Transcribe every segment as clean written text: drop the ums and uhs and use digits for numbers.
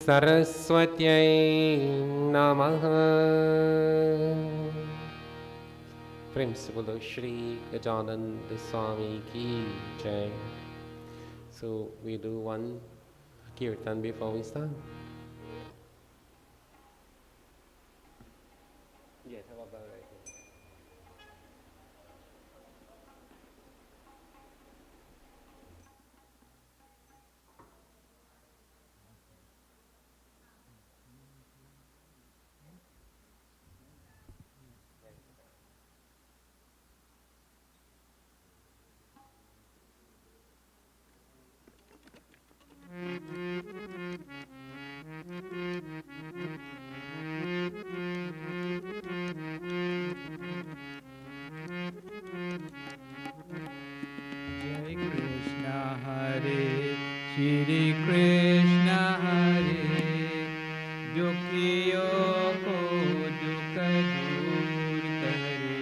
Saraswatyai Namaha. Principal Shri Gajananda Swami Ki Jai. So we do one kirtan before we start. Yes, how about right here? Jai Krishna Hare Shri Krishna Hare Dukhiyo ko dukh dur kare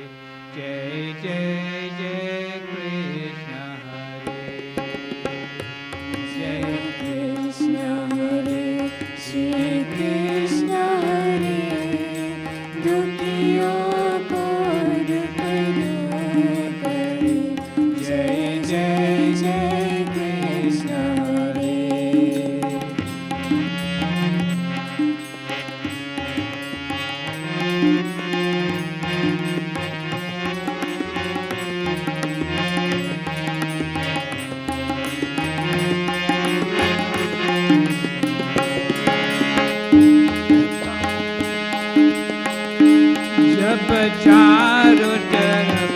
Jai Jai Jai Krishna Hare Jai Krishna Hare Shri Krishna Hare Dukhiyo ko dukh dur kare Jai Jai Jai Krishna Hare जब चारों तरफ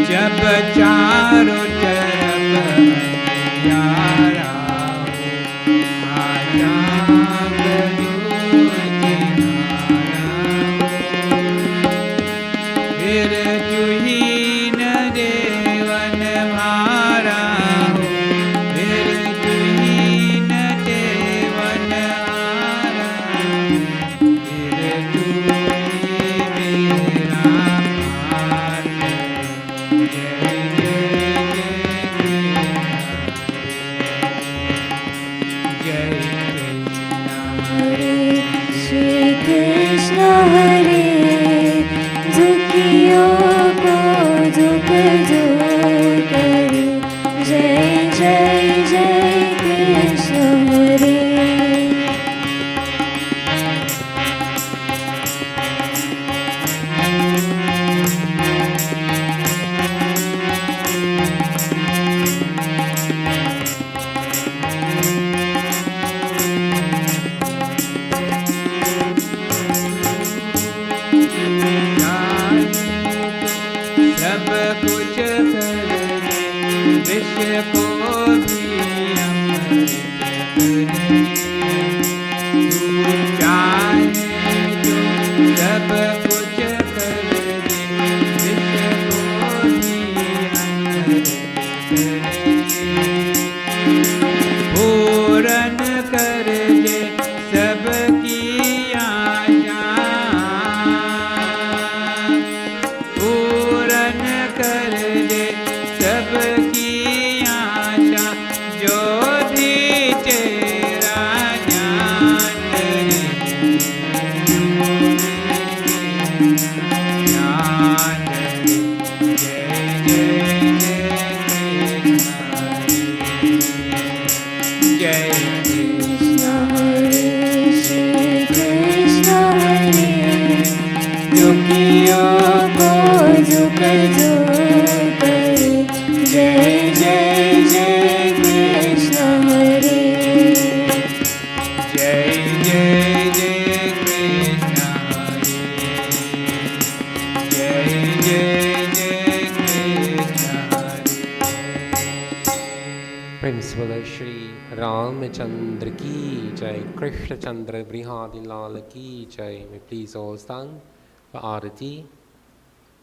जब चारों तरफ यारा हो आजा गुरु किनारा फिर जुही न देवन मारा हो फिर जुही न देवन हारा फिर जुही मेरा हार जय जय जय Krishna Hare Shri Krishna Hare Dukhiyo ko dukh dur kare Jai Jai Jai Krishna Hare सब कुछ कर विश्व को भी अमृत करे तू चाहे जो सब कुछ कर विश्व को भी अमृत करे पूरन कर दे सबकी आशा पूरन कर दे सबकी आशा जो भी तेरा ज्ञान है ज्ञान है जय जय जय कृष्ण हरे Krishna Hare Shri Krishna Hare Dukhiyo ko dukh dur kare Jai Jai Jai Krishna Hare जय जय जय कृष्ण हरे जय जय जय कृष्ण हरे Principal Shri Ramchandra Ki Jai. Krishna Chandra Brihadi Lal Ki Jai. May please all stand for Arati.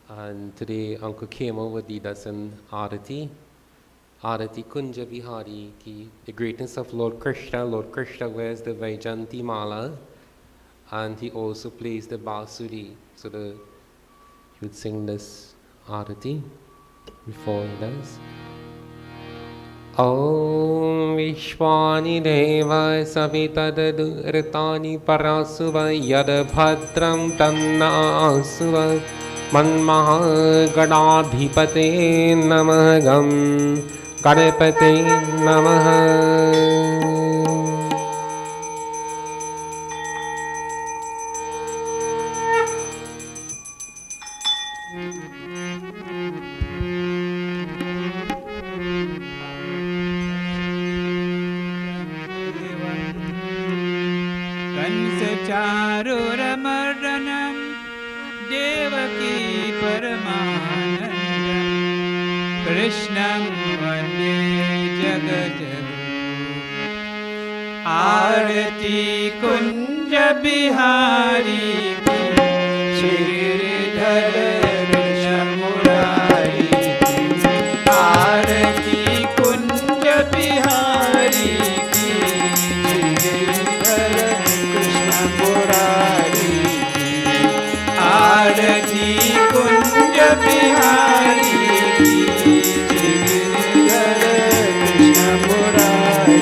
And today Uncle came over did us an Arati. Arati Kunja Vihari Ki. The greatness of Lord Krishna. Lord Krishna wears the Vaijanti Mala. And he also plays the Basuri. So the you'd sing this arati before he does. Om Vishwani Deva Savitadurtani Parasuva Yad Bhadram Tanna Asuva Manmaha Gadadhipate Namahagam Gadapate Namaha. चारुरमर्दनं Devaki परमानन्दं कृष्णं वन्दे जगद्गुरुं आरती कुञ्ज बिहारी की श्रीधर मुरारी की आरती कुञ्ज बिहारी की श्रीधर कृष्ण मुरारी आरती कुंज बिहारी की श्रीधर कृष्ण मुरारी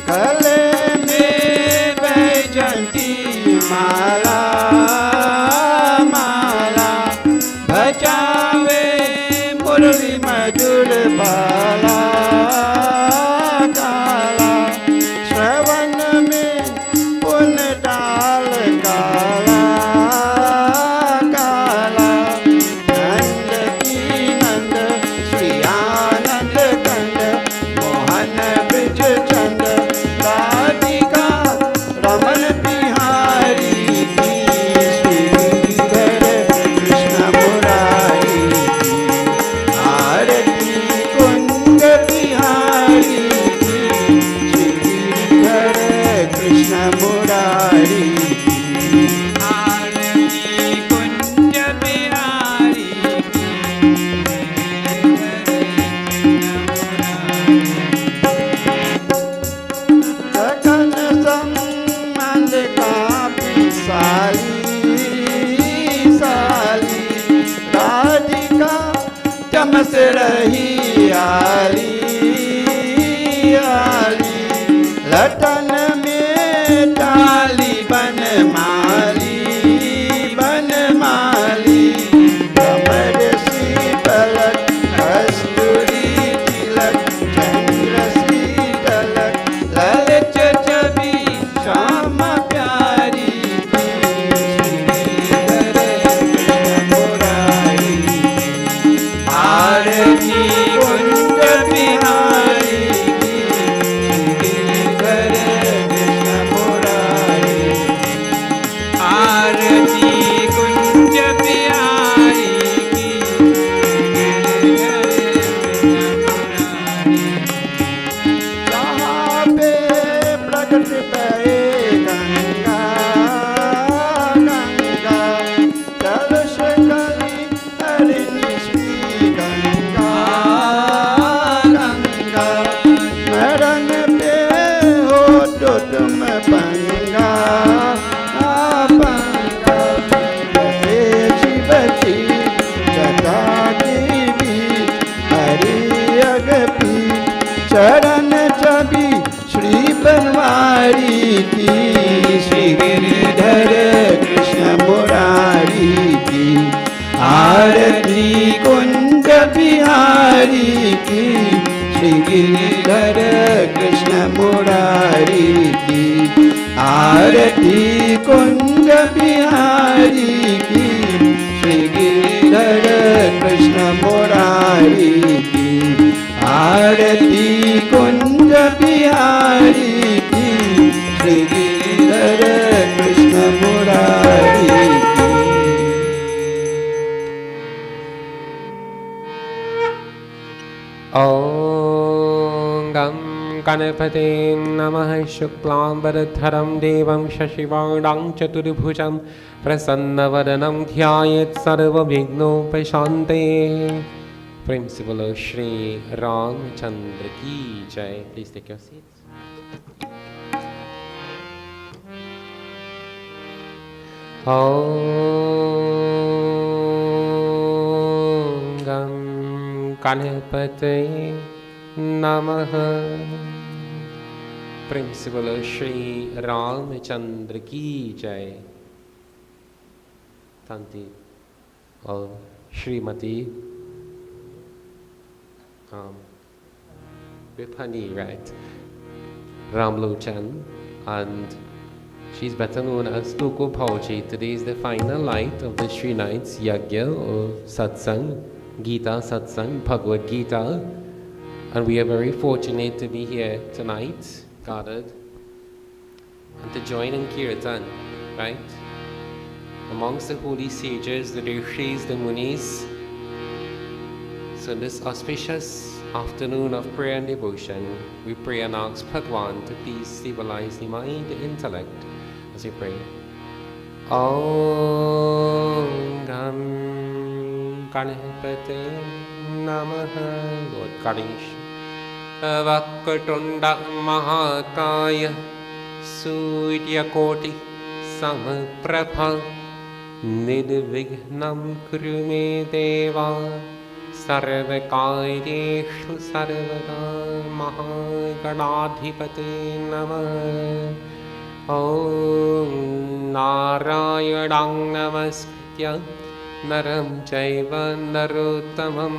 गले में बैजंती माला माला बचावे मुरली मधुर बाला काला श्रवण में पुन डाल काला काला नंद की नंद श्री आनंद कंद मोहन ब्रिज चंद राधिका रमन बिहारी की श्रीधर कृष्ण मुरारी की आरती कुंज बिहारी की श्रीधर कृष्ण मुरारी की आरती कुंज बिहारी की गगन संबंध काफी साली साली राधिका चमस रही आली आली लटन में डाली बन माली कमर सी पलक कस्तूरी तिलक चंद्र सी तलक ललच छवि श्याम प्यारी की श्रीधर कृष्ण मुरारी आरती कुंज बिहारी की श्रीधर कृष्ण मुरारी आरती कुंज बिहारी की श्रीधर कृष्ण मुरारी जहाँ पे प्रकट भये गंगा गंगा कलश कली हरिणी श्री गंगा गंगा मरण पे हो तो तुम पंगा पंगा हे शिव जी जटा की बीच हरि अगपी चरण छवि श्री बनवारी की श्रीधर कृष्ण मुरारी की आरती कुंज बिहारी की श्रीधर कृष्ण मुरारी की आरती कुंज बिहारी की श्रीधर कृष्ण मुरारी की आरती कुंज बिहारी की श्रीधर कृष्ण मुरारी की Om Gam Ganapate Namah Shuklambaradharam Devam Shashivardam Chaturbhujam Prasannavadanam Dhyayat Sarvabhignopashante प्रेम से बोलो श्री रामचंद्र की जय. Please take your seats. Om Gam Ganapate Namaha. प्रेम से बोलो श्री रामचंद्र की जय. Tanti or Srimati Biphanie, right? Ramlochan, and she's better known as Toco Bhoujie. Today is the final night of the 3 nights Yagya or Satsangh, Gita Satsangh, Bhagavad Gita, and we are very fortunate to be here tonight, gathered, and to join in kirtan, right? Amongst the holy sages, the rishis, the munis. So this auspicious afternoon of prayer and devotion, we pray and ask Bhagwan to please stabilize the mind, the intellect, as we pray. Om Gam Ganapate Namaha. Lord Ganesh. Vakatunda Mahakaya Surya Koti Samaprabha Nidvignam Kurume Deva Sarvakaideshu Sarvada Mahaganadhipate Namah. Om Narayanang Namaskritya Naram Chaiva Narottamam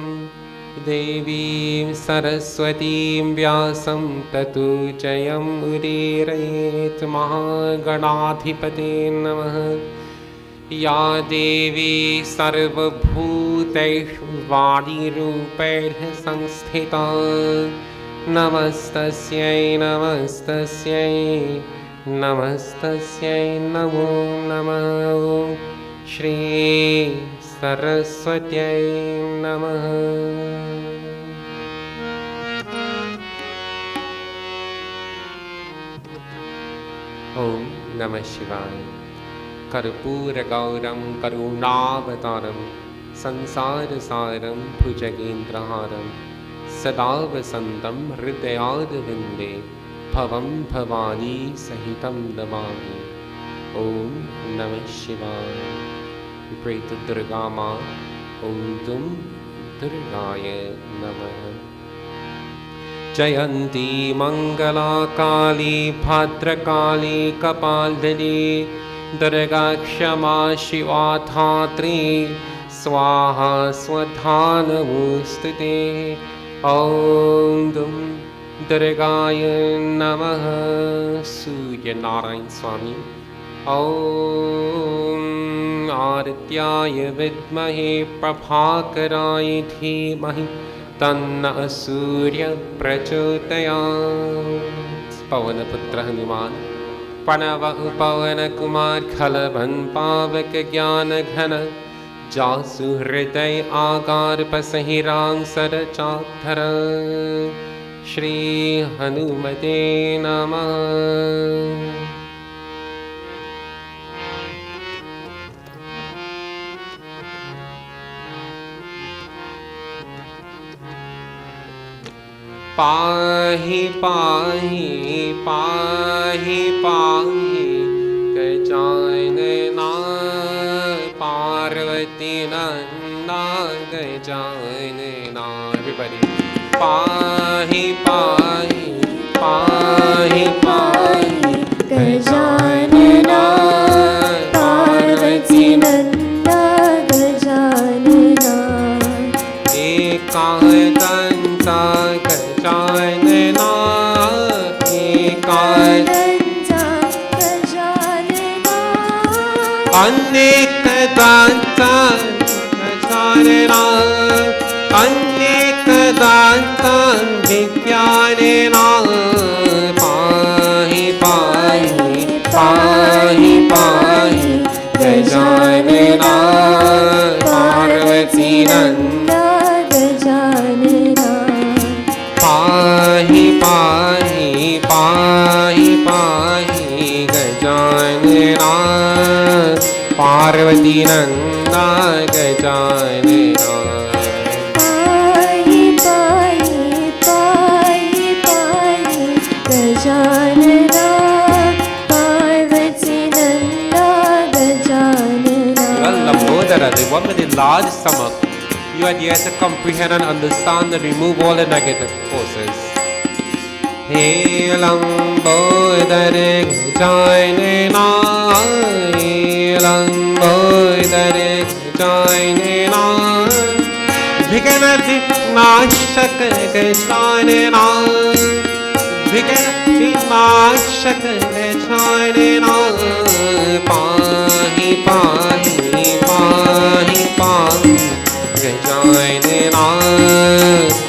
Devim Saraswatim Vyasam Tatu Jayam Udirayet Mahaganadhipate Namah. Ya Devi Sarvabhuteshu Vadi-rupedha Samsthita. Namastasyai Namastasyai Namastasyai Namo Namo Shri Saraswatyai Namaha. Om Namah Shivaya. Karpura Gauram Karunavataram Sansara Saram Bhujagendraharam Sada Vasantam Hridayadavinde Bhavam Bhavani Sahitam Damami. Om Namah Shivaya. We pray to Durga Ma. Om Dum Durgaya Namaha. Jayanti Mangala Kali Bhadrakali Kapaldini Durga Kshama Shiva Dhatri Swaha Swadhanamustute. Om Dum Durgaya Namaha. Surya Narayan Swami. Om Adityaya Vidmahe Prabhakaraye Dhimahi Tanna Surya Prachodayat. Pavanaputra Hanuman Pranava Upavana Kumar Khalavan Pavak Gyana Ghana Jasu Hriday Agar Pasahirang Sadachathara. Shri Hanumate Namah. Pahi pahi pahi pahi Gajanana Parvati Nanda Gajanana. Everybody. Pahi pahi pahi pahi Gajanana Parvati Nanda Gajanana. Ekadanta Gajanana Ekadanta Gajanana. Anekadanta Gajanana Anekadanta Vidyanena. Pahi pahi pahi pahi Gajanana Parvati Nanda Gajanana. Pahi pahi pahi pahi Gajanana Parvati Nanda Gajanana. Uddara, the one with the large stomach, you are there to comprehend and understand and remove all the negative forces. He Lamboy Derek Join Lamboy Derek Join Vikanati Nashak Join Vikanati Nashak Join Pahi Pahi Pahi Pahi Join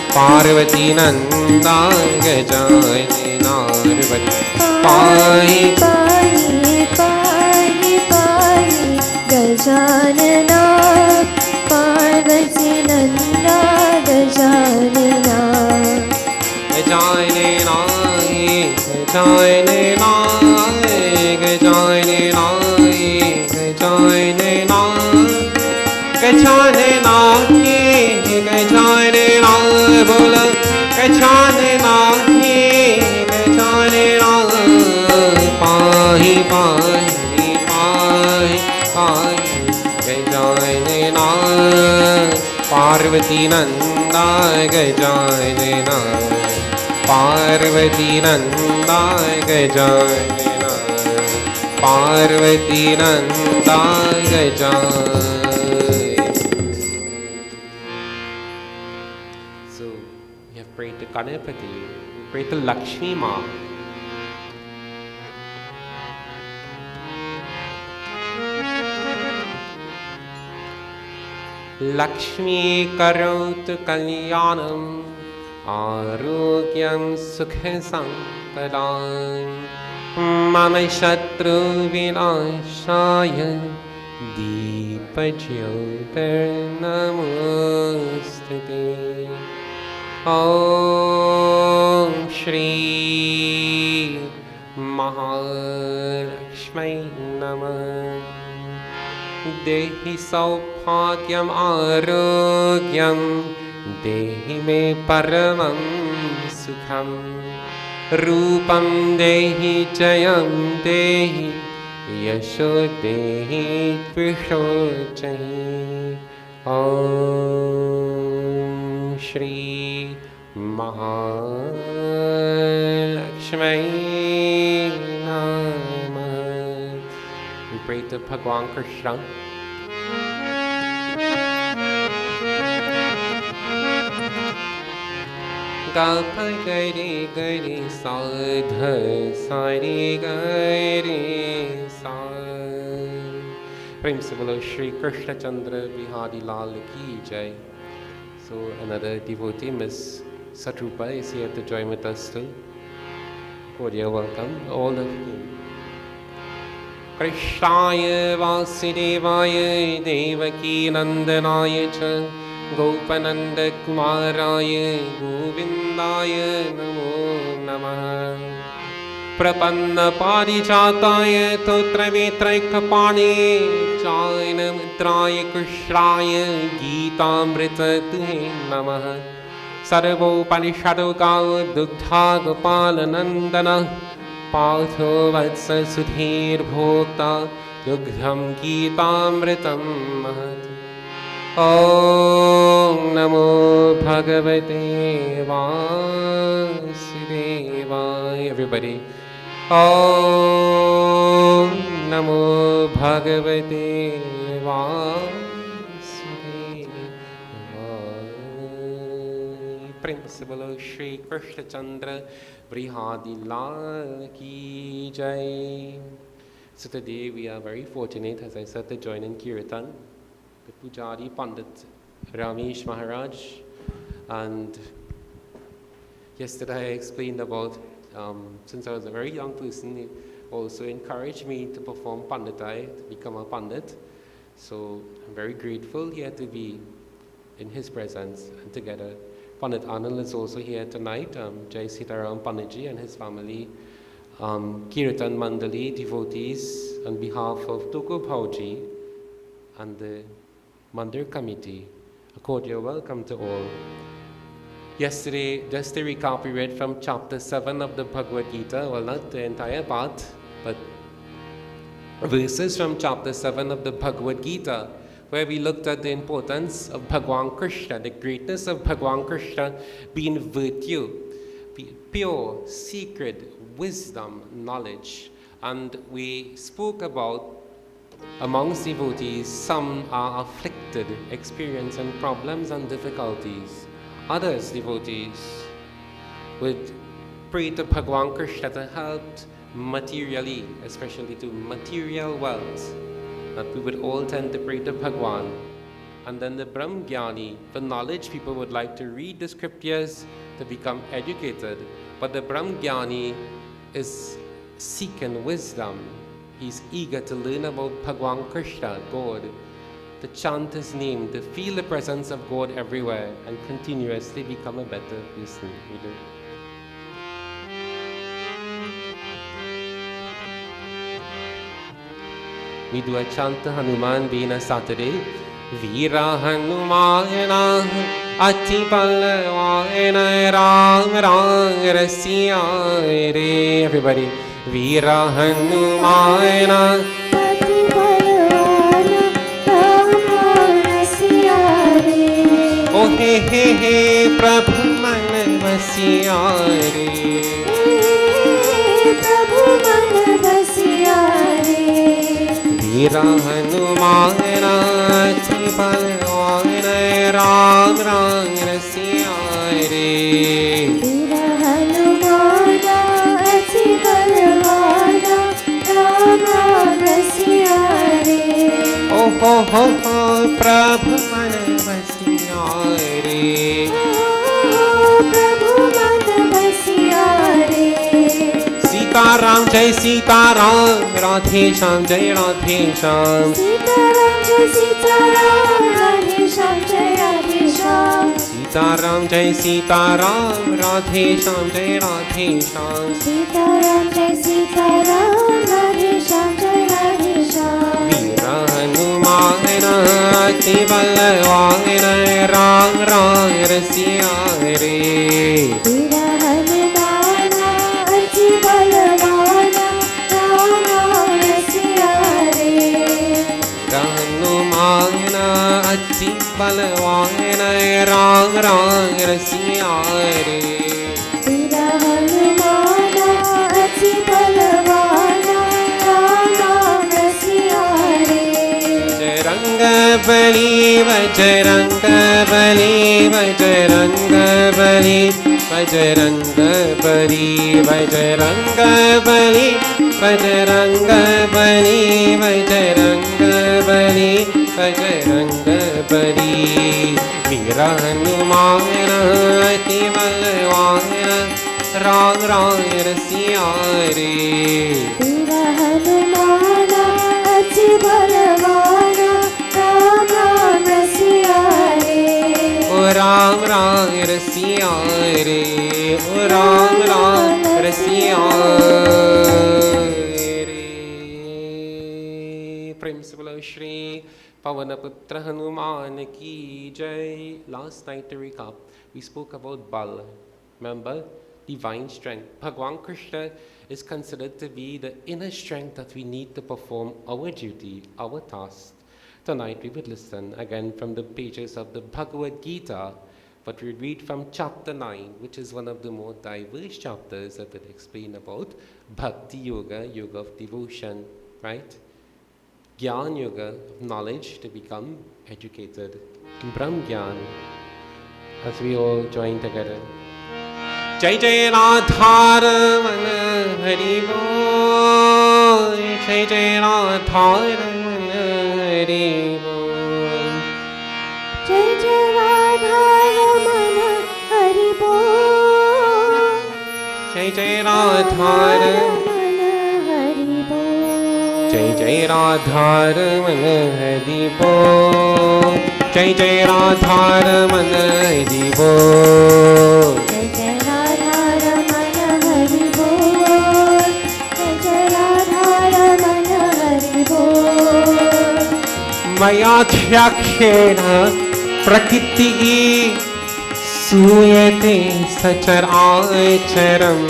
Parvati Nanda Join Pahi Pahi Pahi Pahi Gajanana Parvati Nanda Gajanana Gajanana Gajanana Gajanana Gajanana Gajanana Gajanana Bola Gajanana Gajanana Pahi Pahi Pahi Pahi Gajanana Parvati Nanda Gajanana Parvati Nanda Gajanana Parvati Nanda Gajanana. So we have prayed to Ganapati, we prayed to Lakshmi Ma. Lakshmi Karot Kalyanam Arogyam Sukha Sampadam Mama Shatru Vinashaya Deepajyotir Namostate Om Shri Mahalakshmi Namah Dehi Sauphagyam Arogyam Dehi Me Paramam Sukham Rupam Dehi Jayam Dehi Yasho Dehi Tvishochahi Om Shri Mahalakshmi Namah. We pray to Bhagwan Krishna. Gapa Gari Gari Sadha Sari Gari Sad. Prem se bolo Shri Krishna Chandra Bihari Lal Ki Jai. So another devotee, Miss Satrupa, is here to join with us too. Cordial welcome, all of you. Krishnaya Vasudevaya Devaki Nandanaya Cha Gopananda Kumaraya Govindaya Namo Namah Prapanna Parijataya Totra Vetraikapani Chayana Mitraya Krishnaya Geetamrita Tuhe Namah Sarvo Panishado Gau Dugdha Gopala Nandana Patho Vatsa Sudhir Bhokta Yugdham Geetamritam Mahat Om Namo Bhagavate Vasudevaya. Everybody. Om Namo Bhagavate Vasudevaya. Principal Shri Krishna Chandra Brihadi Lal Ki Jai. So today we are very fortunate, as I said, to join in kirtan. The Pujari Pundit Ramesh Maharaj, and yesterday I explained about since I was a very young person, he also encouraged me to perform Panditai, to become a Pandit. So I'm very grateful here to be in his presence and together. Pandit Anand is also here tonight, Jai Sita Ram Panditji and his family, Kirtan Mandali devotees on behalf of Toco Bhoujie and the Mandir Committee. A cordial welcome to all. Yesterday, just to recap, we read from chapter 7 of the Bhagavad Gita, well, not the entire part, but verses from chapter 7 of the Bhagavad Gita, where we looked at the importance of Bhagwan Krishna, the greatness of Bhagwan Krishna being virtue, pure, secret, wisdom, knowledge. And we spoke about amongst devotees, some are afflicted, experiencing problems and difficulties. Others, devotees, would pray to Bhagwan Krishna to help materially, especially to material wealth, that we would all tend to pray to Bhagwan. And then the Brahmgyani, for knowledge, people would like to read the scriptures to become educated, but the Brahmgyani is seeking wisdom. He's eager to learn about Bhagwan Krishna, God, to chant his name, to feel the presence of God everywhere, and continuously become a better person. We do a chant to Hanuman being a Saturday. Veera Hanumana Ati Palavana Ram Ram Rasiya Re. Everybody. Veera Hanumana Ati Palavana Ram Ram Rasiya Re. Oh he he he Prabhu Man Vasiya Re. Prabhu Man Vasiya Re. Veera Hanumana Ati Palavana Ram Ram Rasiya Re. Veera Hanumana Ati Palavana Ram Ram Rasiya Re. Oh ho ho ho Prabhu Man Vasiya Re. Prabhu Man Vasiya Re. Sita Ram Jai Sita Ram Radhe Sham Jai Radhe Sham. Sita Ram Jai Sita Ram Radhe Sham Jai Radhe Sham. Sita Ram Jai Sita Ram Radhe Sham Jai Radhe Sham. Sita Ram Jai Sita Ram Radhe Sham Jai Radhe Sham. Veera Hanumana Ati Palavana Ram Ram Rasiya Re. Veera Hanumana Ati Palavana Ram Ram Rasiya Re. Hanumana Ati Palavana Ram Ram Rasiya Re. Veera Hanumana Ati Palavana Ram Ram Rasiya Re. Vajranga Bali, Vajranga Bali, Vajranga Bali, Vajranga Bali, Vajranga Bali, Vajranga Bali, Vajranga Bali, Vajranga Bali. Veera Hanumana Ati Palavana Ram Ram Rasiya Re. Veera Hanumana Ati Palavana Ram Ram Rasiya Re. O Ram Ram Rasiya Re. O Ram Ram Rasiya Re. Prem se bolo Shri Pavanaputra Hanuman ki Jai. Last night to recap, we spoke about Bal. Remember? Divine strength. Bhagwan Krishna is considered to be the inner strength that we need to perform our duty, our task. Tonight we would listen again from the pages of the Bhagavad Gita, but we read from chapter 9, which is one of the more diverse chapters that would explain about Bhakti Yoga, Yoga of devotion, right? Gyan Yoga, knowledge to become educated. Brahm Gyan, as we all join together. Jai Jai Radha Ramana Hari Bol. Jai Jai Radha Ramana Hari Bol. Jai Jai Radha Ramana Hari Bol. Jai Jai Radha Ramana Hari Bol. Jai Jai Radha Ramana Hari Bol. Jai Jai Radha Ramana Hari Bol. Jai Jai Radha Ramana Hari Bol. Jai Jai Radha Ramana Hari Bol. Maya Khyakshena Prakriti Suyate Sacharacharam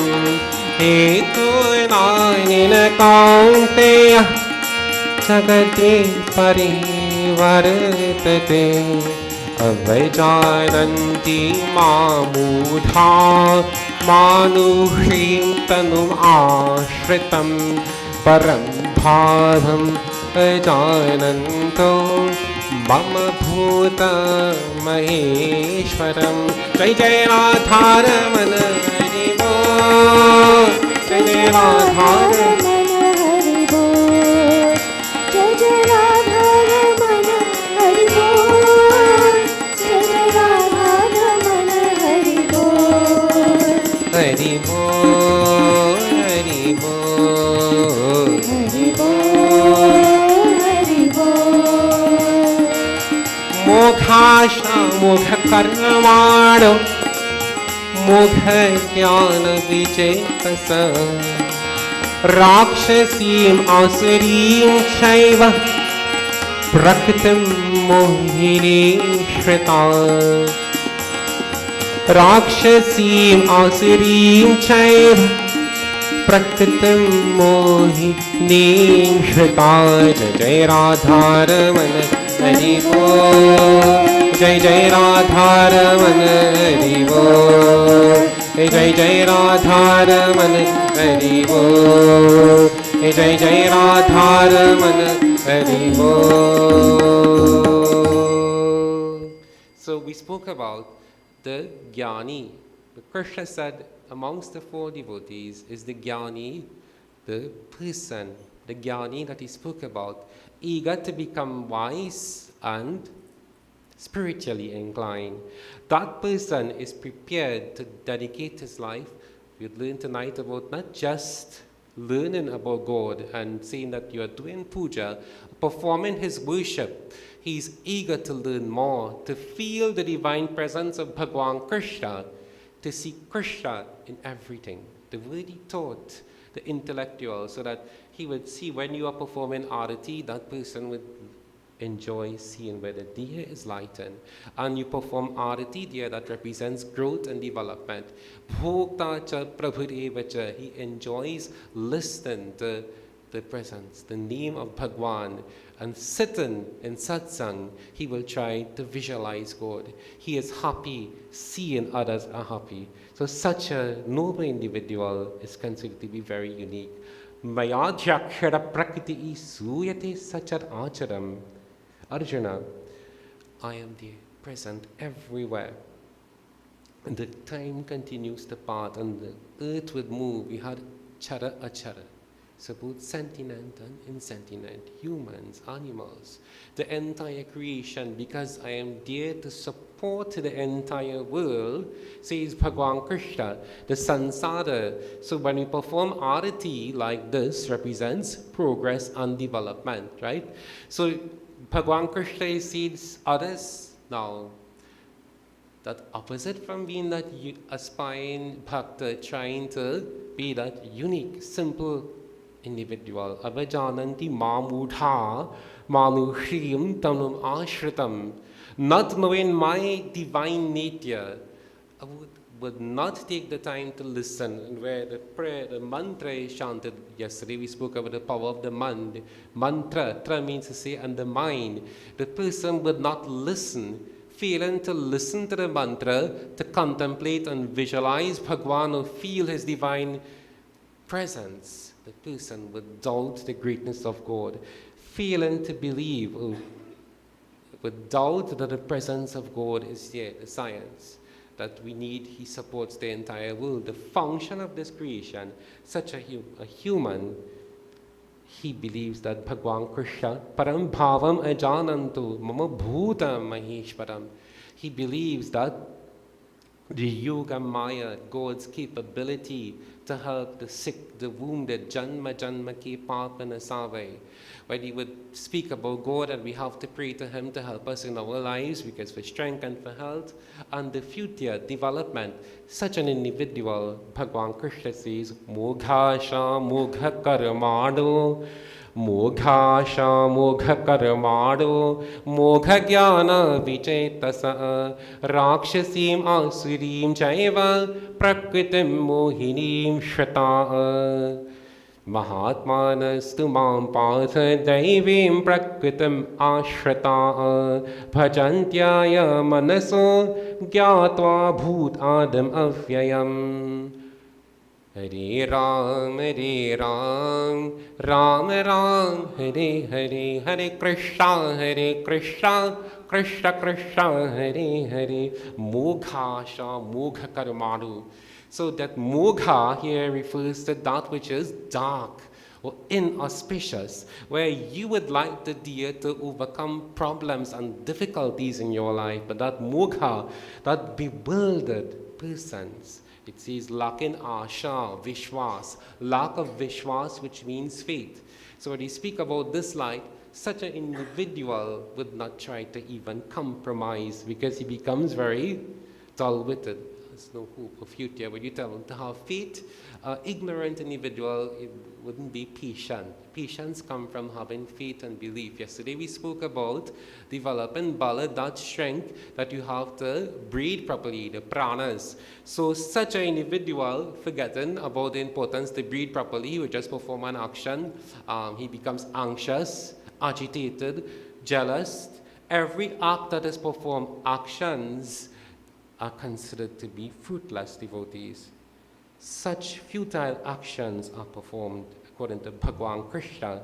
Hetu Nanina Kaunteya Jagati Pari वर्तते अवजानन्ति मामूढा मानुषीं तनुम् आश्रितं परं भावम् अजानन्तो मम भूतमहेश्वरं जय जय राधारमण हरि बोल जय जय राधारमण हरि बोल जय जय राधारमण हरि बोल जय जय राधारमण हरि बोल हरि बोल हरि बोल हरि बोल हरि बोल मोक्षाश्रम मोक्षकर्माण मोक्षज्ञान विचेतस राक्षसीम् आसुरीं चैव प्रकृतिं मोहिनीं श्रिता राक्षसीम् आसुरीं चैव प्रकृतिं मोहिनीं श्रिता जय जय राधारमण हरि बोल जय जय राधारमण हरि बोल जय जय राधारमण हरि बोल जय जय राधारमण हरि बोल. So we spoke about the Gyani. Krishna said amongst the four devotees is the Gyani, the person, the Gyani that he spoke about, eager to become wise and spiritually inclined. That person is prepared to dedicate his life. We've learned tonight about not just learning about God and saying that you are doing puja, performing his worship. He's eager to learn more, to feel the divine presence of Bhagwan Krishna, to see Krishna in everything. The word he taught, the intellectual, so that he would see when you are performing arati, that person would enjoy seeing where the diya is lightened. And you perform arati diya that represents growth and development. Bhokta cha prabhureva cha, he enjoys listening to the presence, the name of Bhagwan. And sitting in satsang, he will try to visualize God. He is happy seeing others are happy. So such a noble individual is considered to be very unique. Maya jakshara prakriti suyate sachar acharam. Arjuna, I am there, present everywhere. And the time continues to pass and the earth would move. We had chara achara. So both sentient and insentient, humans, animals, the entire creation, because I am there to support the entire world, says Bhagwan Krishna, the sansara. So when we perform arati like this, represents progress and development, right? So Bhagwan Krishna sees others now, that opposite from being that aspiring bhakta, trying to be that unique, simple individual. Avajananti mamudha manushim tanum ashritam. Not knowing my divine nature, I would not take the time to listen. And where the prayer, the mantra is chanted yesterday, we spoke about the power of the mind. Mantra, tra means to say, and the mind. The person would not listen, failing to listen to the mantra, to contemplate and visualize Bhagwan or feel his divine presence. The person would doubt the greatness of God, failing to believe, or would doubt that the presence of God is there, the science that we need. He supports the entire world. The function of this creation, such a human, he believes that Bhagwan Krishna, param bhavam ajanantu mama bhutam maheshwaram. He believes that the Yoga Maya, God's capability to help the sick, the wounded, janma janma ke papa nasave. When he would speak about God and we have to pray to him to help us in our lives, because for strength and for health and the future development, such an individual, Bhagwan Krishna says, Moghasha Mogha Karamado, Moghasha Mogha Karamado, Mogha Gyana Vichetasa, Rakshasim Asurim Chaiva, Prakritim Mohinim Shrata. Mahatmanastu mam partha daivim prakritam ashrata bhajantyaya manaso gyatva bhut adam avyayam. Hare Ram, Ram Ram, Hare Hare, Hare Krishna, Krishna Krishna, Hare Hare. Mogha sha mogha karmaru. So that mogha here refers to that which is dark or inauspicious, where you would like the deer to overcome problems and difficulties in your life, but that mogha, that bewildered persons. It says lakin asha, vishwas, lack of vishwas, which means faith. So when we speak about this light, such an individual would not try to even compromise because he becomes very dull-witted. There's no hope of future. When you tell him to have faith, ignorant individual, it wouldn't be patient. Patience comes from having faith and belief. Yesterday we spoke about developing bala, that strength that you have to breathe properly, the pranas. So such an individual, forgetting about the importance to breathe properly, he would just perform an action. He becomes anxious, agitated, jealous. Every act that is performed, actions are considered to be fruitless, devotees. Such futile actions are performed according to Bhagwan Krishna,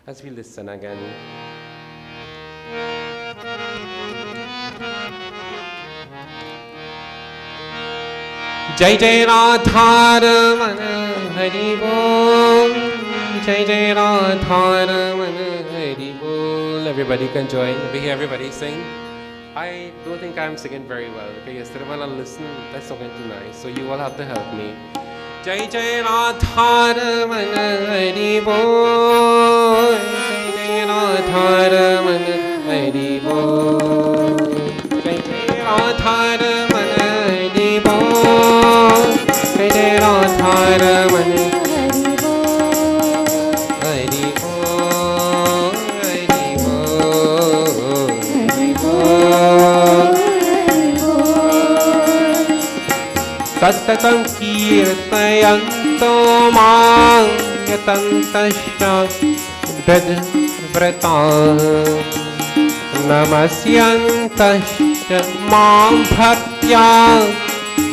as we listen again. Jai Jai Radha Ramana Hari Bol, Jai Jai Radha Ramana Hari Bol. Everybody can join. We hear everybody sing. I don't think I'm singing very well. Okay, yesterday when I listened, that's not too nice. So you all have to help me. Jai Jai Radha Ramana Hari Bol, Jai Jai Radha Ramana Hari Bol, Jai Jai Radha Ramana Hari Bol, Jai Jai Radha Ramana Hari Bol, Hari Bol, Hari Bol. Sattatam kirtayanto mam yatantasya vratan namasyantasya mam bhaktya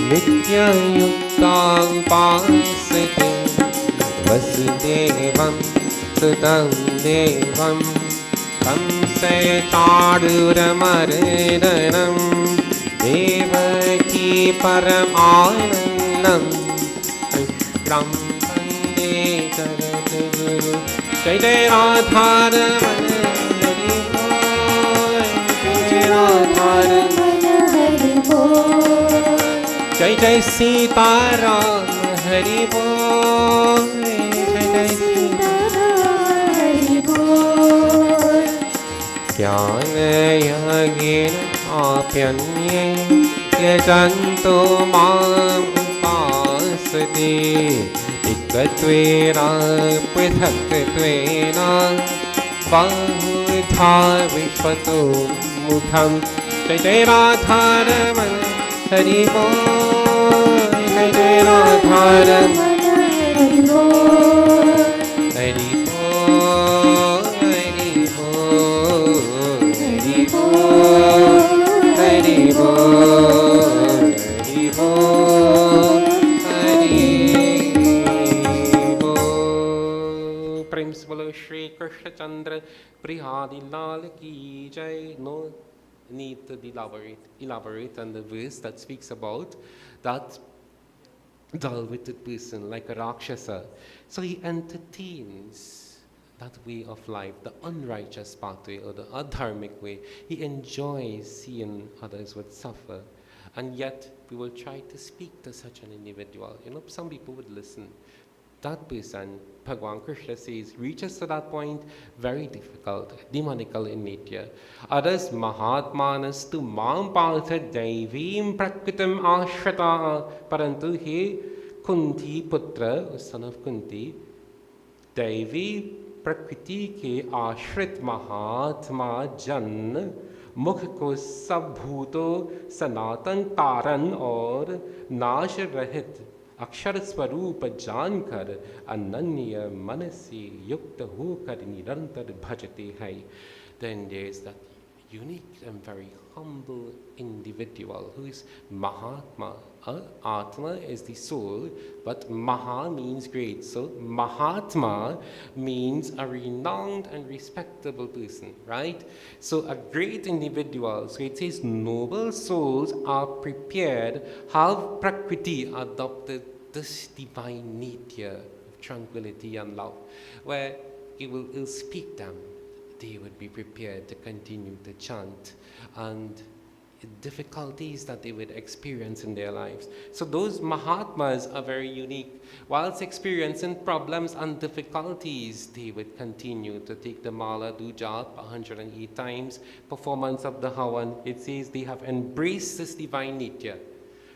nityayuktam pasate vasudevam sudam devam kamsayachaduramaredanam devaki paramanandam ram bande karaguru. Jai Jai Radha Ramana Hari Bol, Jai Radha Ramana Hari Bol, Jai Jai Sita Ram Hari Bol, Jai Jai Sita Ram Hari Bol. Jnana yagena apyanye yajanto mam upasate ekattvena prithaktvena bahudha vishvato mukham. Jai Jai Radha Ramana Hari Bol, Jai Jai Radha Ramana Hari Bol, Hari Bol, Hari Bol, Hari Bol, Hari Bol, Hari Bol, Hari Bol. Prem se bolo Shri Krishna Chandra Brihadi Lal Ki Jai. No need to elaborate on the verse that speaks about that dull-witted person like a Rakshasa. So he entertains that way of life, the unrighteous pathway or the adharmic way. He enjoys seeing others would suffer. And yet we will try to speak to such an individual. You know, some people would listen. That person, Bhagwan Krishna says, reaches to that point, very difficult, demonical in nature. Others, Mahatmanas tu mam partha daivim prakritam ashrata. Parantu he Kunti putra, son of Kunti, Daivi prakriti ke ashrit Mahatma jan मुख को सब भूतों सनातन तारण और नाश रहित अक्षर स्वरूप जानकर अनन्य मन से युक्त होकर निरंतर भजते हैं. Then there is that unique and very humble individual who is Mahatma. Atma is the soul, but Maha means great. So Mahatma means a renowned and respectable person, right? So a great individual. So it says noble souls are prepared, have Prakriti adopted this divine nature of tranquility and love, where it will speak them. They would be prepared to continue to chant, and difficulties that they would experience in their lives. So those Mahatmas are very unique. Whilst experiencing problems and difficulties, they would continue to take the mala, do jap 108 times, performance of the Havan. It says they have embraced this divine nature,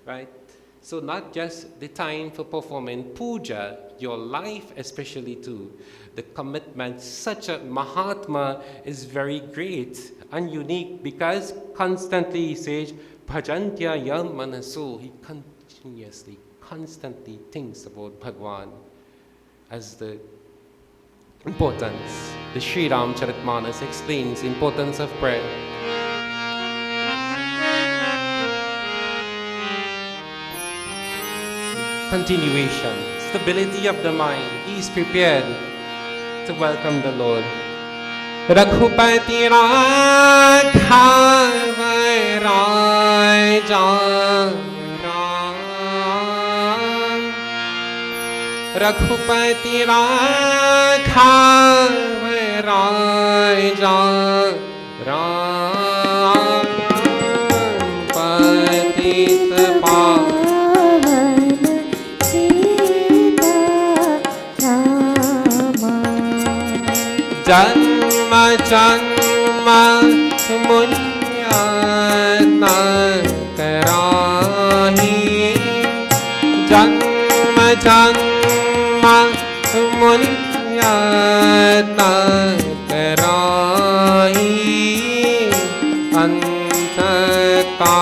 right? So not just the time for performing puja, your life especially too. The commitment, such a Mahatma is very great and unique because constantly he says, Bhajantya yam manaso. He continuously, constantly thinks about Bhagwan as the importance. The Sri Ram Charitmanas explains the importance of prayer. Continuation, stability of the mind. He is prepared to welcome the Lord. Raghupati Raghav Raja Ram, Raghupati Raghav Raja Ram, Patit Pavan Janma janma munyana karahi, Janma janma munyana karahi, Antata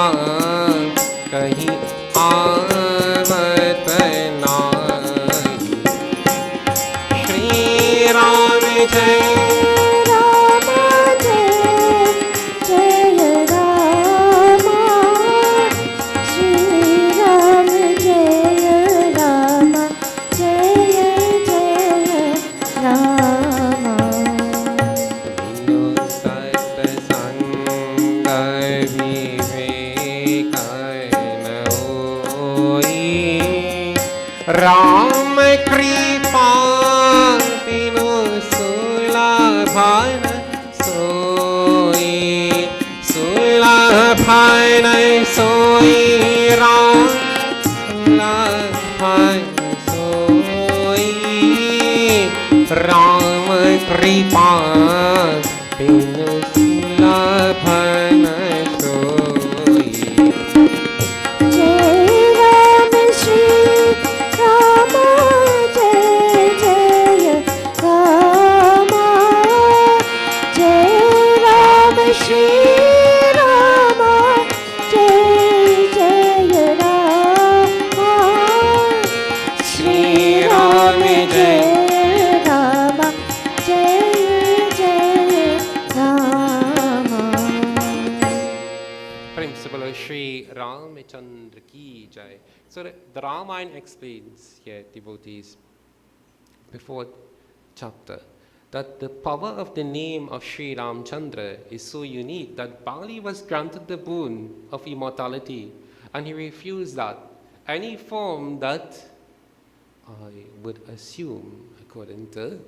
kahi avat nahi. Shri Ram Jai Ram kripa tinu sulabhan soi, sulabhan soi, Ram sulabhan soi, Ram kripa tinu sulabhan soi. Ramchandra ki jai. So the Ramayana explains here, devotees, before chapter, that the power of the name of Sri Ramchandra is so unique that Bali was granted the boon of immortality, and he refused that. Any form that I would assume, according to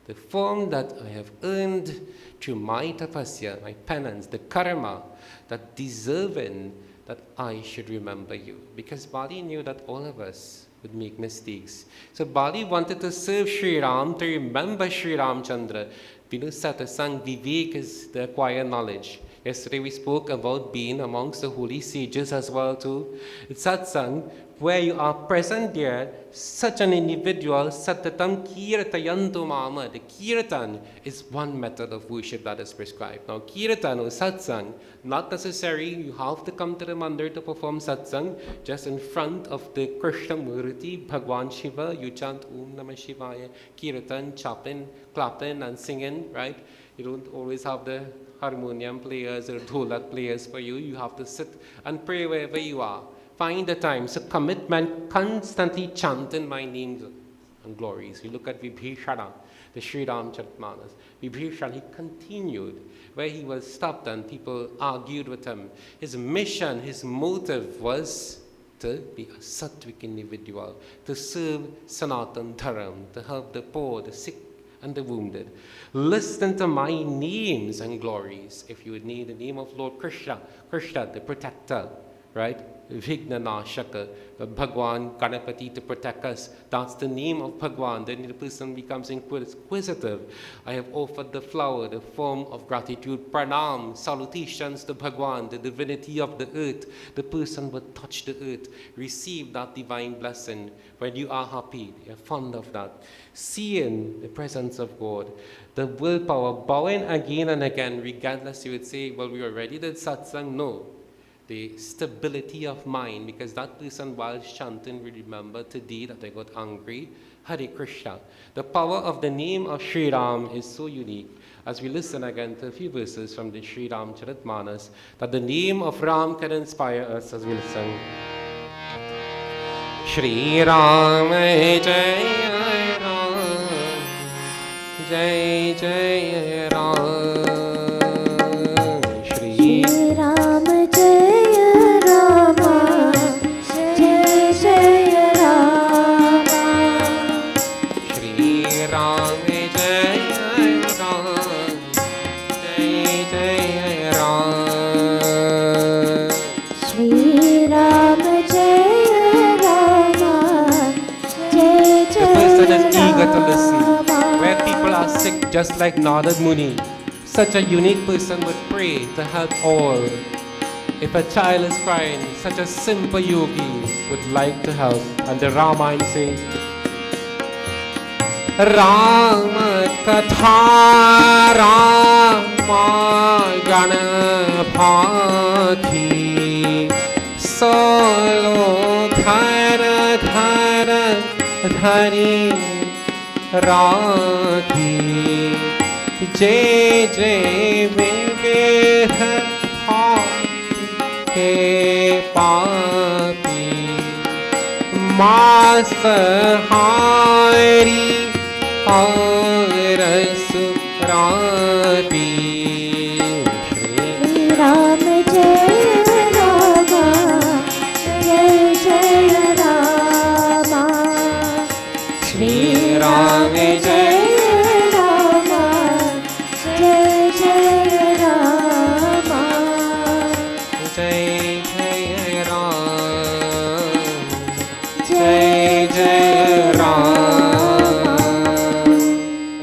the form that I have earned through my tapasya, my penance, the karma, that deserving that I should remember you. Because Bali knew that all of us would make mistakes. So Bali wanted to serve Sri Ram, to remember Sri Ramchandra. Satsangh, Vivek is the acquired knowledge. Yesterday we spoke about being amongst the holy sages as well too. It's satsang, where you are present there, such an individual, satatam kirtayantu mama. The kirtan is one method of worship that is prescribed. Now kirtan or satsang, not necessary, you have to come to the mandir to perform satsang. Just in front of the Krishna Murti, Bhagwan Shiva, you chant Om Namah Shivaya, kirtan, chopping, clapping and singing, right? You don't always have the harmonium players or dholak players for you. You have to sit and pray wherever you are. Find the time. So commitment, constantly chanting my names and glories. You look at Viphishana, the Sri Ram Charitmanas. Viphishana, he continued where he was stopped and people argued with him. His mission, his motive was to be a sattvic individual, to serve Sanatan Dharam, to help the poor, the sick, and the wounded. Listen to my names and glories. If you would need the name of Lord Krishna, Krishna, the protector, right? Vigna Nashaka, Bhagwan, Ganapati to protect us. That's the name of Bhagwan. Then the person becomes inquisitive. I have offered the flower, the form of gratitude, pranam, salutations to Bhagwan, the divinity of the earth. The person would touch the earth, receive that divine blessing. When you are happy, you're fond of that. Seeing the presence of God, the willpower, bowing again and again, regardless, you would say, well, we already did satsang. No. The stability of mind, because that person while chanting will remember today that I got angry. Hare Krishna. The power of the name of Sri Ram is so unique. As we listen again to a few verses from the Sri Ram Charitmanas, that the name of Ram can inspire us as we listen. Shri Ram Jai Ram Jai Jai Ram Shri Ram Jaya Rama, Jaya Jaya Rama. Shri Ram Jaya Ram Jaya Jaya Ram Shri Ram Jaya Rama, Jaya The person Jaya is eager to listen. Rama. Where people are sick, just like Narad Muni, such a unique person would pray to help all. If a child is crying, such a simple yogi would like to help. And the Ramayana says, Rama Katha Rama Ganapati Solo Khara Khara Dhari Radhi Jai Jai Vivek He Papi Masahari Arasurapi Shri Ram Jaya Rama, Jaya Jaya Rama. Shri Ram Jaya Rama, Jaya Jaya Rama. Jai Jai Ram Jaya Jaya Rama.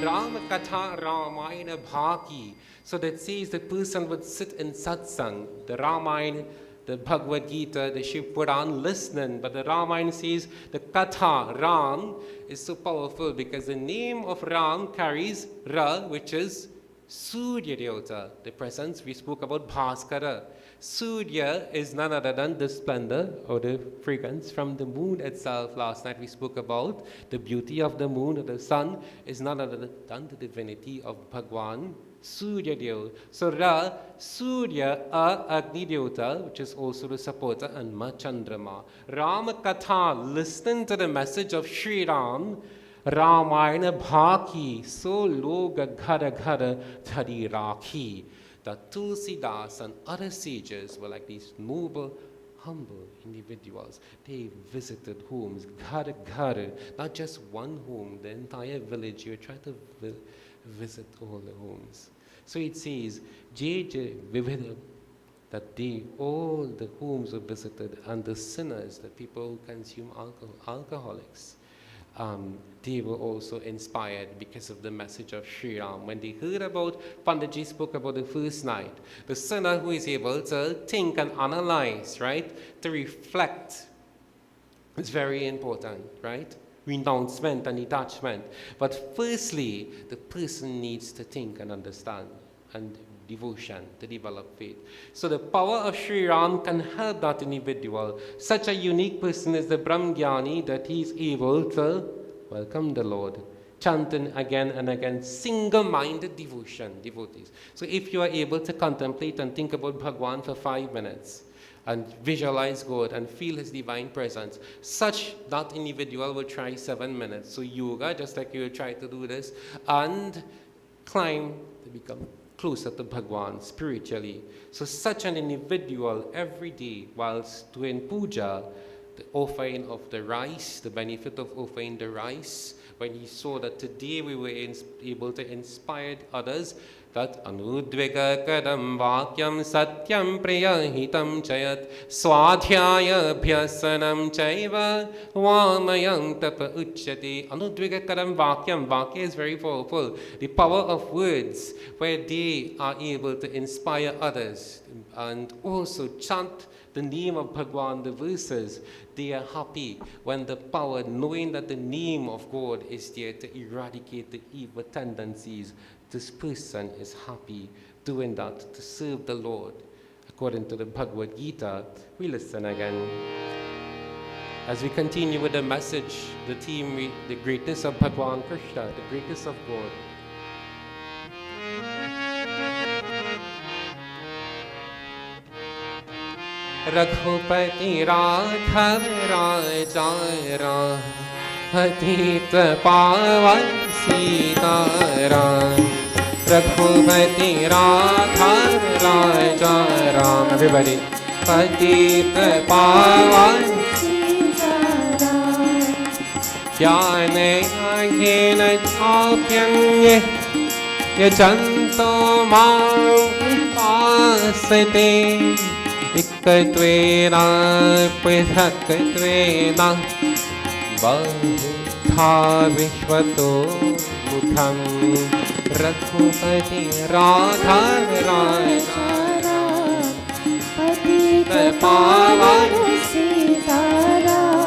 Ram Katha Ramayana Bhaki. So that says the person would sit in satsang, the Ramayana, the Bhagavad Gita, the Shiv Puran, listening. But the Ramayana says the Katha, Ram, is so powerful because the name of Ram carries Ra, which is Surya Devata, the presence. We spoke about Bhaskara. Surya is none other than the splendor or the fragrance from the moon itself. Last night we spoke about the beauty of the moon or the sun is none other than the divinity of Bhagwan Surya Deva. So Ra, Surya, Agni Devata, which is also the supporter, and Ma Chandrama. Rama Katha, listen to the message of Sri Ram. Ramayana Bhaki, so loga ghara ghara dhari rakhi. That Tulsidas and other sages were like these noble, humble individuals. They visited homes, ghara ghara, not just one home, the entire village. You try to visit all the homes. So it says, J Vividha, that they, all the homes were visited, and the sinners, the people who consume alcohol, alcoholics, they were also inspired because of the message of Sri Ram. When they heard about, Panditji spoke about the first night, the sinner who is able to think and analyze, right, to reflect, is very important, right? Renouncement and detachment. But firstly, the person needs to think and understand, and devotion to develop faith. So the power of Sri Ram can help that individual. Such a unique person is the Brahmgyani that he is able to welcome the Lord, chanting again and again, single-minded devotion, devotees. So if you are able to contemplate and think about Bhagwan for 5 minutes, and visualize God and feel His divine presence, such that individual will try 7 minutes. So yoga, just like you will try to do this, and climb to become closer to Bhagwan spiritually. So such an individual every day whilst doing puja, the offering of the rice, the benefit of offering the rice, when he saw that today we were able to inspire others, that anudvega kadam vakyam satyam priyahitam chayat swadhyaya bhyasanam chaiva vamayam tapa uchyate. Anudvega kadam vakyam. Vakya is very powerful. The power of words, where they are able to inspire others and also chant the name of Bhagwan, the verses. They are happy when the power, knowing that the name of God is there to eradicate the evil tendencies. This person is happy doing that to serve the Lord. According to the Bhagavad Gita, we listen again. As we continue with the message, the theme, the greatness of Bhagwan Krishna, the greatness of God. Raghupati Raghav Raja Raghupati Pavan Sita Ram. Raghupati Raghav Raja Ram. Everybody. Patit Pavan Sita Ram. Jnane Agena Chopyam Yajanto Mam Upasate. Ikkattvena prithaktvena bahudha vishvato mukham. Raghupati Raghav Raja Patita Pavan Sita Ram.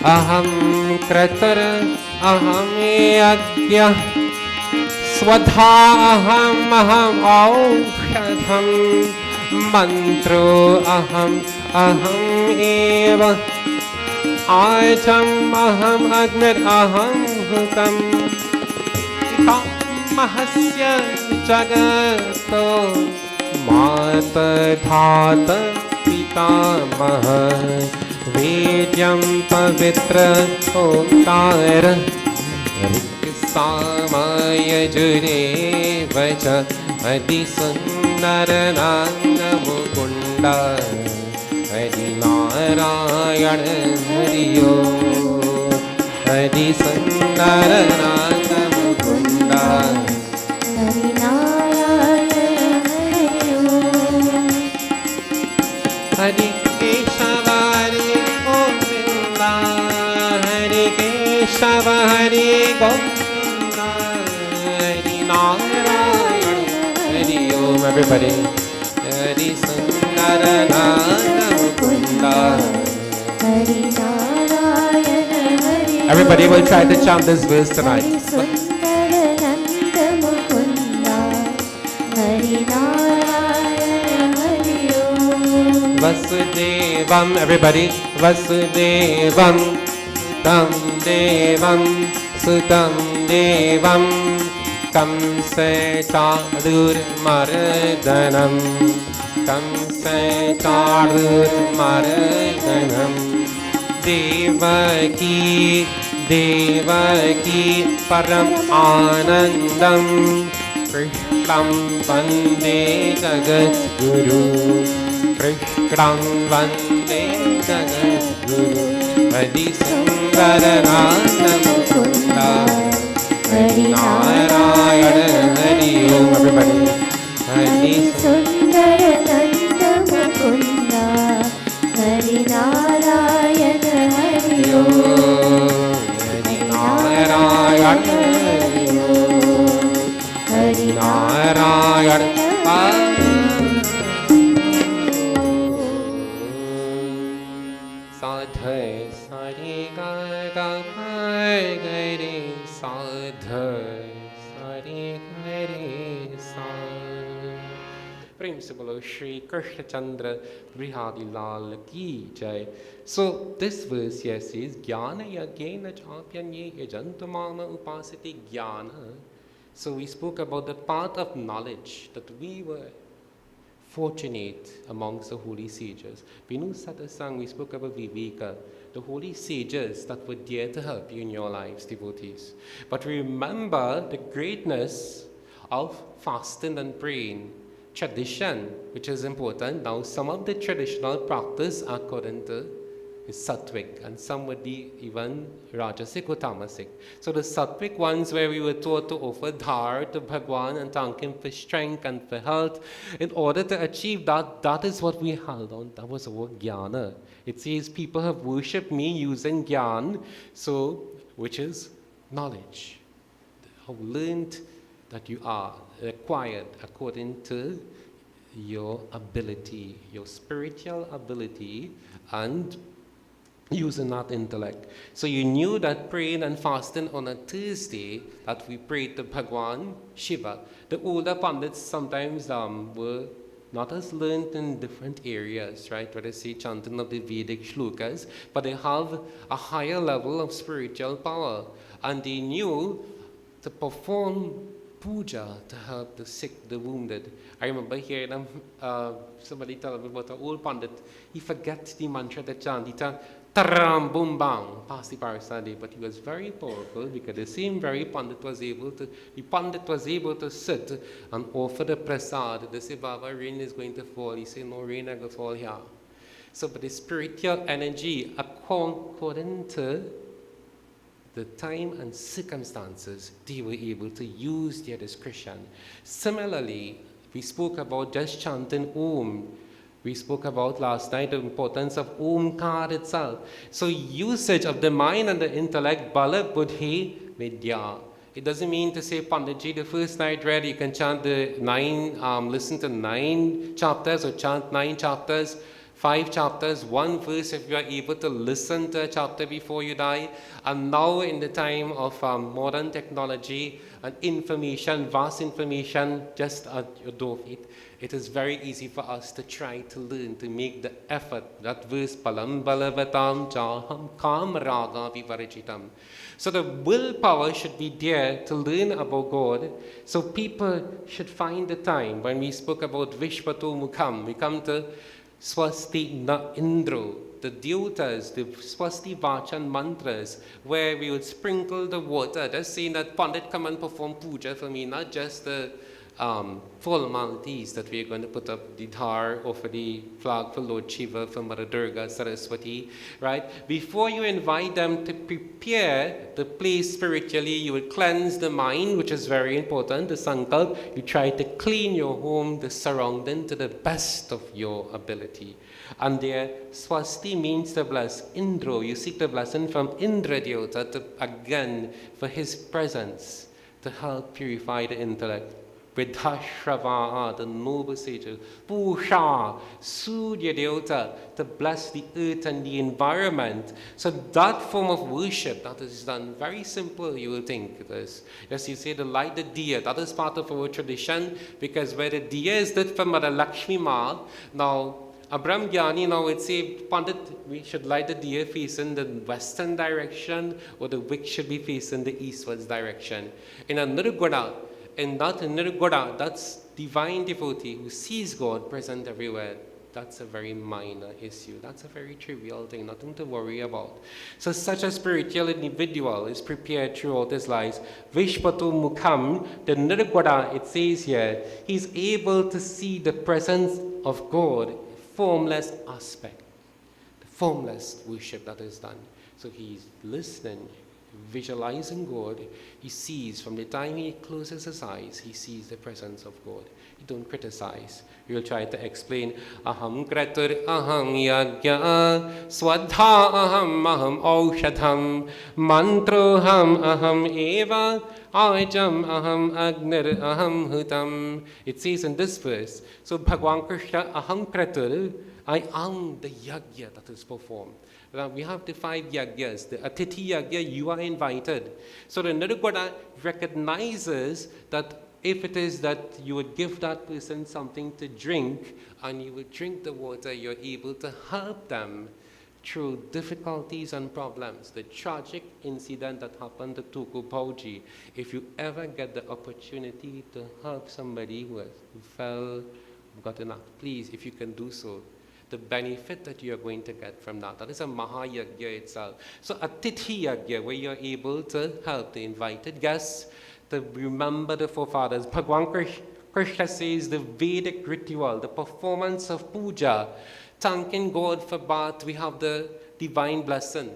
Aham kratar aham yagya swadha aham aushadham mantro aham eva ajam aham agnir aham hutam mahasya jagato mata dhata pitamah. Vedyam pavitra omkar riksamaya jure vacha adi sundarananga mukunda adi narayana hariyo adi sundarananga mukunda adi narayana hariyo adi Shava Hari Govinda Hari Narayana Hari Om. Everybody. Hari Sundarana Mukunda Hari Narayana Hari. Everybody will try to chant this verse tonight. Hari Sundarananda Mukunda Hari Narayana Hari Om. Vasudevam. Everybody. Vasudevam Tam Devam Sutam Devam Kamse Chadur Mardanam Kamse Chadur Mardanam Devaki Devaki Param Anandam Krishnam Vande Jagat Guru Krishnam Vande Jagat Guru Adi Sundarananda Mukunda Hari Narayana Hari Om. Everybody. Hare Om, Hari Narayan Sadhe Sari Ga Ga Pai Ga Re Sadhe Sari Ga Re Sa Prem se bolo Shri Krishna Chandra Brihadi Lal Ki Jai. So this verse here says Jnana Yagena Chapyanye Yajantamana Upasiti Jnana. So we spoke about the path of knowledge that we were fortunate amongst the holy sages. Binu Satsangh, we spoke about Viveka, the holy sages that were there to help you in your lives, devotees. But remember the greatness of fasting and praying. Tradition, which is important. Now, some of the traditional practice according to is sattvic, and some would be even rajasic or tamasic. So the sattvic ones where we were taught to offer dhar to Bhagwan and thank him for strength and for health. In order to achieve that, that is what we held on. That was our jnana. It says people have worshipped me using jnana, so which is knowledge. Have learned that you are acquired according to your ability, your spiritual ability, and using that intellect. So you knew that praying and fasting on a Thursday, that we prayed to Bhagwan Shiva. The older Pundits sometimes were not as learned in different areas, right? Whether say chanting of the Vedic shlokas, but they have a higher level of spiritual power. And they knew to perform puja to help the sick, the wounded. I remember hearing somebody tell me about an old Pandit. He forgets the mantra that chant. He chant taram boom bang past the parasadi, but he was very powerful because the same very Pandit was able to sit and offer the prasad. They say, Baba, rain is going to fall. He said, no, rain is going to fall here. So, but the spiritual energy, according to the time and circumstances, they were able to use their discretion. Similarly, we spoke about just chanting Om. We spoke about last night the importance of Omkar itself. So usage of the mind and the intellect, Bala Buddhi Vidya. It doesn't mean to say, Panditji, the first night read, you can chant the listen to 9 chapters or chant 9 chapters. 5 chapters, 1 verse if you are able to listen to a chapter before you die. And now in the time of modern technology and information, vast information just at your doorstep, it is very easy for us to try to learn, to make the effort. That verse, palam balavatam jaham kam raga vivarajitam. So the willpower should be there to learn about God. So people should find the time. When we spoke about Vishpato Mukham, we come to Swasti na Indro, the devatas, the Swasti Vachan mantras, where we would sprinkle the water. That's saying that Pandit come and perform puja for me, not just the formalities that we're going to put up the dhar, offer the flag for Lord Shiva, for Mother Durga, Saraswati, right? Before you invite them to prepare the place spiritually, you will cleanse the mind, which is very important, the sankalp. You try to clean your home, the surrounding, to the best of your ability. And there, swasti means to bless. Indro, you seek the blessing from Indra Devata to, again, for his presence to help purify the intellect. Vidhashravaha, the noble sages. Pusha, Surya Devata, to bless the earth and the environment. So that form of worship, that is done very simple, you will think it is. Yes, you say to light the diya, that is part of our tradition, because where the diya is lit for Mother Lakshmi Ma, now Abram Gyani now would say, Pandit, we should light the diya facing the western direction, or the wick should be facing the eastwards direction. In a Nirguna, and that Nirguna, that's divine devotee who sees God present everywhere. That's a very minor issue. That's a very trivial thing, nothing to worry about. So such a spiritual individual is prepared throughout his life. Vishpatu Mukham, the Nirguna, it says here, he's able to see the presence of God, formless aspect, the formless worship that is done. So he's listening. visualizing God, he sees from the time he closes his eyes, he sees the presence of God. You don't criticize. You'll try to explain, aham kratur aham yagya, swadha aham aushadham, mantroham aham eva, ajam aham agnir aham hutam. It says in this verse, so Bhagwan Krishna aham kratur, I am the yagya that is performed. Now we have the 5 yagyas. The Atithi yagya, you are invited. So the Nirguna recognizes that if it is that you would give that person something to drink and you would drink the water, you're able to help them through difficulties and problems. The tragic incident that happened to Toco Bhoujie, if you ever get the opportunity to help somebody who fell, got enough, please, if you can do so, the benefit that you are going to get from that. That is a Mahayagya itself. So a Tithi Yagya, where you're able to help the invited guests to remember the forefathers. Bhagwan Krishna says the Vedic ritual, the performance of puja, thanking God for bath, we have the divine blessing,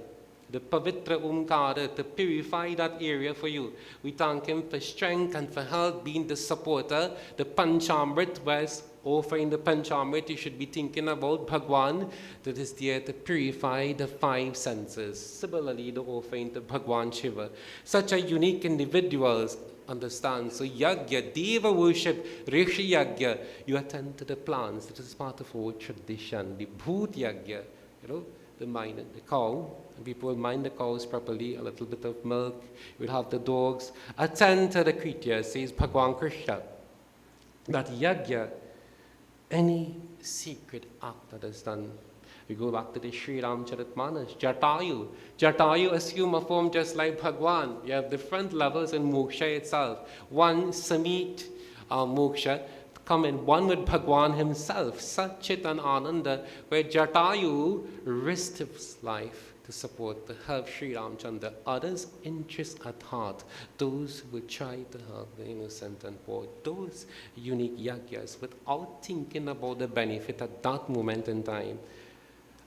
the Pavitra Umkara, to purify that area for you. We thank him for strength and for health, being the supporter. The Panchamrit, whereas offering the Panchamrit, you should be thinking about Bhagwan, that is there to purify the 5 senses. Similarly, the offering to Bhagwan Shiva. Such a unique individuals understand. So Yagya, Deva worship, Rishi Yagya, you attend to the plants. That is part of our tradition. The Bhoot Yagya, the mind the cow. And people will mind the cows properly, a little bit of milk. You'll have the dogs. Attend to the creatures, says Bhagwan Krishna. That Yagya, any secret act that is done. We go back to the Sri Ram Charitmanas, Jatayu. Jatayu assume a form just like Bhagwan. You have different levels in moksha itself. One, Samit moksha, come in one with Bhagwan himself, Satchit and Ananda, where Jatayu risked his life to support, to help Sri Ramchandra. Others' interests at heart, those who try to help the innocent and poor, those unique yagyas without thinking about the benefit at that moment in time.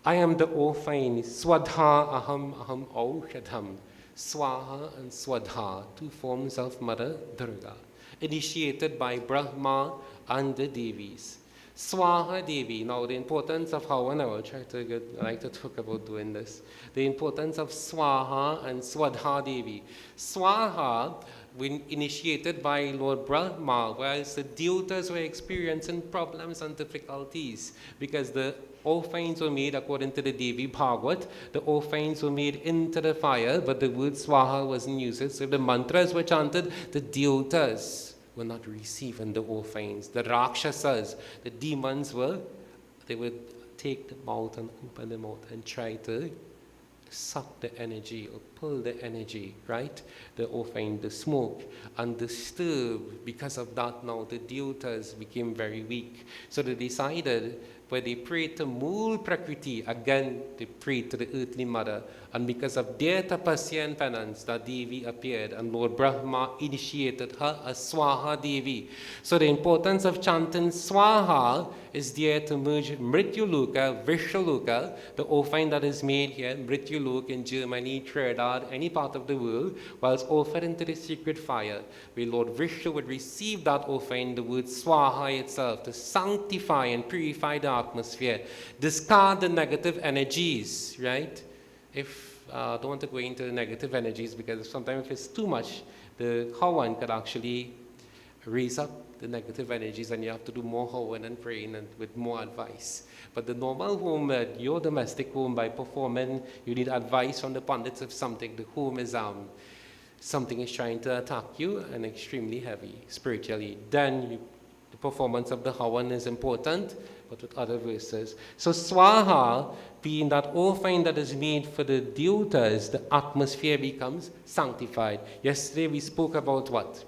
I am the offering, Swadha aham aushadham. Swaha and Swadha, 2 forms of Mother Durga, initiated by Brahma and the Devis. Swaha Devi. Now the importance of how, and I will try to I like to talk about doing this. The importance of Swaha and Swadha Devi. Swaha, when initiated by Lord Brahma, whereas the devatas were experiencing problems and difficulties because the offerings were made according to the Devi Bhagavad. The offerings were made into the fire, but the word Swaha wasn't used. So the mantras were chanted, the devatas were not receiving the offerings. The Rakshasas, the demons they would take them out and open them out and try to suck the energy or pull the energy, right? The offering, the smoke, and disturb. Because of that now, the devatas became very weak. So they decided, where they prayed to Mool Prakriti, again they prayed to the earthly mother, and because of their tapasya and penance, that Devi appeared, and Lord Brahma initiated her as Swaha Devi. So the importance of chanting Swaha is there to merge Mrityuloka, Vishaloka, the offering that is made here, Mrityulok in Germany, Trinidad, any part of the world, whilst offered into the secret fire, where Lord Vishnu would receive that offering, the word Swaha itself, to sanctify and purify the atmosphere, discard the negative energies, right? I don't want to go into the negative energies, because sometimes if it's too much, the Hawan could actually raise up the negative energies, and you have to do more Hawan and praying and with more advice. But the normal home, your domestic home, by performing, you need advice from the Pundits if something, the home is something is trying to attack you and extremely heavy spiritually. Then the performance of the Hawan is important, but with other verses. So Swaha, being that offering that is made for the devatas, the atmosphere becomes sanctified. Yesterday we spoke about what?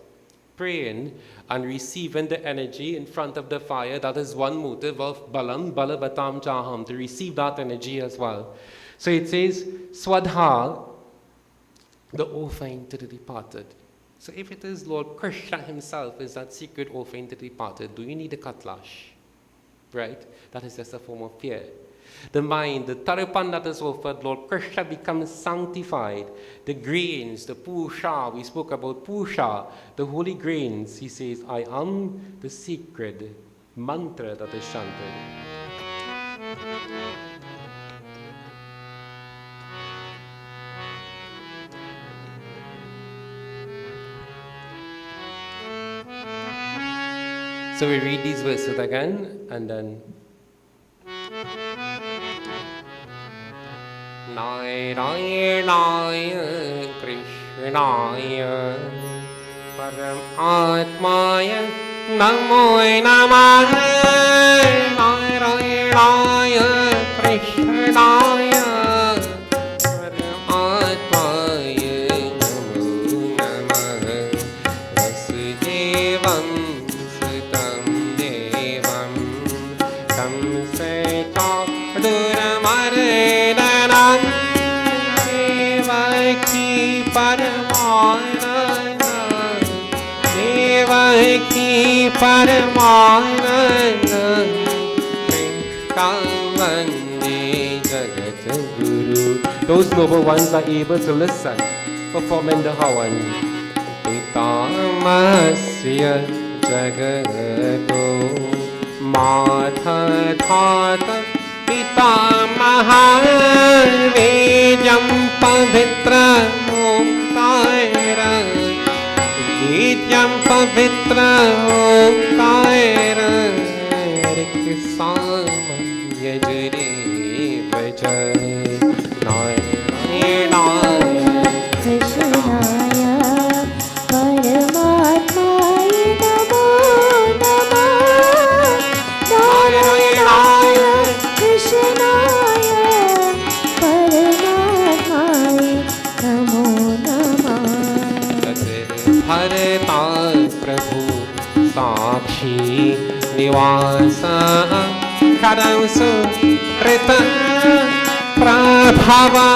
Praying and receiving the energy in front of the fire. That is one motive of Balam, Balavatam Chaham, to receive that energy as well. So it says, Swadha, the offering to the departed. So if it is Lord Krishna himself is that secret offering to the departed, do you need a katlash? Right? That is just a form of fear. The mind, the tarapan that is offered, Lord Krishna becomes sanctified. The grains, the pusha, we spoke about pusha, the holy grains. He says, I am the sacred mantra that is chanted. So we read these verses again, and then Narayana Krishnaya Paramatmaya Namo Namaha Narayana Krishnaya Paramatmaya Namo Namaha Vasudevam Sutam Devam Kamseta Duramaredanam Devaki Paramananda Devaki Paramananda Krishnavande Jagataguru. Those noble ones are able to listen, performing the Hawan. Pitamasya Jagato Matha Thata Pitamaha Vejam Pavitra Omkara Vejam Pavitra Omkara Rikisama Yajare Vajay Narayana Krishnaya Paramatmaya Namo Namah Narayana Krishnaya Paramatmaya Namo Namah Bharata Prabhu Sakshi Nivasa Kadam Surita Prabhava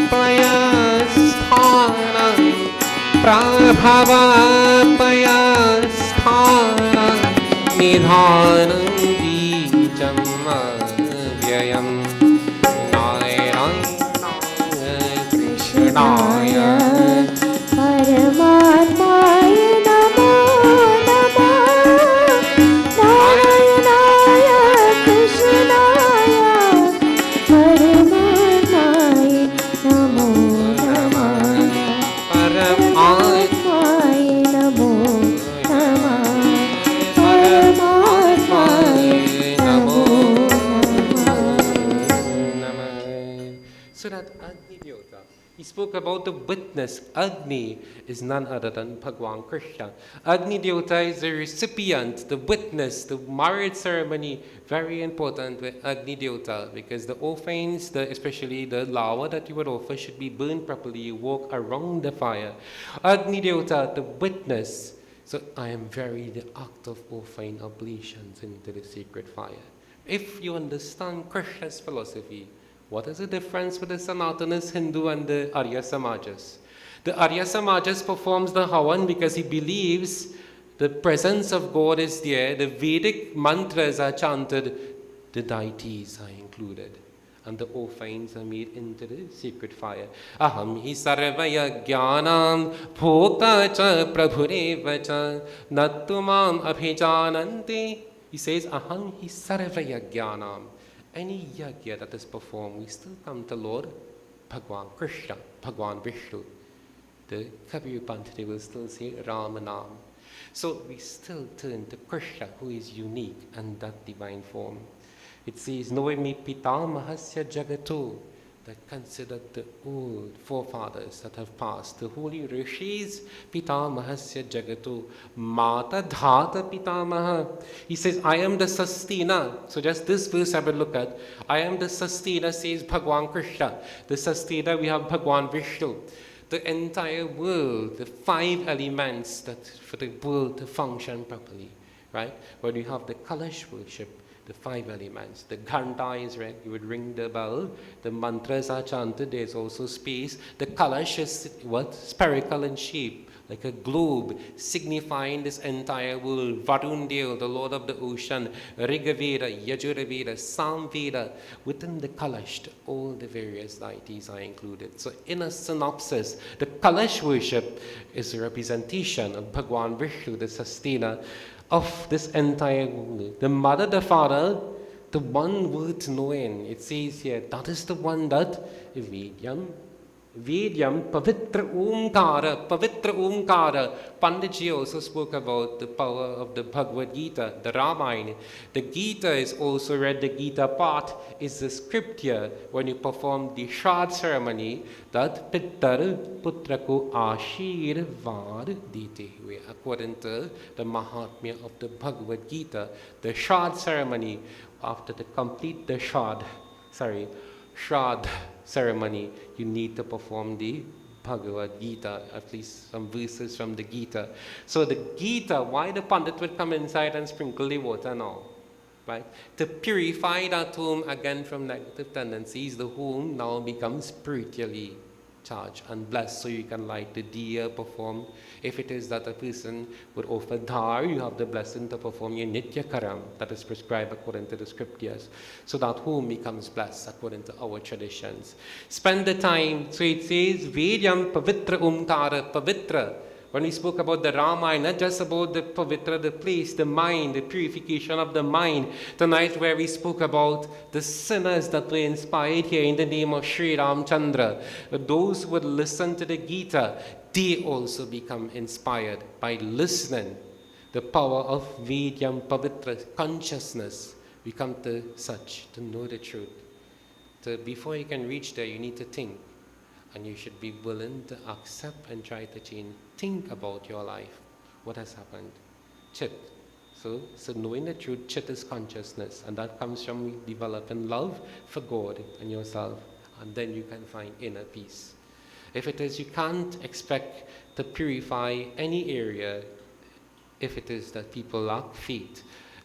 Payasthana Prabhava Payasthana Nidhanam Bijam Vyayam Narayana Krishnaya Paramatmaya Namo Namah Narayana Krishnaya Paramatmaya Namo Namah Paramatmaya Namo Namah Paramatmaya Namo Namah. So that Agni Devata, he spoke about the witness. Agni is none other than Bhagwan Krishna. Agni Devata is the recipient, the witness, the marriage ceremony. Very important with Agni Devata, because the offerings, especially the lawa that you would offer, should be burned properly. You walk around the fire. Agni Devata, the witness. So I am very the act of offering oblations into the sacred fire. If you understand Krishna's philosophy, what is the difference with the Sanatanas Hindu and the Arya Samajas? The Arya Samajas performs the Havan because he believes the presence of God is there, the Vedic mantras are chanted, the deities are included, and the offerings are made into the sacred fire. Aham hi sarvaya jnanam bhokta cha prabhureva cha nattumam abhijananti. He says, aham hi sarvaya jnanam. Any yajna that is performed, we still come to Lord Bhagwan Krishna, Bhagwan Vishnu. The Kabir Pantite will still say Ramanam. So we still turn to Krishna, who is unique and that divine form. It says, Noemi Pitamahasya Jagato, that considered the old forefathers that have passed, the holy rishis, Pitamahasya Jagato, Mata Dhata Pitamaha. He says, I am the sustainer. So just this verse I will look at. I am the sustainer, says Bhagwan Krishna. The sustainer, we have Bhagwan Vishnu. The entire world, the 5 elements that for the world to function properly, right? When you have the Kalash worship, the 5 elements. The ghanta is red, you would ring the bell. The mantras are chanted, there's also space. The kalash is what? Spherical in shape. like a globe, signifying this entire world. Varundeo, the Lord of the ocean, Rigaveda, Yajurveda, Samveda. Within the Kalash, all the various deities are included. So in a synopsis, the Kalash worship is a representation of Bhagwan Vishnu, the sustainer of this entire world. The mother, the father, the one worth knowing. It says here, that is the one that Vedyam Pavitra Omkara. Panditji also spoke about the power of the Bhagavad Gita, the Ramayana. The Gita is also read, the Gita part is the scripture when you perform the Shad ceremony that Pittar Putrako Ashirvad Dite. According to the Mahatmya of the Bhagavad Gita, the Shad ceremony, after the complete the Shad ceremony, you need to perform the Bhagavad Gita, at least some verses from the Gita. So the Gita, why the Pundit would come inside and sprinkle the water now? Right? To purify that home again from negative tendencies, the home now becomes spiritually charged and blessed, so you can light the diya, perform. If it is that a person would offer dhar, you have the blessing to perform your nitya karam that is prescribed according to the scriptures. So that home becomes blessed according to our traditions. Spend the time. So it says, Vedyam Pavitra Omkara Pavitra. When we spoke about the Ramayana, not just about the Pavitra, the place, the mind, the purification of the mind. Tonight where we spoke about the sinners that were inspired here in the name of Sri Ramchandra. Those who would listen to the Gita, they also become inspired by listening. The power of Vedyam Pavitra, consciousness. We come to such, to know the truth. Before you can reach there, you need to think. And you should be willing to accept and try to change. Think about your life. What has happened? Chit. So knowing the truth, chit is consciousness. And that comes from developing love for God and yourself. And then you can find inner peace. If it is, you can't expect to purify any area if it is that people lack faith.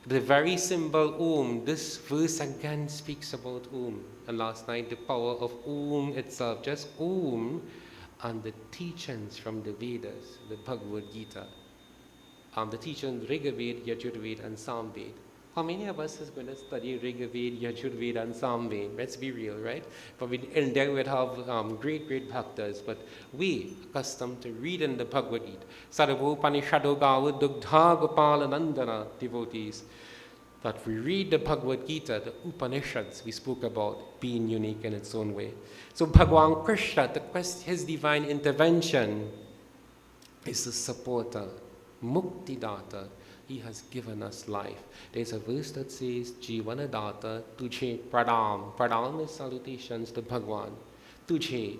The very symbol Om, this verse again speaks about Om. And last night, the power of Om itself, just Om, and the teachings from the Vedas, the Bhagavad Gita. The teachings Rigaveda, Yajurveda, and Samveda. How many of us is going to study Rigaveda, Yajurveda, and Samveda? Let's be real, right? But in there we'd have great bhaktas, but we accustomed to reading the Bhagavad Gita. Sarvopaniषadogāva dugdha gopalanandana devotees. That we read the Bhagavad Gita, the Upanishads we spoke about, being unique in its own way. So Bhagwan Krishna, his divine intervention, is the supporter, Muktidata. He has given us life. There's a verse that says, Jivanadata Tujhe Pradam. Pradam is salutations to Bhagwan. Tujhe,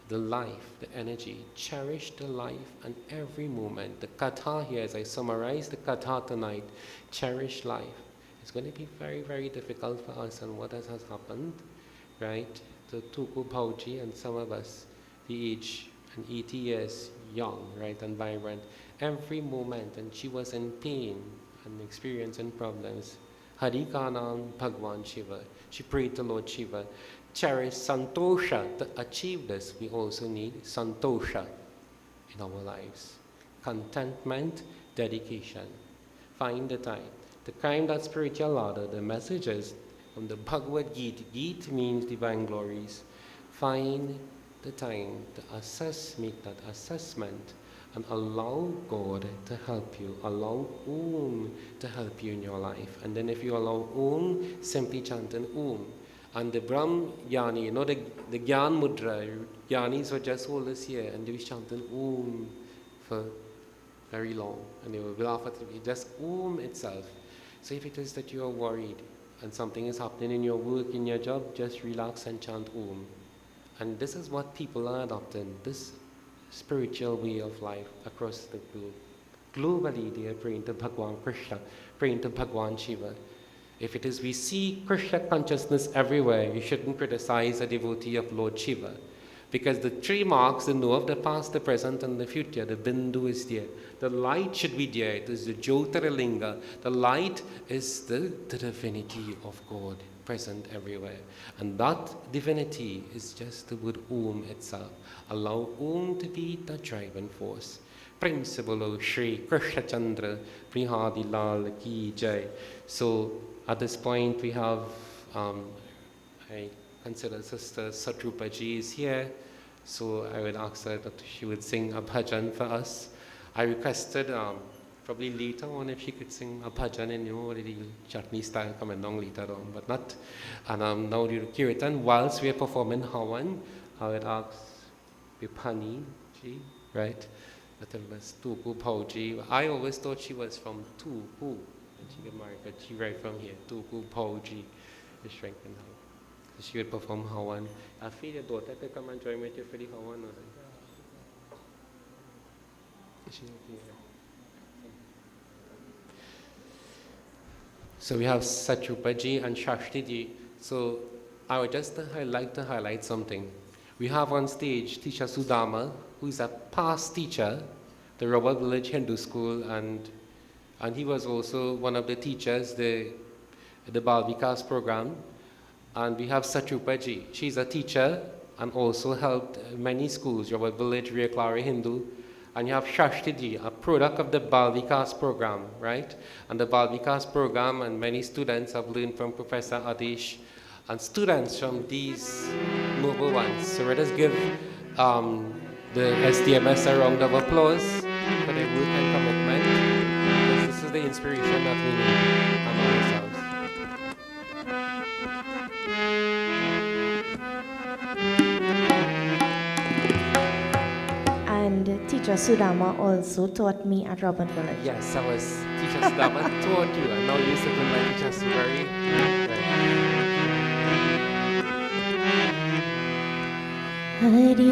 the life, the energy. Cherish the life and every moment. The katha here, as I summarize the katha tonight, cherish life. It's going to be very, very difficult for us, and what has happened, right? To Toco, Bhoujie, and some of us, the age and 80 years, young, right, and vibrant. Every moment, and she was in pain and experiencing problems. Harikanam Bhagwan Shiva. She prayed to Lord Shiva. Cherish Santosha. To achieve this, we also need Santosha in our lives. Contentment, dedication. Find the time. To climb that spiritual ladder, the messages from the Bhagavad Gita. Gita means divine glories. Find the time to assess, make that assessment, and allow God to help you. Allow Om to help you in your life. And then if you allow Om, simply chanting Om. And the Brahm Jnani, you know, the Gyan Mudra, Jnanis were just all this year, and they were chanting Om for very long. And they will laugh at it, just Om itself. So if it is that you are worried and something is happening in your work, in your job, just relax and chant Om. And this is what people are adopting, this spiritual way of life across the globe. Globally, they are praying to Bhagwan Krishna, praying to Bhagwan Shiva. If it is we see Krishna consciousness everywhere, you shouldn't criticize a devotee of Lord Shiva. Because the three marks, the know of the past, the present, and the future, the bindu is there. The light should be there. It is the Jyotirlinga. The light is the divinity of God present everywhere. And that divinity is just the word Om itself. Allow Om to be the driving force. Principle of Shri Krishna Chandra Brihadi Lal Ki Jai. So at this point we have, I consider Sister Satrupaji is here. So I would ask her that she would sing a bhajan for us. I requested probably later on if she could sing a bhajan in, the chutney style coming down later on, but not. And now the kirtan, whilst we are performing Hawan, I would ask Biphanie ji, right? That it was Toco Bhoujie. I always thought she was from Toco when she got married, but she right from here, Toco Bhoujie, the strengthen her. So she would perform Hawan. I feel your daughter to come and join me for the Hawan. So we have Satrupaji and Shashtiji. So I would just like to highlight something. We have on stage Teacher Sudama, who is a past teacher, the Robert Village Hindu School, and he was also one of the teachers, the Bal Vikas program. And we have Satrupaji. She's a teacher and also helped many schools, Robert Village, Rio Claro Hindu. And you have Shashtiji, a product of the Bal Vikas program, right? And the Bal Vikas program, and many students have learned from Professor Adish, and students from these noble ones. So let us give the SDMS a round of applause for their work and commitment, because this is the inspiration that we need among ourselves. And Teacher Sudama also taught me at Robert Village. Yes, I was Teacher Sudama taught you, and now you sit with my Teacher Sudari. Hari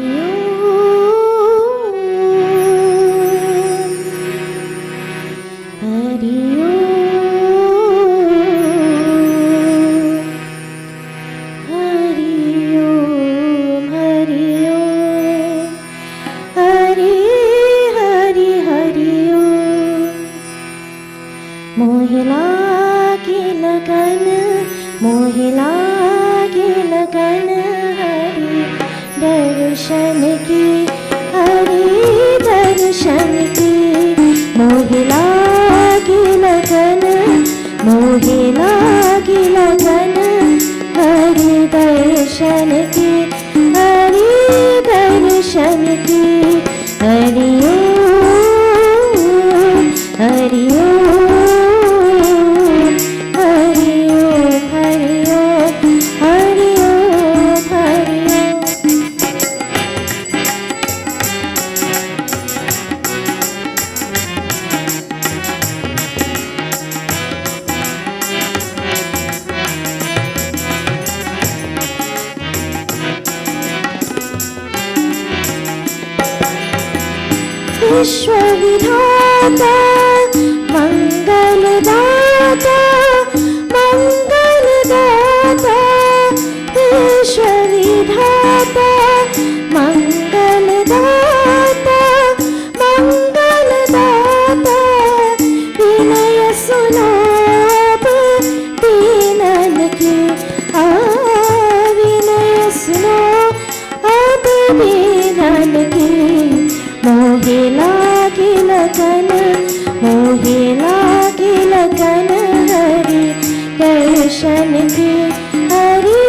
Vishwavidhata Mangaladata Mangaladata Vishwavidhata Mangaladata Mangaladata Vinaya Sunab Dinan ki Vinaya Sunab Dinan ki Mohila ki lagan Hari darshan ki Hari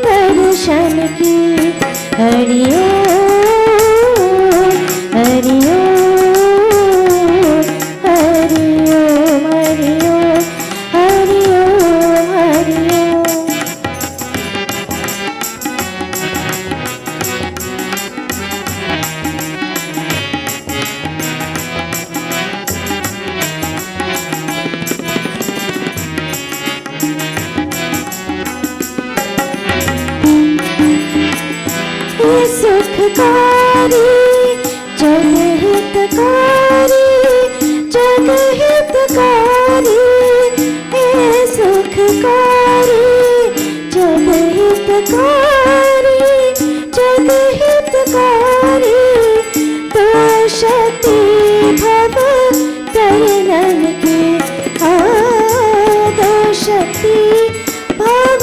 darshan ki Hari Om Hari Om Hari Om Hari Om Hari Om Hari Om. सुखकारी जगहितकारी हे सुखकारी जगहितकारी जगहितकारी तो शक्ति भव तरनन की दो शक्ति भव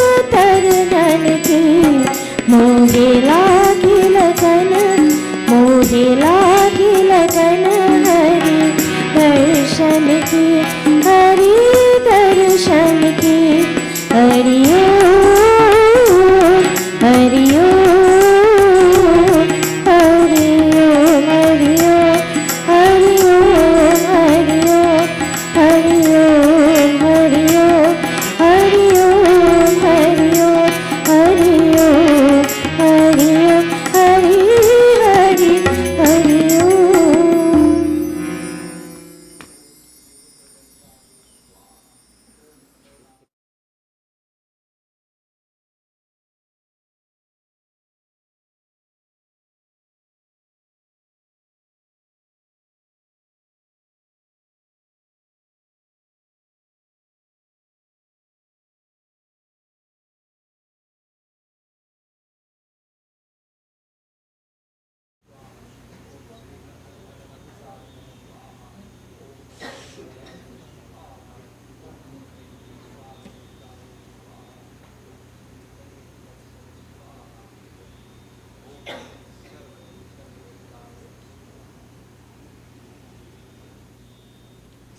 लागी लगन, मोहे लागी लगन हरि दर्शन की, हरि दर्शन की। हरि ओम, हरि ओम, हरि ओम, हरि ओम, हरि ओम, हरि ओम, हरि ओम, हरि ओम, हरि ओम, हरि ओम, हरि ओम, हरि ओम, हरि हरि हरि ओम।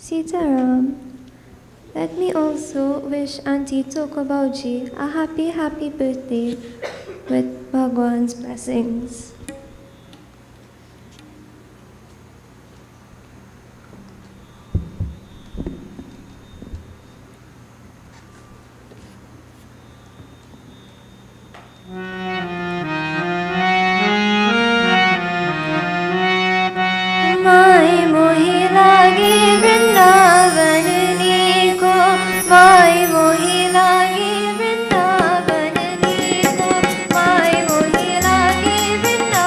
Sita Ram, let me also wish Auntie Toco Bhoujie a happy birthday with Bhagwan's blessings. My मोहि लागे वृंदावन नीको, माय मोहि लागे वृंदावन नीको, माय मोहि लागे Vrindavan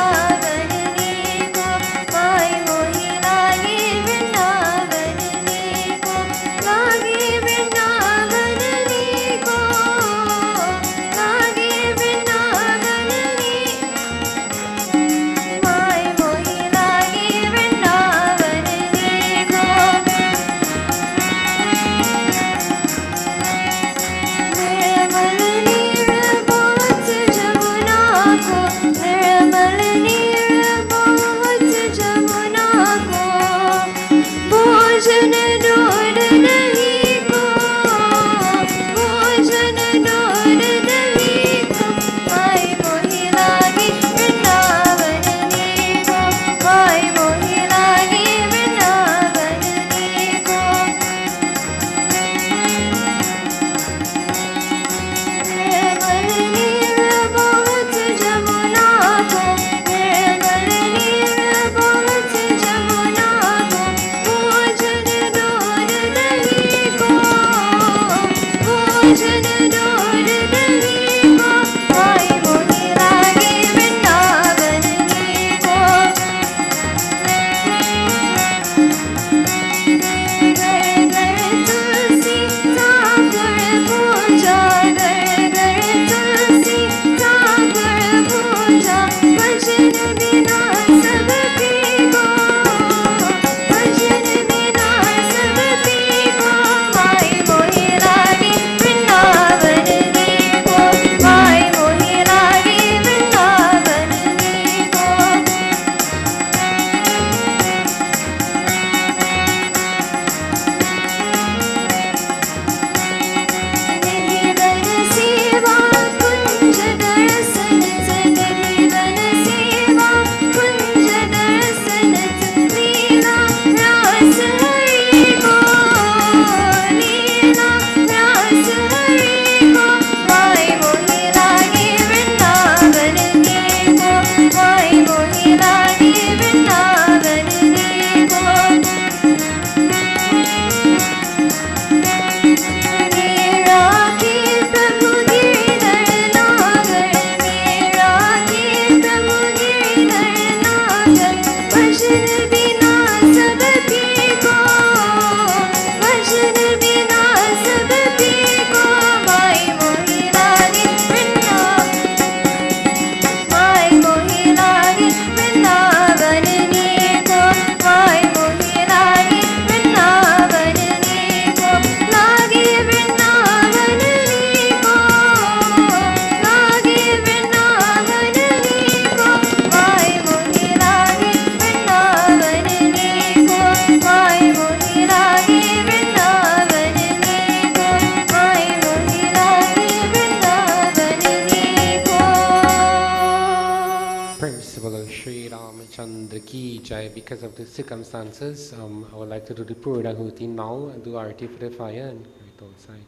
because of the circumstances, I would like to do the Purana routine now and do Arati for the fire and go outside.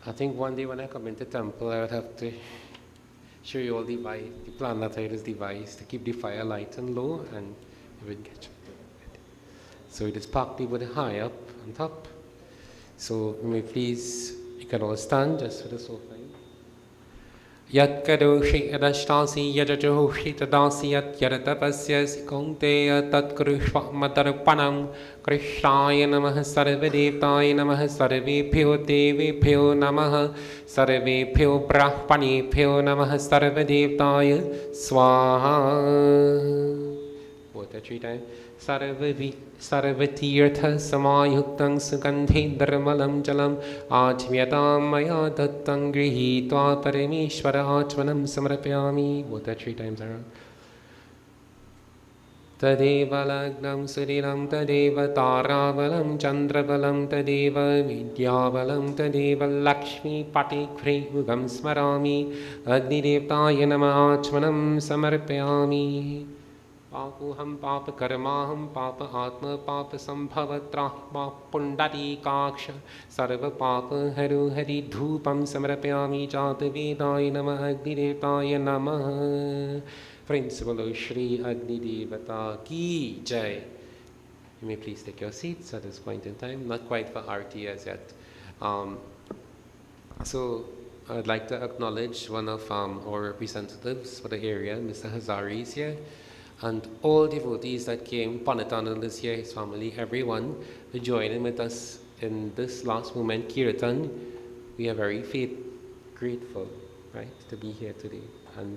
I think one day when I come into temple, I would have to show you all the plan that I use device to keep the fire light and low, and it would get. So it is packed with high up on top. So may please, you can all stand just for the sofa. Yat kadoshi adashtasi yajajoshi tadasi yat yaratapasya sikonte tat kurushva madarapanam krishnaya namah sarvadevtaya namah sarvebhyo devebhyo namah sarvebhyo brahmanebhyo namah sarvadevtaya swaha. Both at 3 times. Sarvatirtha samayuktang sugandhendramalam jalam ajmyatam maya dattam grihitva parameshwara achmanam samarapyami. Both at 3 times around. Tadeva lagnam suriram tadeva taravalam chandravalam tadeva vidyavalam tadeva lakshmi patikhrei yugam smarami agnidevtaya nama achmanam samarpyami. Papuham papa karmaham papa atma papa sambhavatrahma pundati kaksha sarva papa haru hari dhupam samarapyami jata vedaya namah agnidevtaya namah. Principal Shri Agni Devata Ki Jai. You may please take your seats at this point in time. Not quite for Arti as yet. So I'd like to acknowledge one of our representatives for the area, Mr. Hazari is here. And all devotees that came, Panatanand this year, his family, everyone, to join in with us in this last moment, kirtan. We are very grateful, right, to be here today. And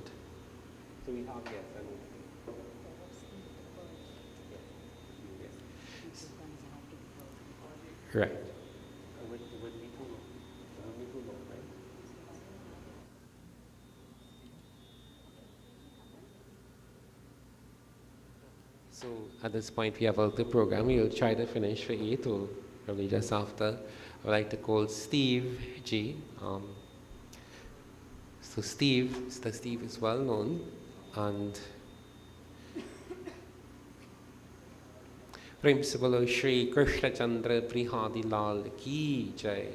so we have, yes, right. It would be too long, right? So at this point we have out the program. We will try to finish for 8 or probably just after. I would like to call Steve G. So Mr. Steve is well known, and Principal Shri Krishna Chandra Brihadi Lal Ki Jai.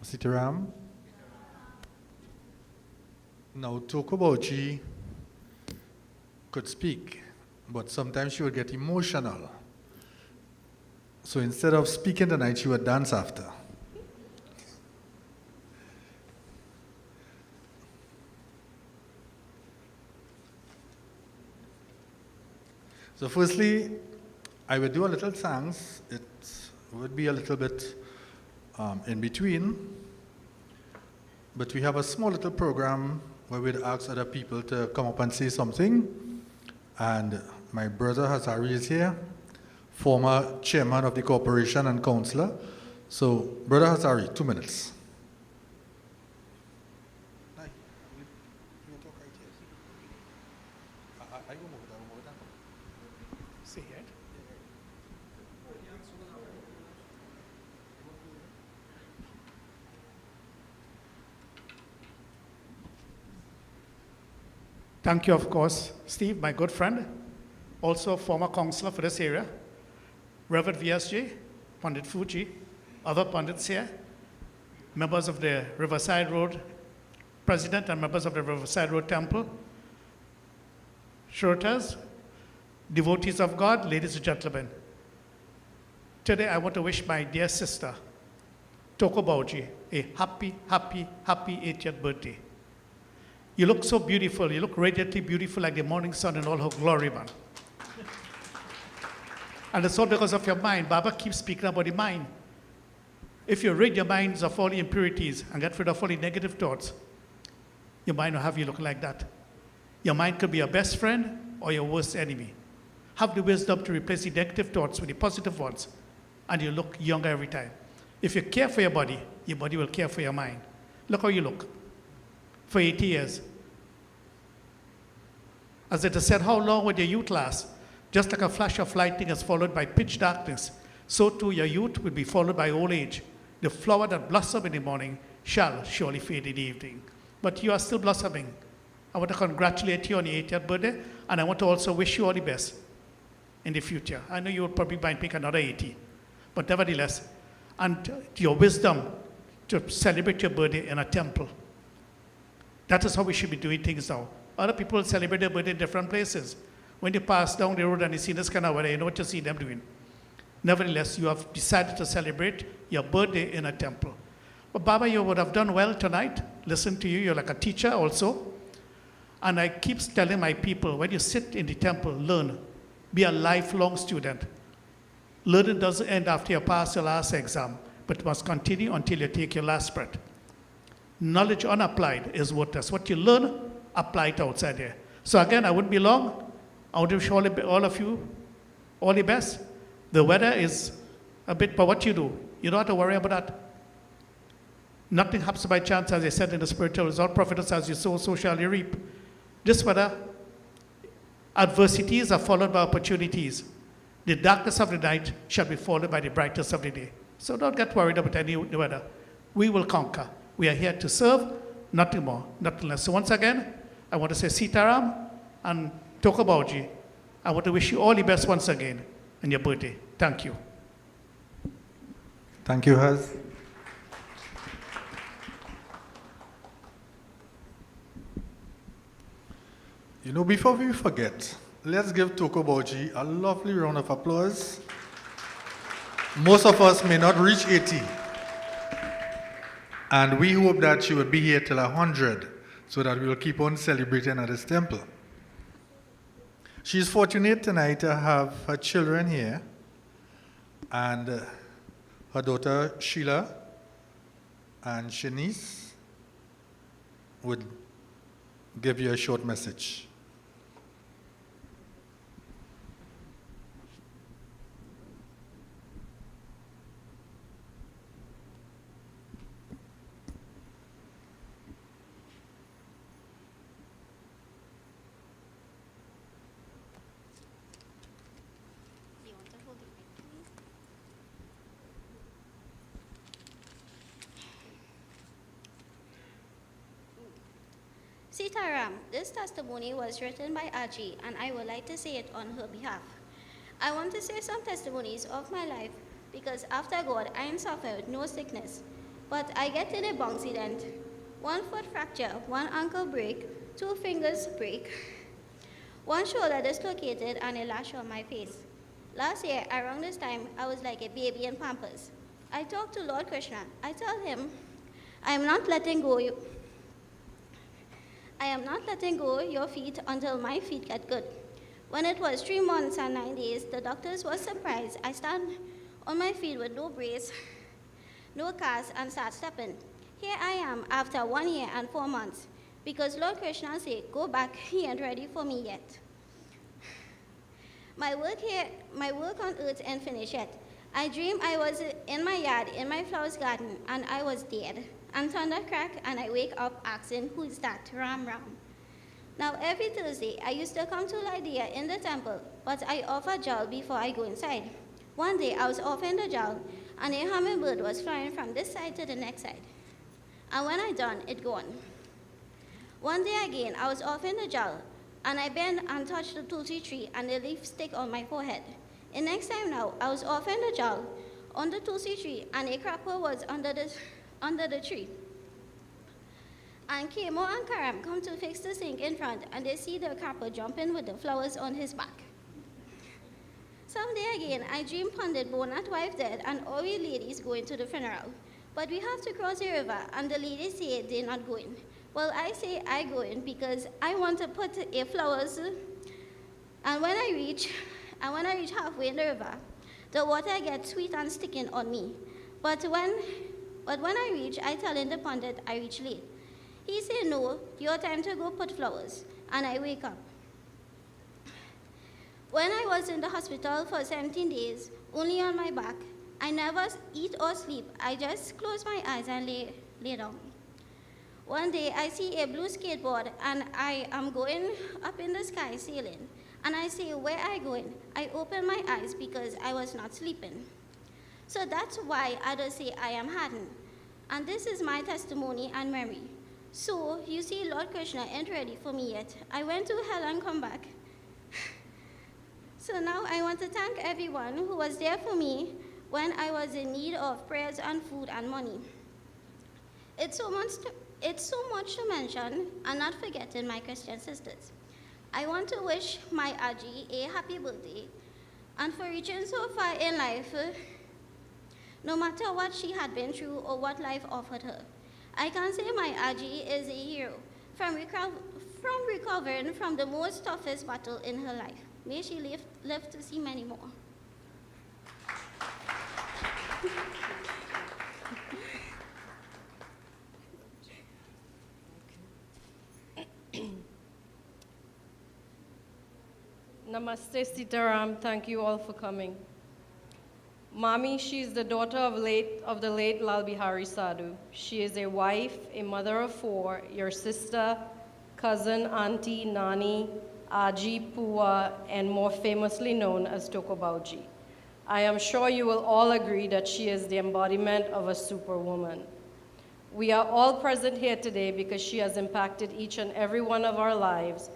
Sita Ram. Now, Toco Bhoujie could speak, but sometimes she would get emotional. So instead of speaking tonight, she would dance after. So firstly, I would do a little songs. It would be a little bit in between, but we have a small little program where we'd ask other people to come up and say something. And my brother Hazari is here, former chairman of the corporation and councillor. So, Brother Hazari, 2 minutes. Thank you, of course, Steve, my good friend, also former councillor for this area, Reverend VSJ, Pundit Bhoujie, other pundits here, members of the Riverside Road, president and members of the Riverside Road Temple, shrotas, devotees of God, ladies and gentlemen. Today I want to wish my dear sister, Toco Bhoujie, a happy, happy, happy 80th birthday. You look so beautiful. You look radiantly beautiful like the morning sun in all her glory, man. And it's all because of your mind. Baba keeps speaking about the mind. If you rid your minds of all the impurities and get rid of all the negative thoughts, your mind will have you look like that. Your mind could be your best friend or your worst enemy. Have the wisdom to replace the negative thoughts with the positive ones, and you look younger every time. If you care for your body will care for your mind. Look how you look. For 80 years. As it is said, how long would your youth last? Just like a flash of lightning is followed by pitch darkness, so too your youth will be followed by old age. The flower that blossoms in the morning shall surely fade in the evening. But you are still blossoming. I want to congratulate you on your 80th birthday, and I want to also wish you all the best in the future. I know you will probably might make another 80, but nevertheless, and your wisdom to celebrate your birthday in a temple. That is how we should be doing things now. Other people celebrate their birthday in different places. When you pass down the road and you see this kind of weather, you know what you see them doing. Nevertheless, you have decided to celebrate your birthday in a temple. But Baba, you would have done well tonight. Listen to you, you're like a teacher also. And I keep telling my people, when you sit in the temple, learn. Be a lifelong student. Learning doesn't end after you pass your last exam, but must continue until you take your last breath. Knowledge unapplied is worthless. What you learn, apply it outside there. So again, I wouldn't be long. I want to wish all of you all the best. The weather is a bit, but what you do, you don't have to worry about that. Nothing happens by chance, as I said in the spiritual. It's all prophetess as you sow, so shall you reap. This weather, adversities are followed by opportunities. The darkness of the night shall be followed by the brightness of the day. So don't get worried about any weather. We will conquer. We are here to serve, nothing more, nothing less. So once again, I want to say Sita Ram and Toco Bhoujie. I want to wish you all the best once again on your birthday. Thank you. Thank you, Haz. You know, before we forget, let's give Toco Bhoujie a lovely round of applause. Most of us may not reach 80. And we hope that she will be here till 100, so that we will keep on celebrating at this temple. She's fortunate tonight to have her children here, and her daughter Sheila and Shanice would give you a short message. Sita Ram, this testimony was written by Aji, and I would like to say it on her behalf. I want to say some testimonies of my life, because after God, I ain't suffered no sickness. But I get in a bouncy dent. 1 foot fracture, 1 ankle break, 2 fingers break, 1 shoulder dislocated, and a lash on my face. Last year, around this time, I was like a baby in Pampers. I talked to Lord Krishna. I told him, I am not letting go your feet until my feet get good. When it was 3 months and 9 days, the doctors were surprised. I stand on my feet with no brace, no cast, and start stepping. Here I am after 1 year and 4 months, because Lord Krishna said, go back, he ain't ready for me yet. My work on earth ain't finished yet. I dreamed I was in my yard, in my flowers garden, and I was dead. And thunder crack, and I wake up asking, who is that? Ram Ram. Now every Thursday, I used to come to Lydia in the temple, but I offer jal before I go inside. One day, I was offering the jal, and a hummingbird was flying from this side to the next side. And when I done, it gone. One day again, I was offering the jal, and I bent and touched the tulsi tree, and the leaf stick on my forehead. The next time now, I was offering the jal on the tulsi tree, and a crapper was under the tree. And Kemo and Karam come to fix the sink in front, and they see the crapper jumping with the flowers on his back. Someday again, I dream Pundit Bonat wife dead, and all we ladies going to the funeral. But we have to cross the river, and the ladies say they're not going. Well, I say I going because I want to put a flowers, and when I reach halfway in the river, the water gets sweet and sticking on me. But when I reach, I tell the Pundit I reach late. He say, no, your time to go put flowers, and I wake up. When I was in the hospital for 17 days, only on my back, I never eat or sleep. I just close my eyes and lay down. One day, I see a blue skateboard, and I am going up in the sky sailing. And I say, where I going? I open my eyes because I was not sleeping. So that's why others say I am hardened. And this is my testimony and memory. So you see, Lord Krishna ain't ready for me yet. I went to hell and come back. So now I want to thank everyone who was there for me when I was in need of prayers and food and money. It's so much to mention, and not forgetting my Christian sisters. I want to wish my Aji a happy birthday, and for reaching so far in life, no matter what she had been through or what life offered her. I can say my Aji is a hero from recovering from the most toughest battle in her life. May she live to see many more. Namaste, Sita Ram. Thank you all for coming. Mami, she's the daughter of the late Lal Bihari Sadhu. She is a wife, a mother of 4, your sister, cousin, auntie, nani, Aji, Pua, and more famously known as Toco Bhoujie. I am sure you will all agree that she is the embodiment of a superwoman. We are all present here today because she has impacted each and every one of our lives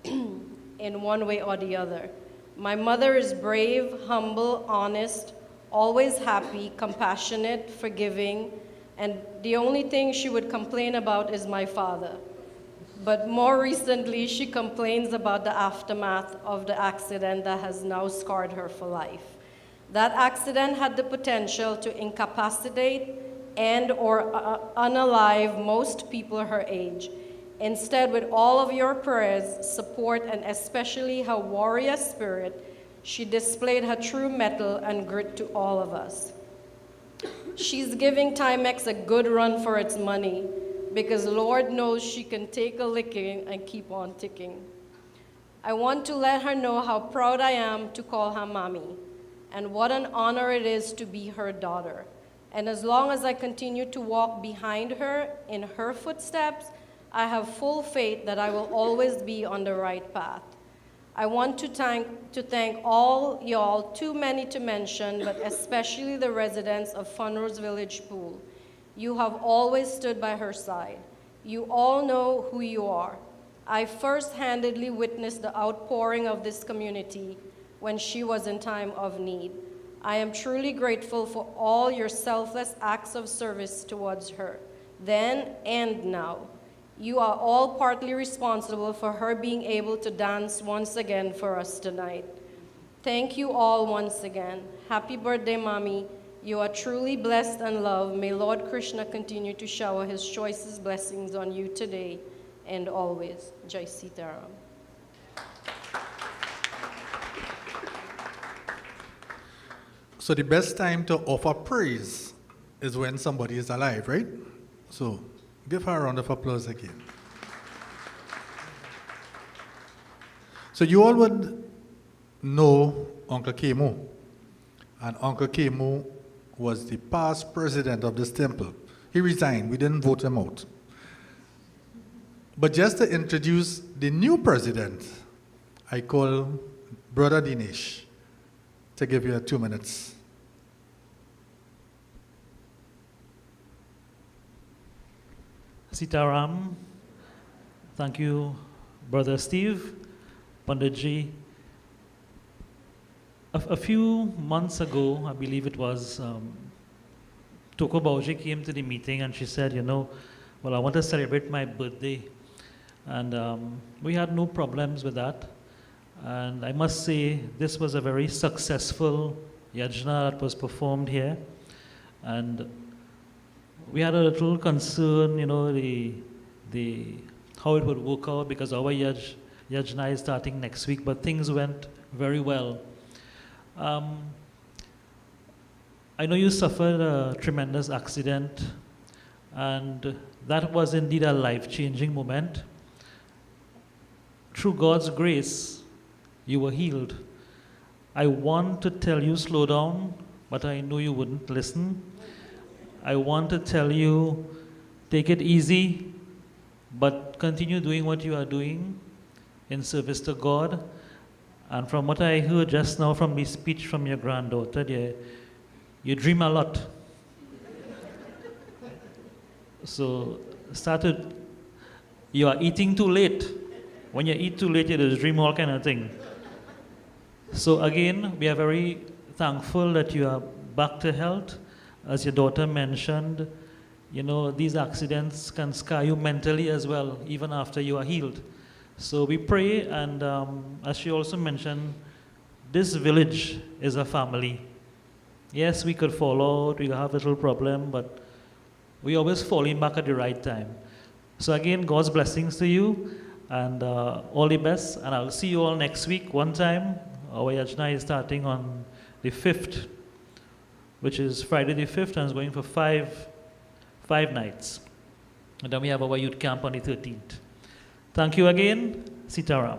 in one way or the other. My mother is brave, humble, honest, always happy, compassionate, forgiving, and the only thing she would complain about is my father. But more recently, she complains about the aftermath of the accident that has now scarred her for life. That accident had the potential to incapacitate and or unalive most people her age. Instead, with all of your prayers, support, and especially her warrior spirit, she displayed her true mettle and grit to all of us. She's giving Timex a good run for its money because Lord knows she can take a licking and keep on ticking. I want to let her know how proud I am to call her Mommy and what an honor it is to be her daughter. And as long as I continue to walk behind her in her footsteps, I have full faith that I will always be on the right path. I want to thank all y'all, too many to mention, but especially the residents of Funrose Village Pool. You have always stood by her side. You all know who you are. I first-handedly witnessed the outpouring of this community when she was in time of need. I am truly grateful for all your selfless acts of service towards her, then and now. You are all partly responsible for her being able to dance once again for us tonight. Thank you all once again. Happy birthday, Mommy. You are truly blessed and loved. May Lord Krishna continue to shower his choicest blessings on you today and always. Jai Sita Ram. So the best time to offer praise is when somebody is alive, right? So give her a round of applause again. So you all would know Uncle Kemo. And Uncle Kemo was the past president of this temple. He resigned. We didn't vote him out. But just to introduce the new president, I call Brother Dinesh to give you 2 minutes. Sita Ram, thank you, Brother Steve, Punditji. A few months ago, I believe it was, Toco Bhoujie came to the meeting and she said, well, I want to celebrate my birthday. And we had no problems with that. And I must say, this was a very successful yajna that was performed here. And we had a little concern, how it would work out because our yajna is starting next week, but things went very well. I know you suffered a tremendous accident, and that was indeed a life-changing moment. Through God's grace, you were healed. I want to tell you, slow down, but I know you wouldn't listen. I want to tell you, take it easy, but continue doing what you are doing. in service to God. And from what I heard just now from the speech from your granddaughter, you dream a lot. So you are eating too late. When you eat too late, you just dream all kind of thing. So again, we are very thankful that you are back to health. As your daughter mentioned, these accidents can scar you mentally as well, even after you are healed. So we pray, and as she also mentioned, this village is a family. Yes, we could fall out, we have a little problem, but we always falling back at the right time. So again, God's blessings to you, and all the best, and I'll see you all next week one time. Our yajna is starting on the 5th, which is Friday the 5th, and it's going for five nights. And then we have our youth camp on the 13th. Thank you again, Sita Ram.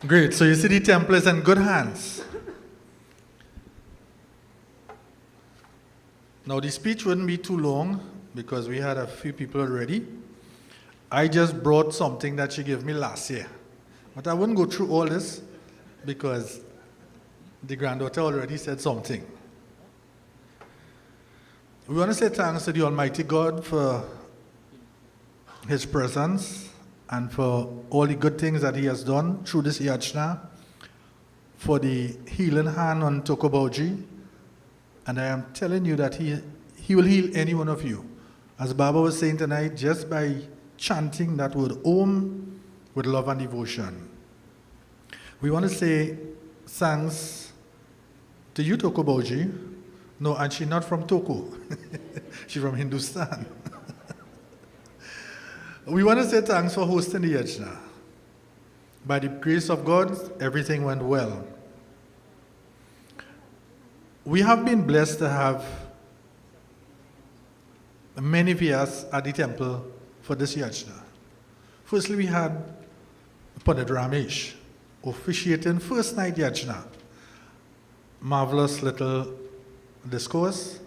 Great, so you see the temple is in good hands. Now the speech wouldn't be too long because we had a few people already. I just brought something that she gave me last year. But I wouldn't go through all this because the granddaughter already said something. We want to say thanks to the Almighty God for His presence and for all the good things that He has done through this yajna, for the healing hand on Toco Bhoujie. And I am telling you that he will heal any one of you. As Baba was saying tonight, just by chanting that word Om with love and devotion. We want to say thanks to you, Toco Bhoujie. No, and she's not from Toco. She's from Hindustan. We want to say thanks for hosting the yajna. By the grace of God, everything went well. We have been blessed to have many vias at the temple for this yajna. Firstly, we had Pundit Ramesh officiating first night yajna. Marvelous little discourse,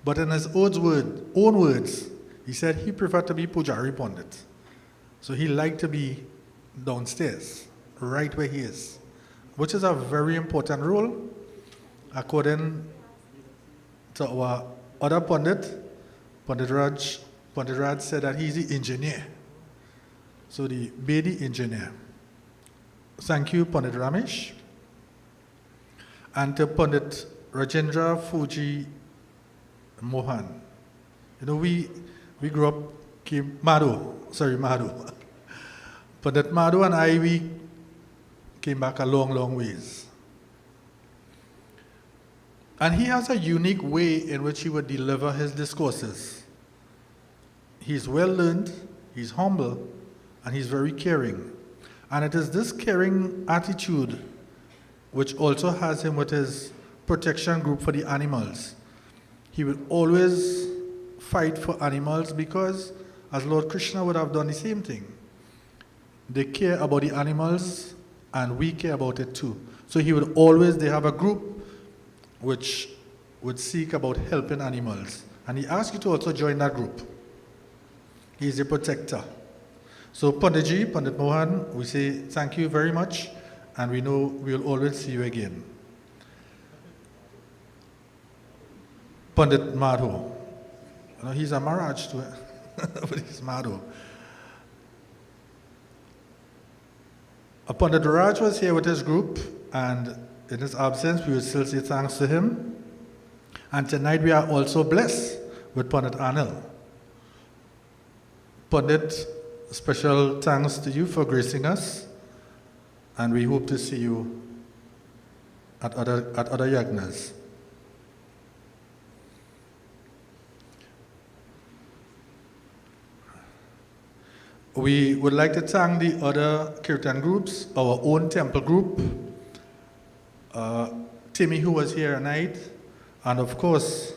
but in his own words, he said he preferred to be Pujari Pundit. So he liked to be downstairs, right where he is, which is a very important role. According to our other Pundit, Pundit Raj said that he's the engineer. So the Bedi engineer. Thank you, Pundit Ramesh. And to Pundit Rajendra, Fuji, Mohan. We grew up, Madho. Pundit Madho and I, we came back a long, long ways. And he has a unique way in which he would deliver his discourses. He's well learned, he's humble, and he's very caring. And it is this caring attitude which also has him with his protection group for the animals. He will always fight for animals because, as Lord Krishna would have done the same thing. They care about the animals and we care about it too. So they have a group which would seek about helping animals. And he asked you to also join that group. He is a protector. So Punditji, Pundit Mohan, we say thank you very much, and we know we'll always see you again. Pundit Madho. He's a Maharaj too, but he's Madho. Pundit Raj was here with his group, and in his absence, we will still say thanks to him. And tonight we are also blessed with Pundit Anil. Pundit, special thanks to you for gracing us, and we hope to see you at other yagnas. We would like to thank the other kirtan groups, our own temple group, Timmy, who was here tonight, and of course,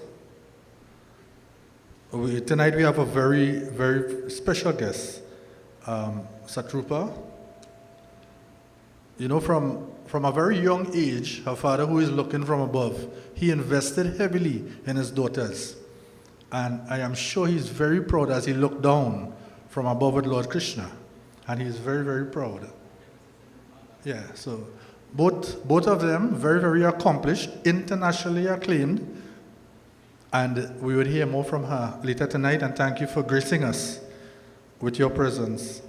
tonight we have a very, very special guest, Satrupa. From a very young age, her father, who is looking from above, he invested heavily in his daughters. And I am sure he's very proud as he looked down from above with Lord Krishna. And he's very, very proud. Yeah, so both of them very, very accomplished, internationally acclaimed. And we would hear more from her later tonight, and thank you for gracing us with your presence.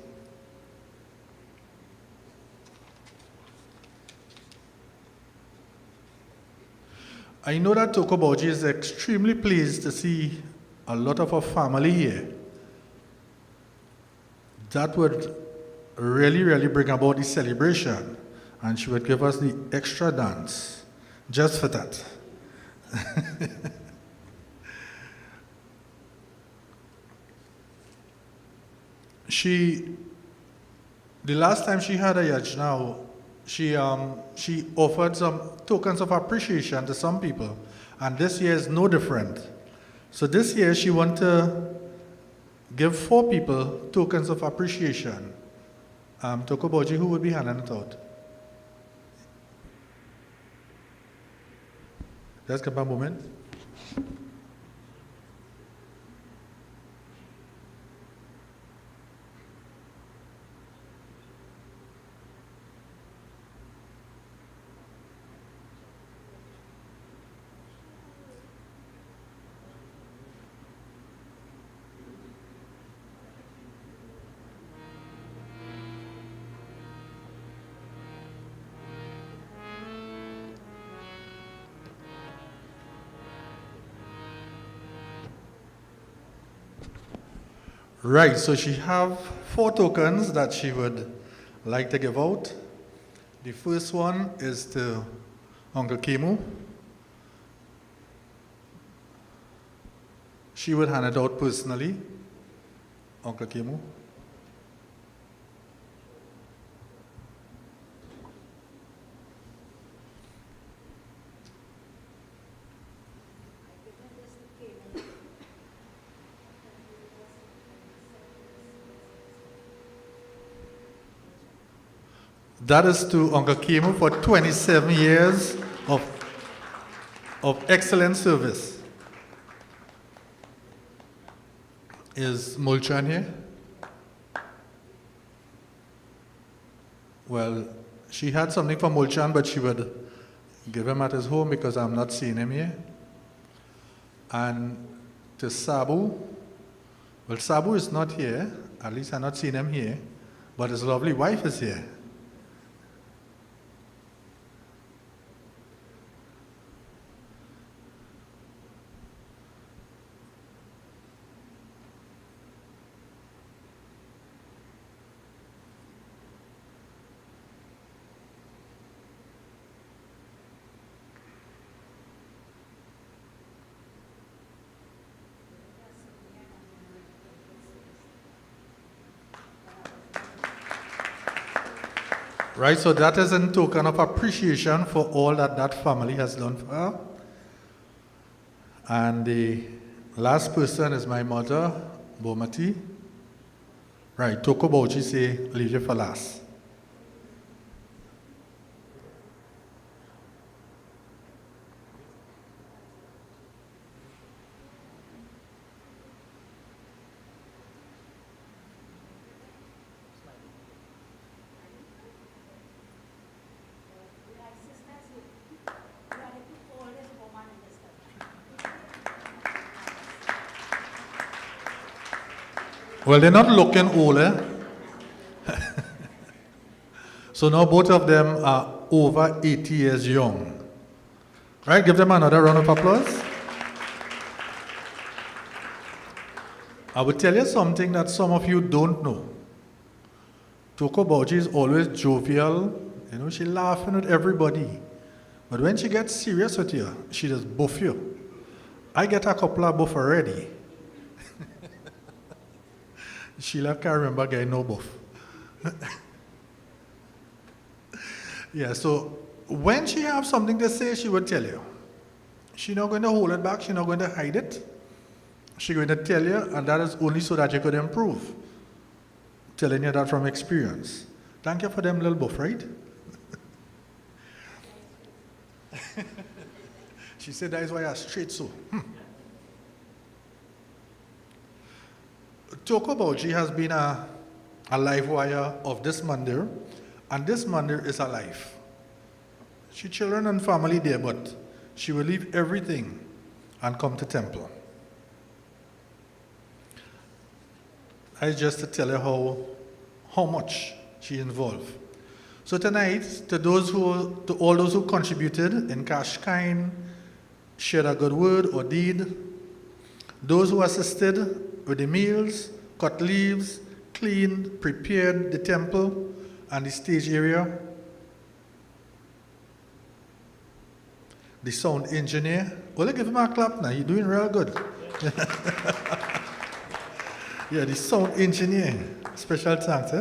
I know that Toco Bhoujie is extremely pleased to see a lot of our family here. That would really, really bring about the celebration, and she would give us the extra dance just for that. The last time she had a yajna, she offered some tokens of appreciation to some people, and this year is no different. So this year she wants to give 4 people tokens of appreciation. Toco Bhoujie, who would be handing it out? Just give me a moment. Right, so she have 4 tokens that she would like to give out. The first one is to Uncle Kemu. She would hand it out personally. Uncle Kemu. That is to Uncle Kemu for 27 years of excellent service. Is Mulchan here? Well, she had something for Mulchan, but she would give him at his home because I'm not seeing him here. And to Sabu, well, Sabu is not here, at least I'm not seeing him here, but his lovely wife is here. Right, so that is in token of appreciation for all that that family has done for her. And the last person is my mother, Bomati. Right, Toco Bhoujie say, leave you for last. Well, they're not looking older. So now both of them are over 80 years young. Right, give them another round of applause. I will tell you something that some of you don't know. Toco Bhoujie is always jovial. You know, she's laughing with everybody. But when she gets serious with you, she just buff you. I get a couple of buff already. Sheila can't remember getting no buff. Yeah, so when she has something to say, she would tell you. She's not going to hold it back. She's not going to hide it. She's going to tell you, and that is only so that you could improve. Telling you that from experience. Thank you for them little buff, right? She said that is why you're straight so. Toco Bhoujie has been a live wire of this mandir, and this mandir is her life. She children and family there, but she will leave everything and come to temple. I just to tell you how much she involved. So tonight, to all those who contributed in cash kind, shared a good word or deed, those who assisted with the meals, cut leaves, cleaned, prepared the temple and the stage area, the sound engineer. Well, give him a clap now, he's doing real good. Yeah, the sound engineer, special thanks.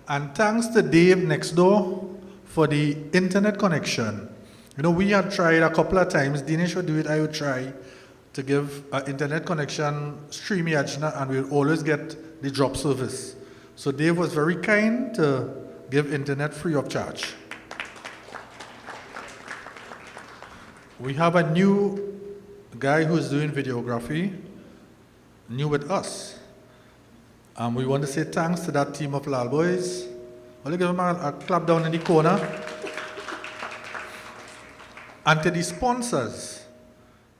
And thanks to Dave next door for the internet connection. You know, we had tried a couple of times, Dinesh would do it, I would try to give an internet connection, stream Yajna, and we'll always get the drop service. So Dave was very kind to give internet free of charge. We have a new guy who's doing videography, new with us. We want to say thanks to that team of Lalboys. I'll give them a clap down in the corner. And to the sponsors,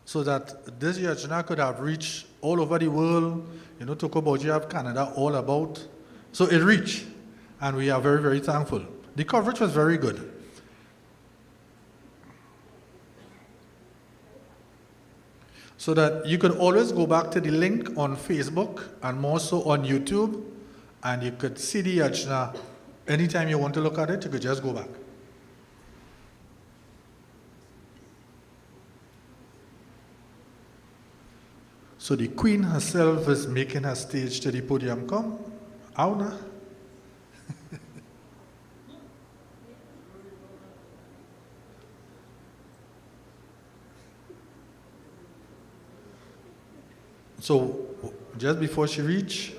so that this Yajna could have reached all over the world. You know, Toco Bhoujie have Canada all about. So it reached, and we are very, very thankful. The coverage was very good. So that you could always go back to the link on Facebook and more so on YouTube, and you could see the Yajna. Anytime you want to look at it, you could just go back. So the Queen herself is making her stage to the podium. Come, Auna. So, just before she reach,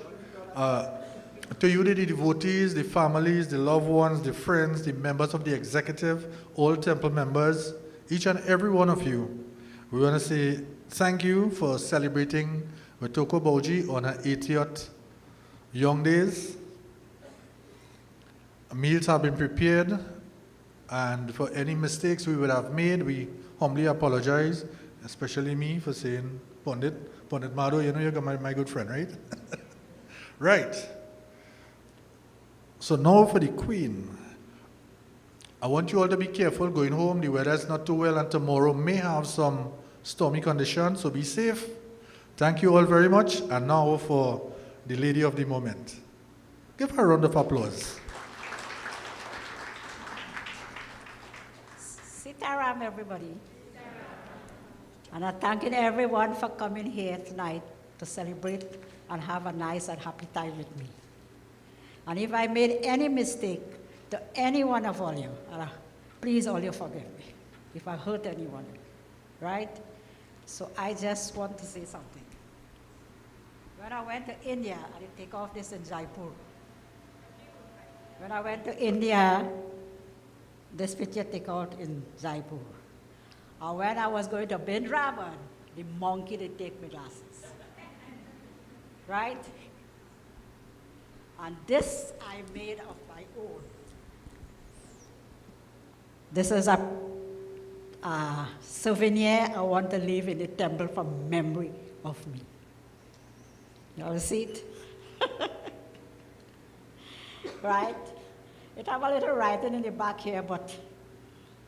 to you the devotees, the families, the loved ones, the friends, the members of the executive, all temple members, each and every one of you, we want to say thank you for celebrating with Toco Bhoujie on her 80th young days. Meals have been prepared, and for any mistakes we would have made, we humbly apologize, especially me for saying Pundit Madho, you know you're my good friend, right? Right. So now for the Queen. I want you all to be careful going home. The weather is not too well, and tomorrow may have some stormy conditions, so be safe. Thank you all very much. And now for the lady of the moment. Give her a round of applause. Sita Ram, everybody. And I'm thanking everyone for coming here tonight to celebrate and have a nice and happy time with me. And if I made any mistake to any one of all you, please all you forgive me if I hurt anyone, right? So I just want to say something. When I went to India, I did take off this in Jaipur. When I went to India, this picture take out in Jaipur. And when I was going to Bindraban, the monkey did take my glasses. Right? And this I made of my own. This is a souvenir I want to leave in the temple for memory of me. You all see it? Right? It have a little writing in the back here, but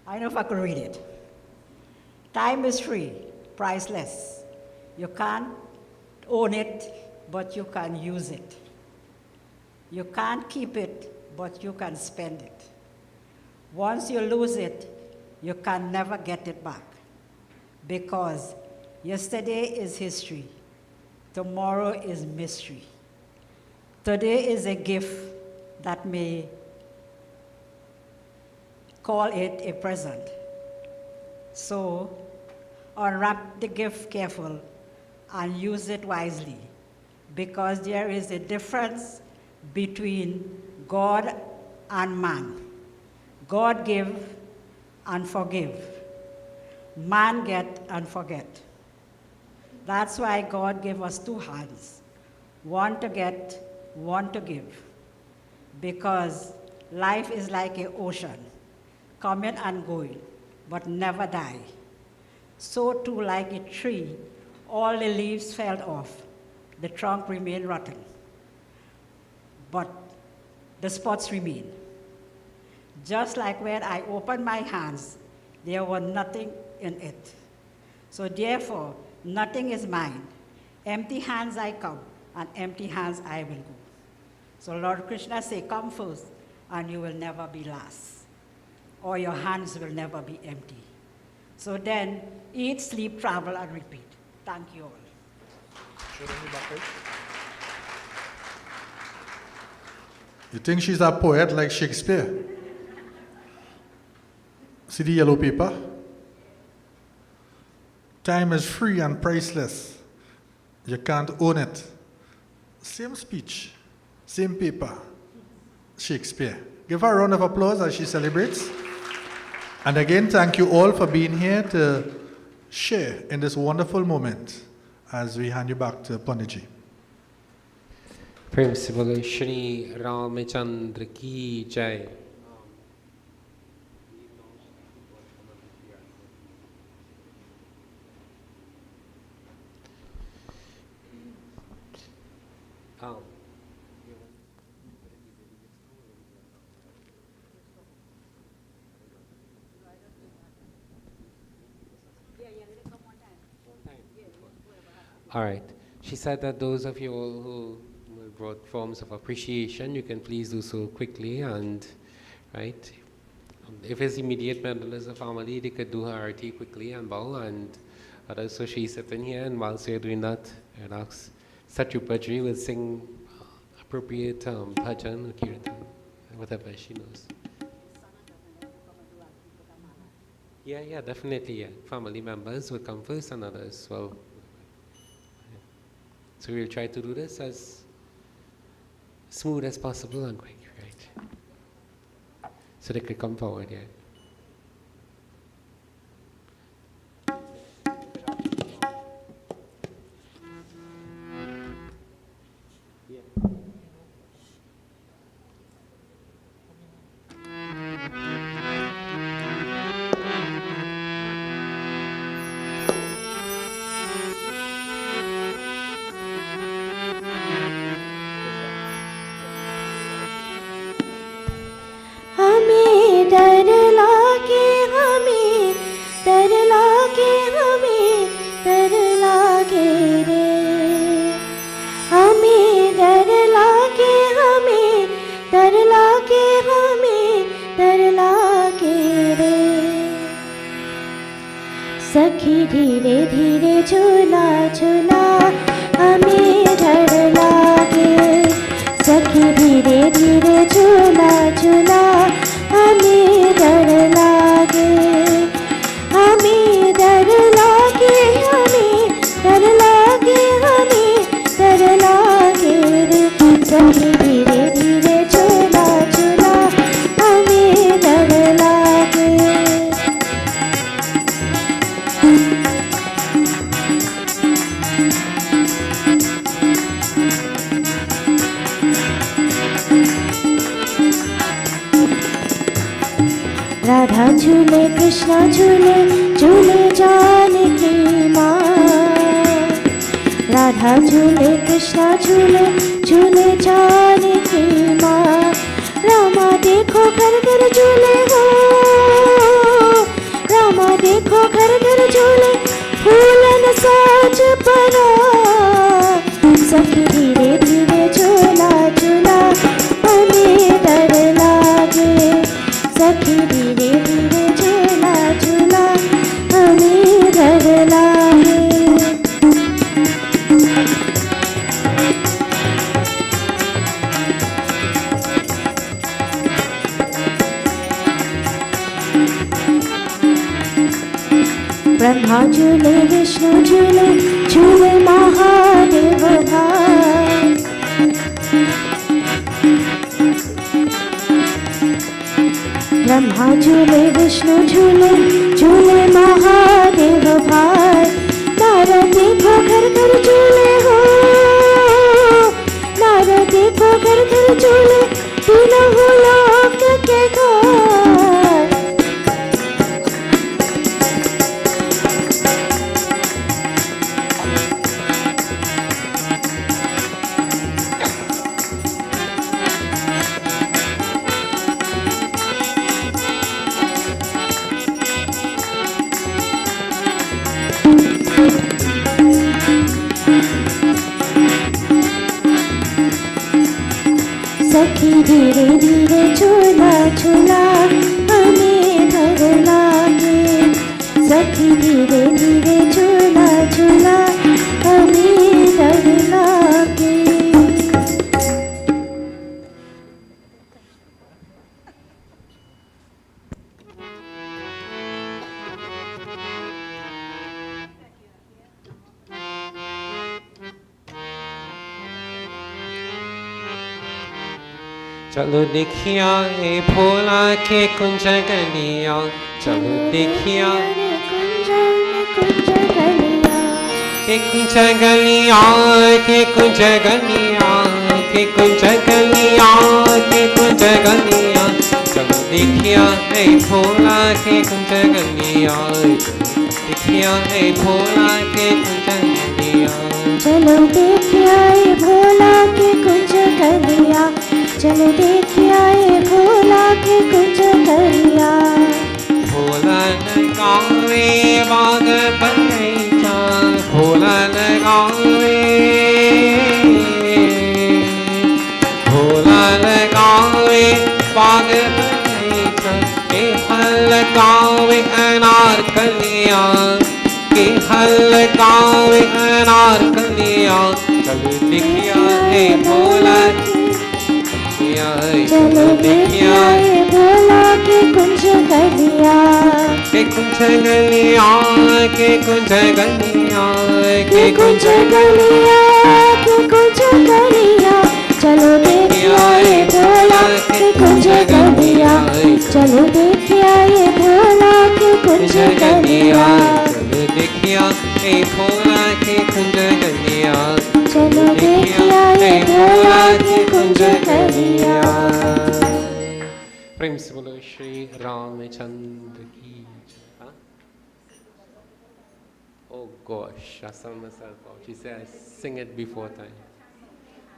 I don't know if I could read it. Time is free, priceless. You can't own it, but you can use it. You can't keep it, but you can spend it. Once you lose it, you can never get it back. Because yesterday is history. Tomorrow is mystery. Today is a gift that may call it a present. So, unwrap the gift careful and use it wisely, because there is a difference between God and man. God give and forgive. Man get and forget. That's why God gave us two hands, one to get, one to give. Because life is like an ocean, coming and going, but never die. So too, like a tree, all the leaves fell off, the trunk remained rotten, but the spots remain. Just like when I opened my hands, there was nothing in it. So therefore, nothing is mine. Empty hands I come, and empty hands I will go. So Lord Krishna say, come first, and you will never be last, or your hands will never be empty. So then, eat, sleep, travel, and repeat. Thank you all. You think she's a poet like Shakespeare? See the yellow paper? Time is free and priceless. You can't own it. Same speech, same paper, Shakespeare. Give her a round of applause as she celebrates. And again, thank you all for being here to share in this wonderful moment as we hand you back to Punditji. प्रेम से बोले श्री रामचंद्र की जय। All right. She said that those of you all who brought forms of appreciation, you can please do so quickly, and right. If it's immediate members of the family, they could do her arati quickly and bow, and others. So she's sitting here, and whilst you're doing that, I'd ask Satrupaji will sing appropriate bhajan or kirtan, whatever she knows. Yeah, definitely. Yeah, family members will come first, and others will. So we'll try to do this as smooth as possible and quick, right? So they could come forward, yeah. सखी धीरे धीरे झूला झूला हमें डर लागे, सखी धीरे धीरे झूला झूला हमें डर लागे, हमें डर लागे, हमें डर लागे, हमें डर लागे रे, सखी धीरे धीरे झूला झूला हमें डर लागे। राधा झूले कृष्णा झूले झूले जानकी माँ, राधा झूले कृष्णा झूले झूले जानकी माँ, रामा देखो घर घर झूले हो, रामा देखो घर घर झूले फूलन साज परा, सखी धीरे धीरे झूला झूला हमें डर लागे, सखी धीरे धीरे झूला झूला हमें डर लागे। ब्रह्मा झूले विष्णु झूले झूले महादेव भाई, ब्रह्मा झूले विष्णु झूले झूले महादेव भाई, नारद देखो घर घर झूले हो, नारद देखो घर घर झूले, तीनों लोक के घर। सखी धीरे धीरे झूला झूला हमें डर लागे, सखी धीरे धीरे झूला झूला हमें डर लागे। चलो देखिया ए भोला के कुंज गलिया, चलो देखिया कुंज गलिया, के कुंज गलिया, के कुंज गलिया, के कुंज गलिया, के कुंज गलिया। चलो देखिया ए भोला के कुंज गलिया, देखिया ए भोला के कुंज गलिया। चलो देखिया ए भोला के कुंज गलिया, चलो देखिया ए भोला के कुंज गलिया। भोला लगावे बाग बगीचा, भोला लगावे, भोला लगावे बाग बगीचा, के हल लगावे अनार कलिया, के हल लगावे अनार कलिया। चलो देखिया ए भोला, चलो देखिया ए भोला के कुंज गलिया, के कुंज गलिया, के कुंज गलिया, के कुंज गलिया, के कुंज गलिया। चलो देखिया ए भोला के कुंज गलिया, चलो देखिया ए भोला के कुंज गलिया। चलो देखिया ए भोला के कुंज गलिया, चलो देखिया ए भोला के कुंज गलिया। प्रेम से बोलो श्री रामचंद्र की जय। Oh gosh, I saw myself out. She said I sing it before time.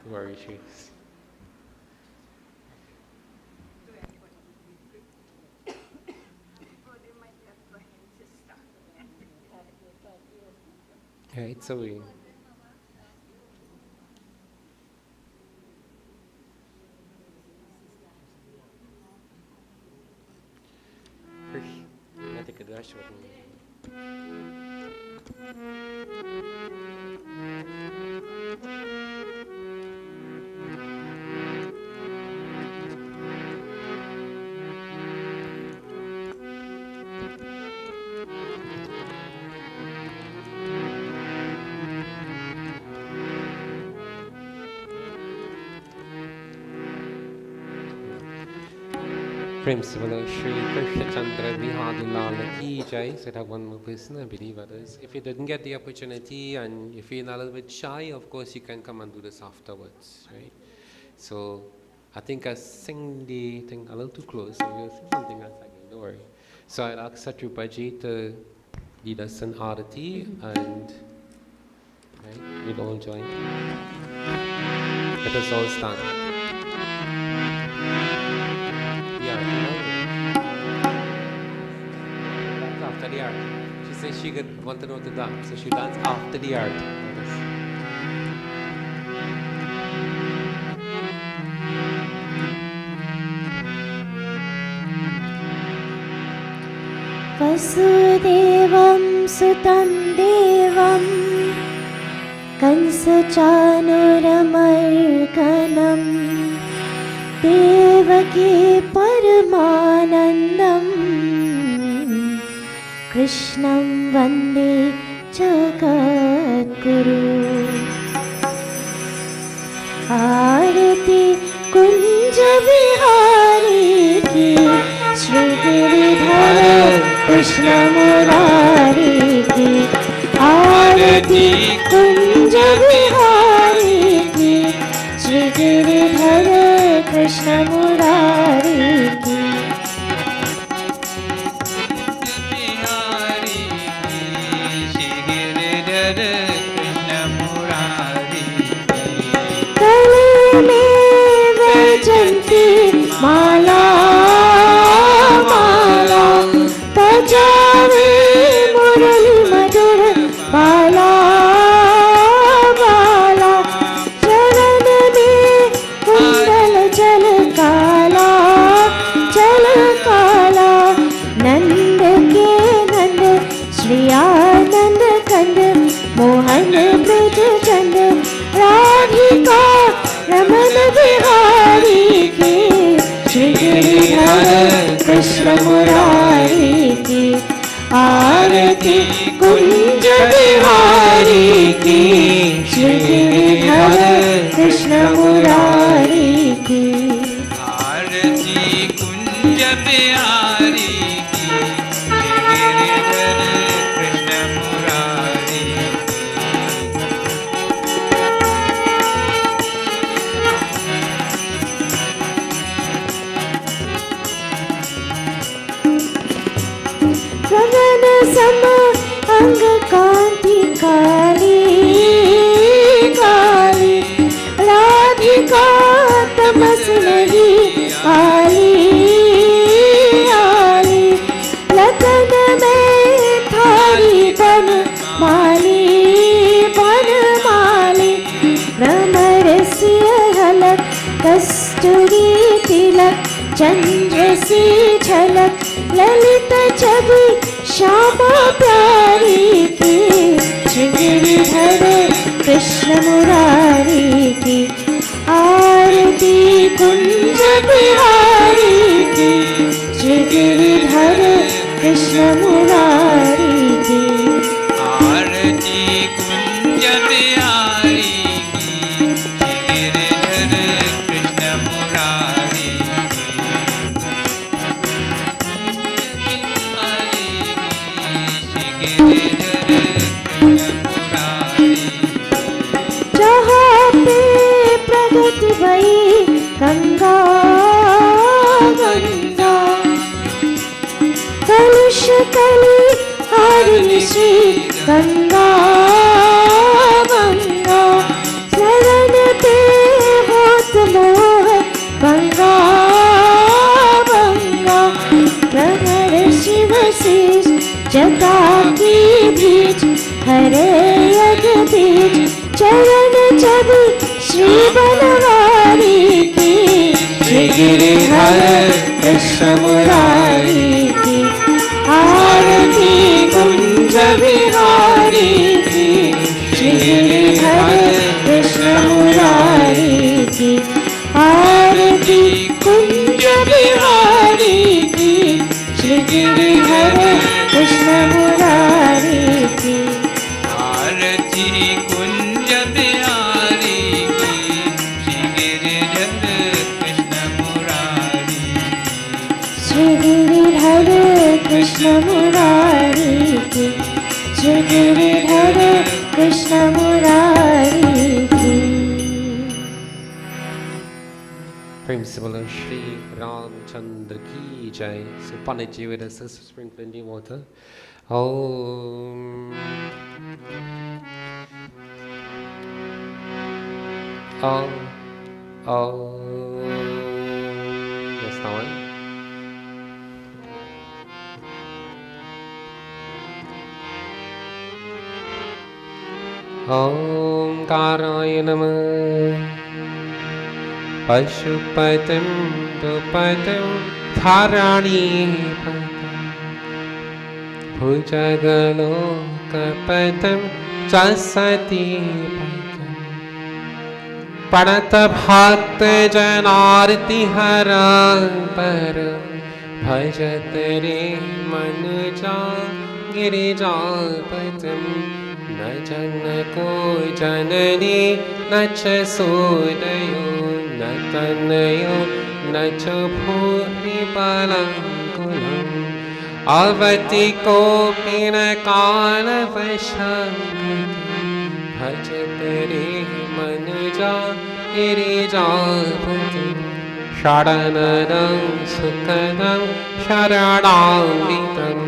Don't worry, she's. Yeah, it's a way. I think a dash with me. Prem Sivalo Shri Krishna Chandra Vihadilala Ki Jai. So I have one more person, I believe others. If you didn't get the opportunity and you feel a little bit shy, of course you can come and do this afterwards, right? So I think I sing the thing a little too close, so we'll sing something else again, don't worry. So I'll ask Satrupaji to lead us in Arati and right, we'll all join. Let us all stand. Dance after the art. She says she could want to know to dance, so she dance after the art. वसुदेवं सुतं देवं कंसचाणूरमर्दनं देवकी परमानन्दं कृष्णं वन्दे जगद्गुरु। आरती कुंज बिहारी की, श्री गिरिधर कृष्ण मुरारी की। आरती आरती कुंज बिहारी की, श्री गिरिधर कृष्ण मुरारी की। गले में वैजयंती माला माला, बजावे मुरली मधुर बाला बाला। चरण में कुंडल जल काला नंद के नंद श्री आनंद कंद, मोहन ब्रज चंद राधिका रमन बिहारी की, श्री गिरिधर कृष्ण मुरारी की। आरती कुंज बिहारी की, श्री गिरिधर कृष्ण मुरारी की। आरती कुंज बिहारी की, श्री गिरिधर कृष्ण मुरारी गगन सम अंग कांति काली काली, राधिका तमस नहीं आली आली। लतन में थारी बन माली भ्रमर सिय हलक, कस्तूरी तिलक चंद्र सी झलक, ललित छवि श्यामा प्यारी की, श्री गिरिधर कृष्ण मुरारी की। आरती कुंज बिहारी की, श्री गिरिधर कृष्ण मुरारी की। आरती कुंज बिहारी की, श्री गिरिधर कृष्ण मुरारी जहाँ पे प्रगति भई गंगा गंगा, कलुष कली हारिणी श्री गंगा गंगा। शरण ते होत मोह गंगा गंगा, प्रहर शिव शीश जटा की बीच, हरे यज्ञ बीज चरण छवि श्री बनवारी की, श्री गिरिधर कृष्ण मुरारी की। आरती कुंज बिहारी की, श्री गिरिधर कृष्ण मुरारी की। आरती कुंज बिहारी की, श्री गिरिधर कृष्ण मुरारी की। आरती कुंज बिहारी की, श्री गिरिधर कृष्ण मुरारी श्री गिरिधर कृष्ण मुरारी की, श्री गिरिधर कृष्ण मुरारी की। प्रेम से बोलो श्री रामचंद्र की जय। So Pundit ji with us, sprinkling the water. Om. Om. Yes, now on. Om Karaya Namah. Pashupatim Dupatim Dharani Patim Bhujagalokapatim Jasati Patim Padata Bhakta Janarti Harapar Bhajatare Manuja Girijapatim न जनको जननी न च सोदयो न तनयो न च भूरि बलङ्कुलं avati kopina kala vasham bhajate re manuja girijapati sharanam sukhanam sharanamritam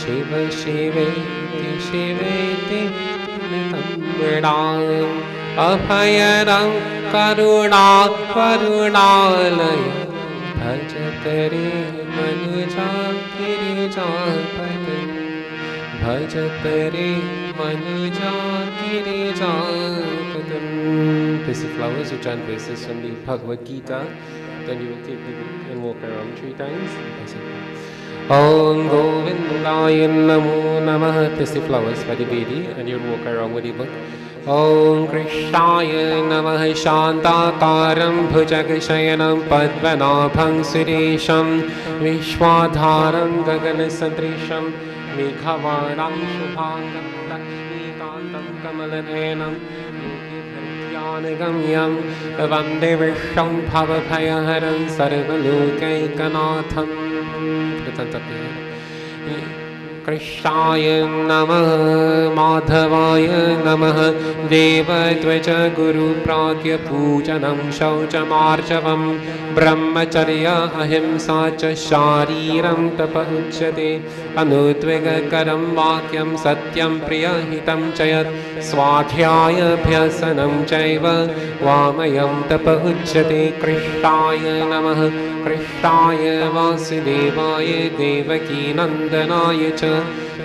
shiva shiveti shiveti nitam vedam abhayaram karuna karunalaya bhajate re manuja girijapati bhajate re manuja girijapati. Place the flowers, you chant verses from the Bhagavad Gita, then you will take the book and walk around 3 times. Om Govindaya Namo Namah. Place the flowers by the Vedi and you will walk around with the book. Om Krishnaya Namah Shantakaram Bhujagashayanam Padmanabham Suresham Vishwadharam Gaganasadrisham Meghavanam Shubhangam Lakshmikantam Kamalanenam Yogivartyanagam Vande Visham Bhavabhayaharam Sarvalokaikanaatham. Krishnaya Namah Madhavaya Namah Devadvaja Guru Pradya Pujanam Shauchamarjavam Brahmacharya Ahimsa Cha Shariram Tapa Uchyate Anudvigakaram Vakyam Satyam Priyahitam Chayat Swadhyaya Bhyasanam Chaiva Vamayam Tapa Uchyate. Krishnaya Namah Krishnaya Vasudevaya Devaki Nandanaya Cha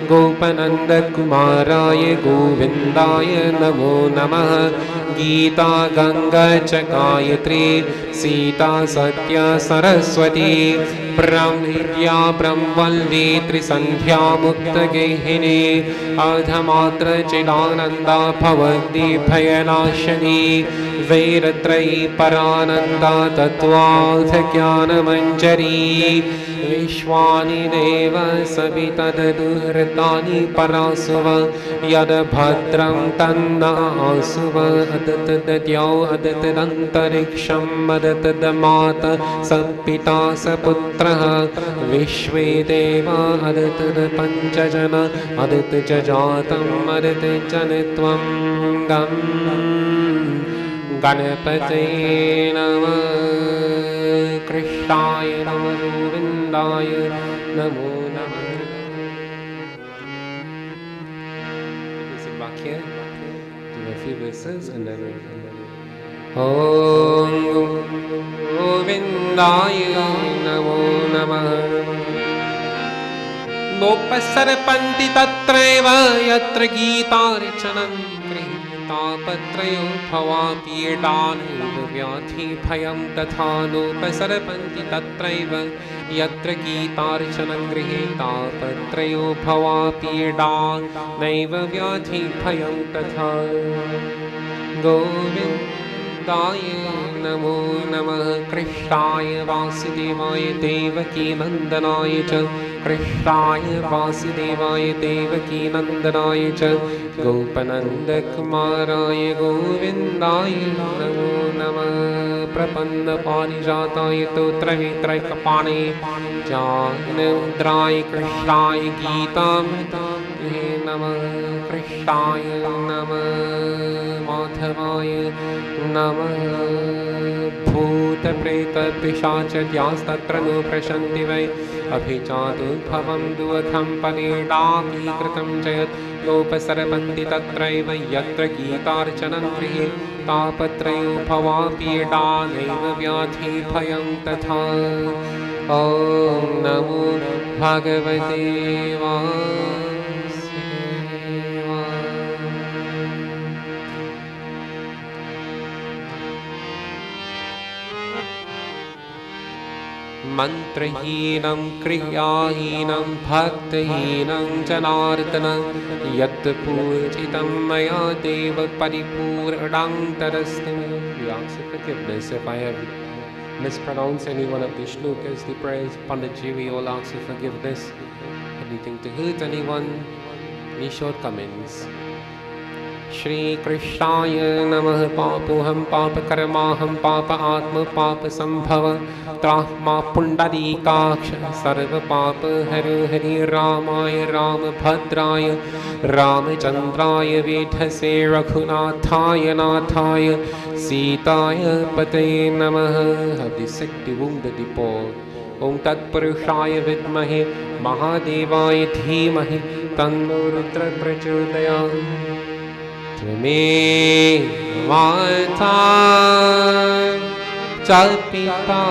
Gopananda Kumaraya Govindaya Namo Namah. Gita Ganga Chakayatri Sita Satya Saraswati Brahmvidya Brahmvalli Trisandhya Mukta Gehini Adhamatra Chidananda Bhavadi Bhayanashani Vedatrayi Parananda Tattvaatha Jnana Manjari Vishwani Deva Savitadadurtani Parasuva Yada Bhadram Tanna Asuva Adatadadyav Adatadantariksam Adatadamata Sapita Saputraha Vishve Deva Adatadapanchajana Adatajajatam Adatajanitvam Gam Ganapate Namah Krishnaya Namah Govindaya Namo Namah. Listen back here, do a few verses and then Om Govindaya Namo Namah. Nopasarpanti tatraiva yatra gītārichanam Tapatrayo bhavapiyedanaiva vyathi bhayam tatha nopasarpanti tatraiva yatra gītārichanam grihe tapatrayo bhavapiyedanaiva vyathi bhayam tatha. Govindaya Namo Namah Krishnaya Vasudevaya Devaki Nandanaya Cha Krishnaya Vasudevaya Devaki Nandanaya Cha Gopananda Kumaraya Govindaya Namo Namah Prapanna Parijataya Totra Vitraikapane Jnanamudraya Krishnaya Gītamritaye Namah. Krishnaya Namah Madhavaya Namah. Bhuta Preta Pishacha Dyastatra no Prashanti Vai Abhichadudbhavam Duakham Panedaki Kritam Jayat Lopasarpanti Tatraiva Yatra Gītārchanam Grihe Tapatrayo Bhavapiyedanaiva Vyathi Bhayam Tatha. Om Namo Bhagavate Mantrahinam kriyahinam bhaktahinam janardana yat pujitam maya deva paripurnam tarastam. We ask for forgiveness if I have mispronounced any one of the shlokas, the prayers. Pundit, we all ask for forgiveness. Anything to hurt anyone, any shortcomings. Shri Krishnaya Namah Papoham Papakaramasam Papa Atma Papa Sambhava Trahma Pundarikaksha Sarva Papa Hari Hari Ramaya Ramabhadraya Ramachandraya Vedhase Raghunathaya Nathaya Sitaya Pataye Namaha. Have the Sakti womb the depot. Om Tat Purushaya Vidmahe Mahadevaya Dhimahi Tanno Rudra Prachodayam. Tvame Mata Chalpita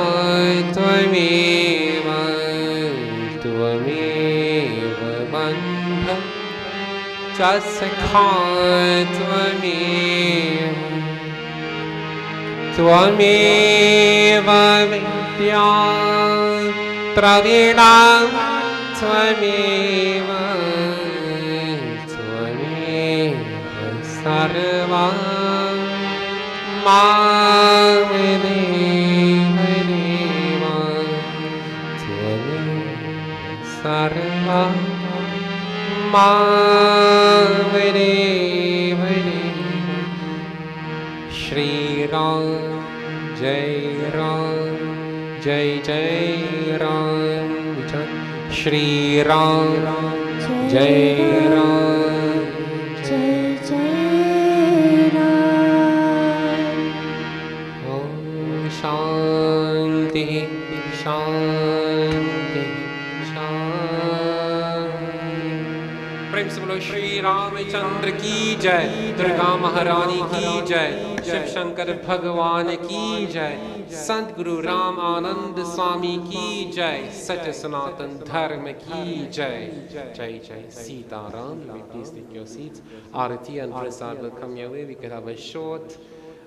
Tvameva Tvameva Bandha Chasakha Tvameva Tvameva Vidya Travina Tvameva Sarva Mavedeva Sarva Mavedeva Shri Ram Jai Ram Jai Jai Ram Shri Ram Jai Ram Shanti, Shanti, Shanti. Prem se bolo Shri Ramchandra ki jai, Durga Maharani ki jai, Shiv Shankar Bhagwan ki jai, Sant Guru Ram Anand Swami ki jai, Satya Sanatan Dharma ki jai. Jai Jai Sita Ram. You may please take your seats. Arati and Prasad will come your way. We could have a short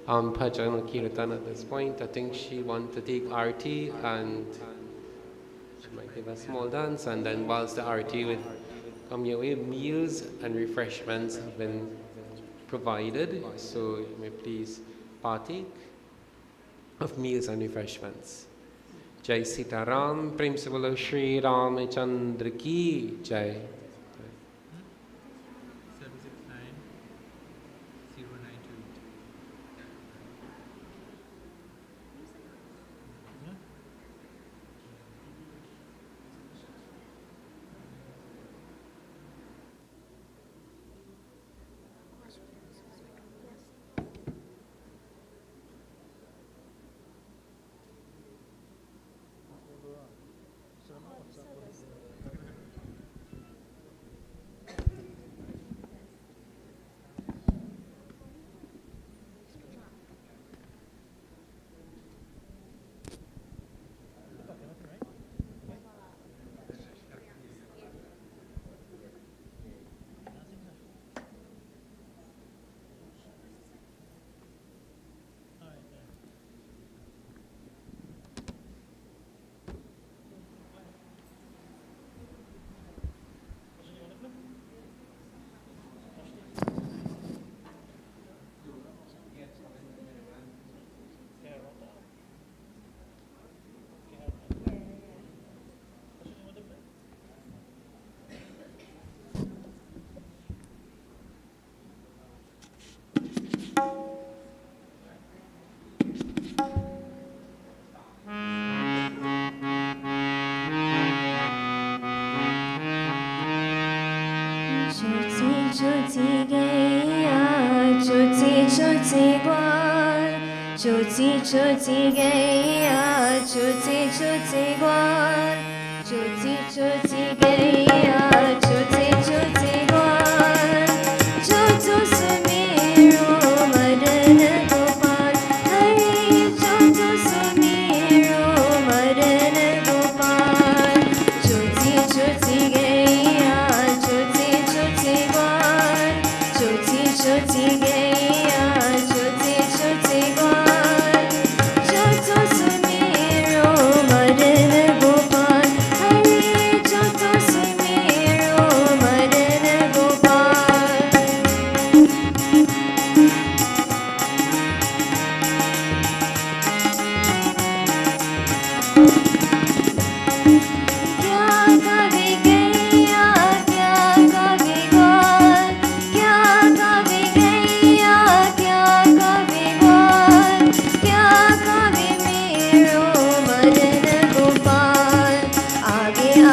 bhajan or kirtan at this point. I think she wants to take arti and she might give a small dance, and then whilst the arti will come your way, meals and refreshments have been provided, so you may please partake of meals and refreshments. Jai Sita Ram. Prem se bolo Shri Ramchandra ki jai. Chuti chuti gaya, chuti chuti gwan, chuti chuti gaya, chuti chuti gwan, chutu sumiro madan gopal, hari chutu sumiro madan gopal, chuti chuti gaya, chuti chuti gwan, chuti chuti gaya, chuti chuti gwan. Gopal, Hari Chato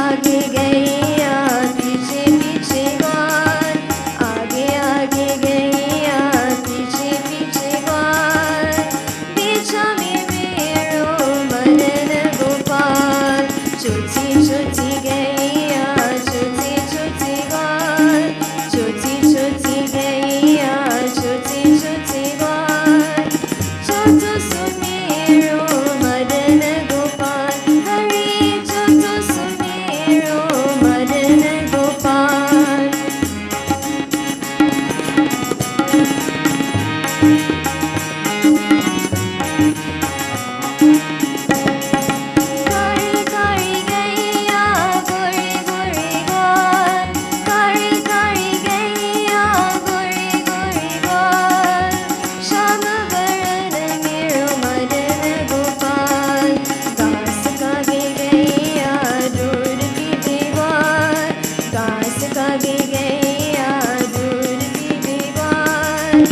आगे गैया पीछे पीछे ग्वाल आगे आगे गैया पीछे पीछे ग्वाल पीछा में मेरो मदन गोपाल छोटी छोटी गैया छोटी छोटी ग्वाल छोटी छोटी गैया छोटी छोटी ग्वाल छोटू सुमेरो मदन गोपाल हरे छोटू सुमेरो मदन गोपाल कारी कारी गैया गोरे गोरे ग्वाल कारी कारी गैया गोरे गोरे ग्वाल श्याम वरण मेरो मदन गोपाल घास खागे गैया दूध पीते ग्वाल घास खागे गैया दूध पीते ग्वाल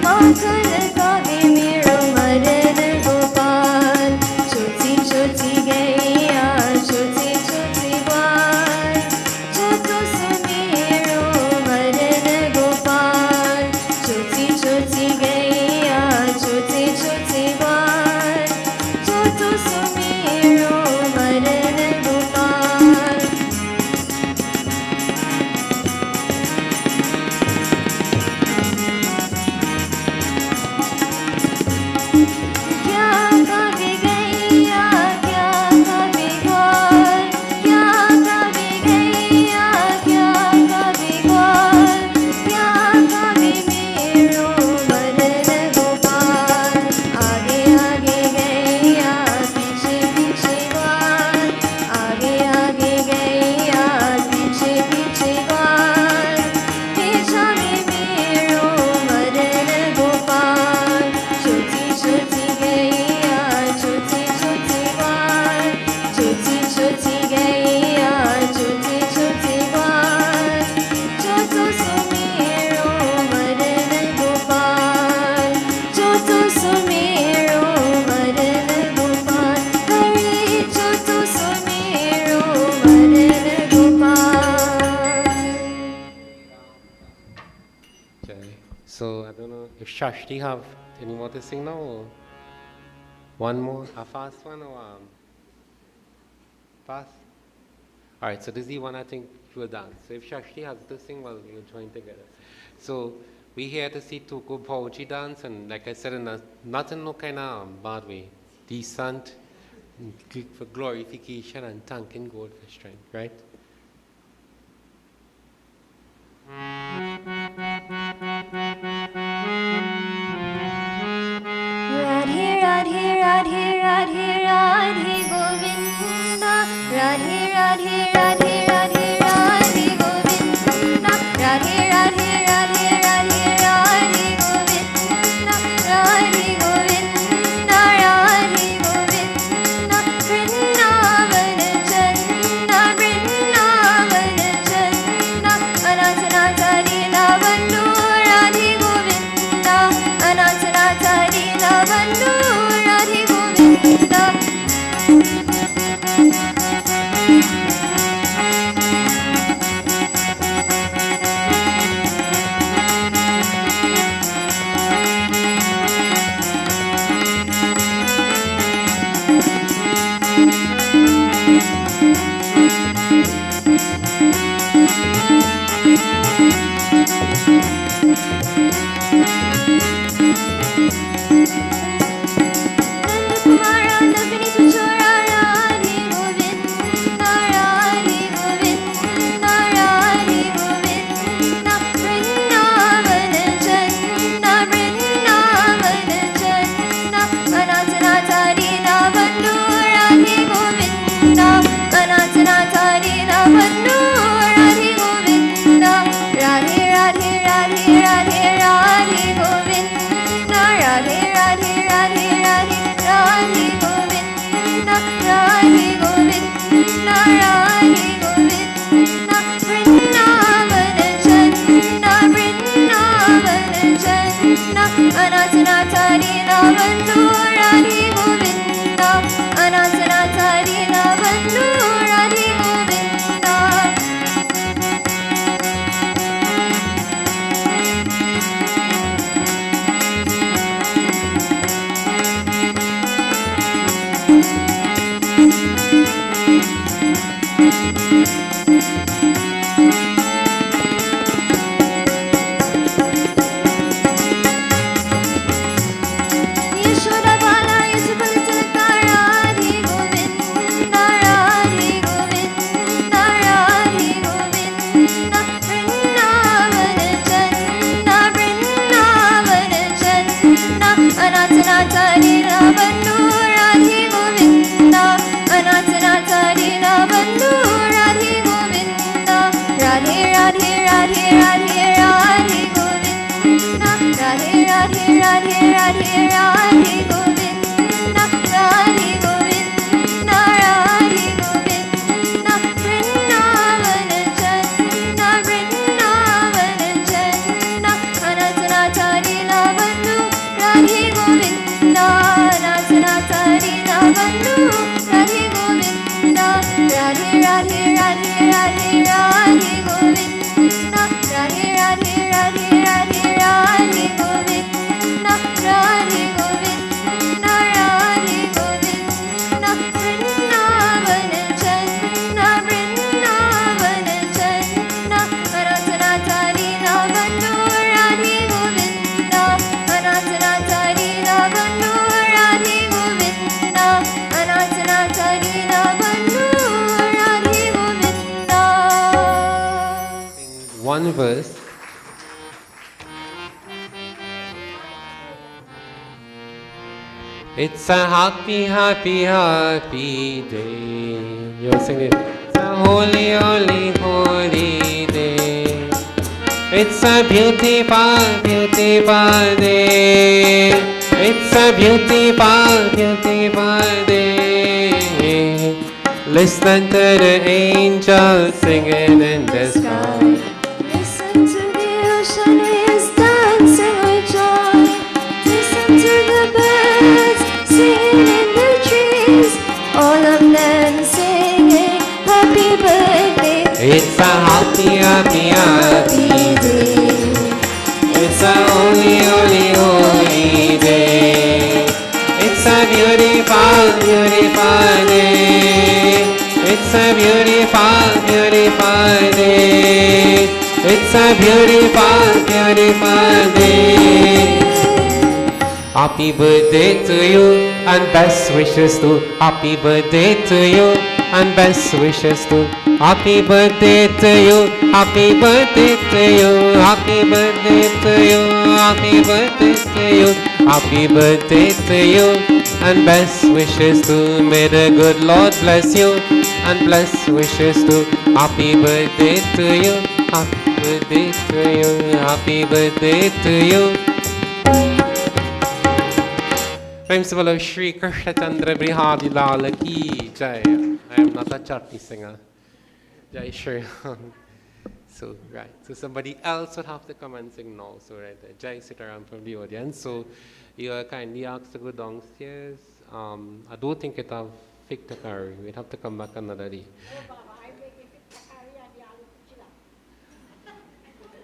माखन खागे मेरो मदन गोपाल छोटी छोटी गैया छोटी छोटी ग्वाल छोटू सुमेरो मदन गोपाल छोटी छोटी गैया छोटी छोटी ग्वाल छोटू सुमेरो मदन गोपाल क्या खागे गैया क्या खागे ग्वाल क्या खागे गैया क्या खागे ग्वाल क्या खागे मेरो मदन गोपाल आगे आगे गैया पीछे पीछे ग्वाल आगे आगे गैया पीछे पीछे ग्वाल पीछा में मेरो मदन गोपाल छोटी छोटी गैया छोटी छोटी ग्वाल छोटी छोटी गैया छोटी छोटी ग्वाल छोटू सुमेरो मदन गोपाल छोटू सुमेरो मदन गोपाल हरे छोटू सुमेरो Madan Gopal Okay. So I don't know if Shashti have any more to sing now or one more, a fast one or fast? Alright, so this is the one I think we'll dance. So if Shashti has to sing, well, we'll join together. So we're here to see Toco Bhoujie dance, and like I said, not in no kind of bad way. Decent, for glorification and thanking God for strength, right? Radhe Radhe Radhe Radhe Radhe Govinda Radhe Radhe Radhe Radhe Radhe Govinda Radhe Radhe Radhe Radhe Radhe Govinda Radhe Govinda Radhe Govinda Vrindavan Channa Vrindavan Channa Anantanath Leela Vannu Radhe Govinda Anantanath Leela Vannu Radhe Govinda Nandkumara Nandini Suchora Radhe Govinda Radhe Govinda Radhe Govinda Vrindavan Channa Vrindavan Channa Anantanath Leela Vannu Radhe Govinda Anantanath Leela Vannu Radhe Govinda Radhe Radhe Radhe Radhe Radhe Govinda Radhe Radhe Radhe Radhe Radhe Govinda Radhe Govinda Radhe Govinda Vrindavan Channa Vrindavan Channa Anantanath Leela Vannu Radhe Govinda Anantanath Leela Vannu Radhe Govinda one verse. It's a happy, happy, happy day. You sing it. It's a holy, holy, holy day. It's a beautiful, beautiful day. It's a beautiful, beautiful day. Listen to the angels singing in the sky. Listen to the ocean waves dancing with joy. Listen to the birds singing in the trees. All of them singing happy birthday. It's a happy, happy, happy day. It's a holy, holy, holy day. It's a beautiful, beautiful day. It's a beautiful, beautiful day. It's a beautiful, beautiful day. Happy birthday to you and best wishes to. Happy birthday to you and best wishes to. Happy birthday to you. Happy birthday to you. Happy birthday to you. Happy birthday to you. Happy birthday to you and best wishes to. May the good Lord bless you and bless wishes to. Happy birthday to you. Happy birthday to you. Happy birthday to you. Principal of Sri Krishna Chandra Brihadi Lala Ki Jai. I am not a chutney singer. Jai Shri. So, right. So somebody else would have to come and sing now. So, right there. Jai Sita Ram from the audience. So, you are kindly asked to go downstairs. I don't think it have fit to carry. We'd have to come back another day.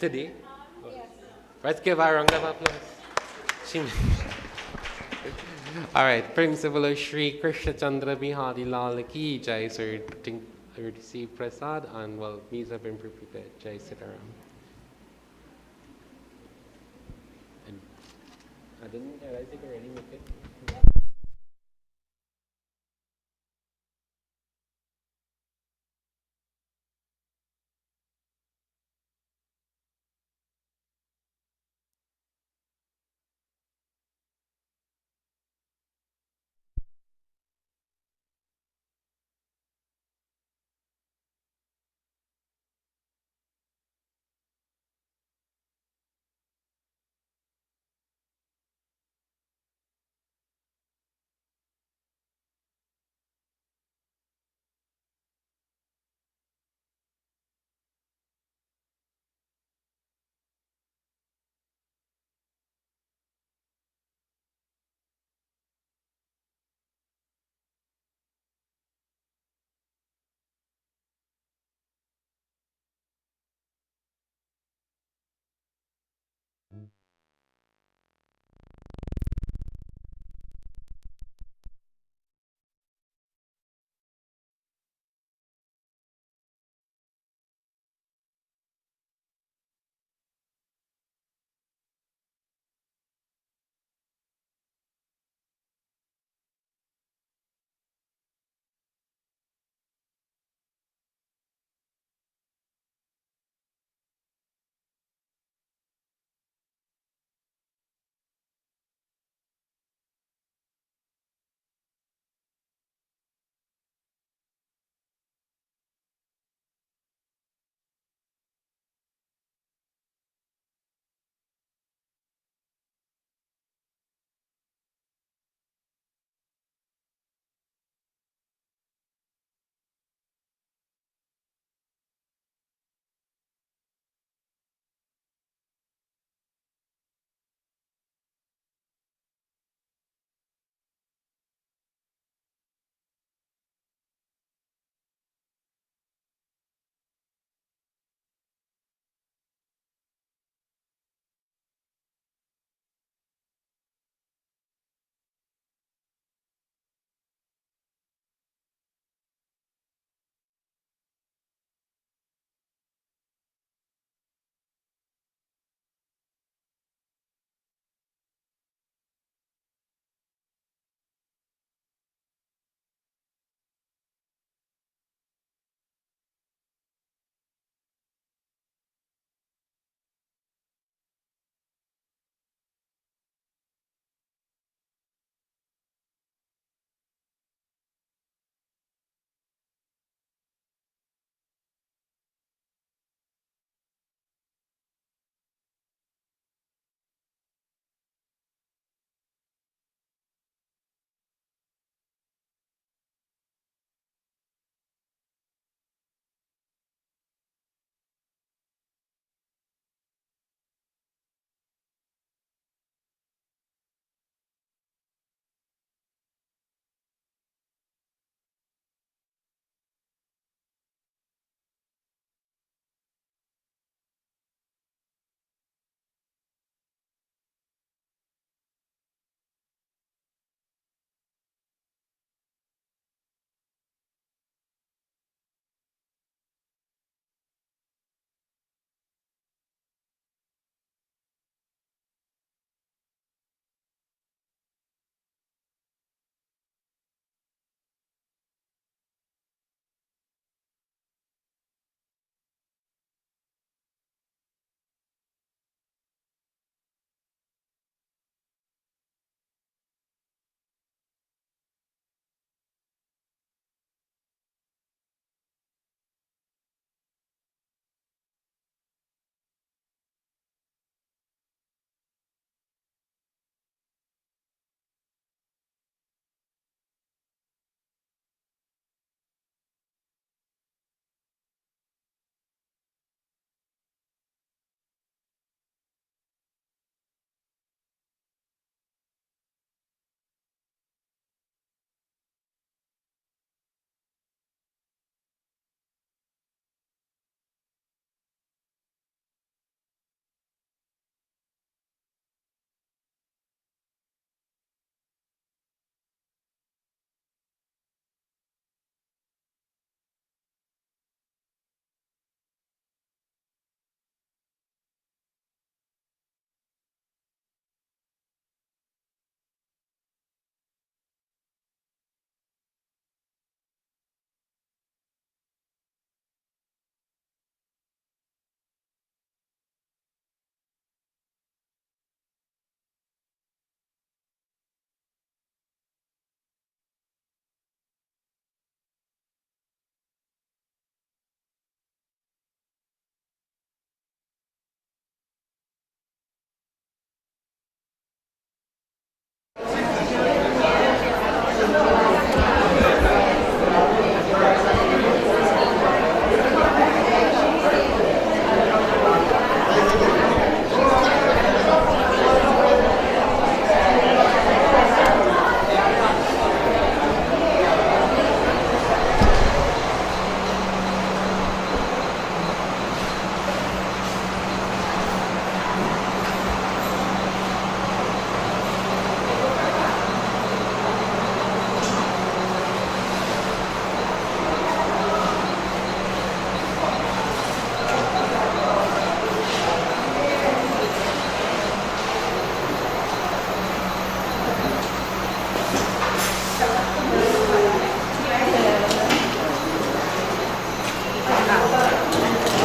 Today? Let's give her a round of applause. She all right, Principal of Sri Krishna Chandra Bihari Lal Ki Jai. So I think I received prasad and well, meals have been prepared. Jai Sita Ram. And I didn't realize you could really make it.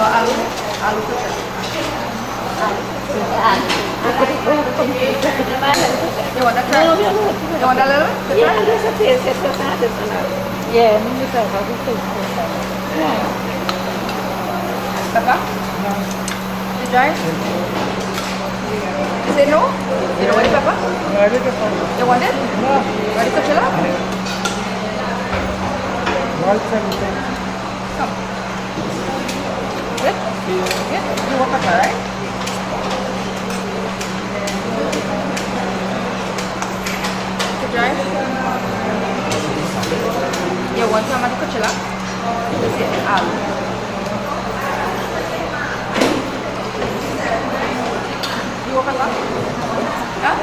You want that crack? You want that little bit? Yeah, there's a taste. It's just not this enough. Yeah, I mean, it's like how we taste it. Yeah. Pepper? No. You try? You say no? You don't want the pepper? No, I like pepper. You want it? No. Ready to chill out? Come. Good? Good? You want pepper, right? You try? You want some of the kuchela? This is aloo. You want pepper? Huh?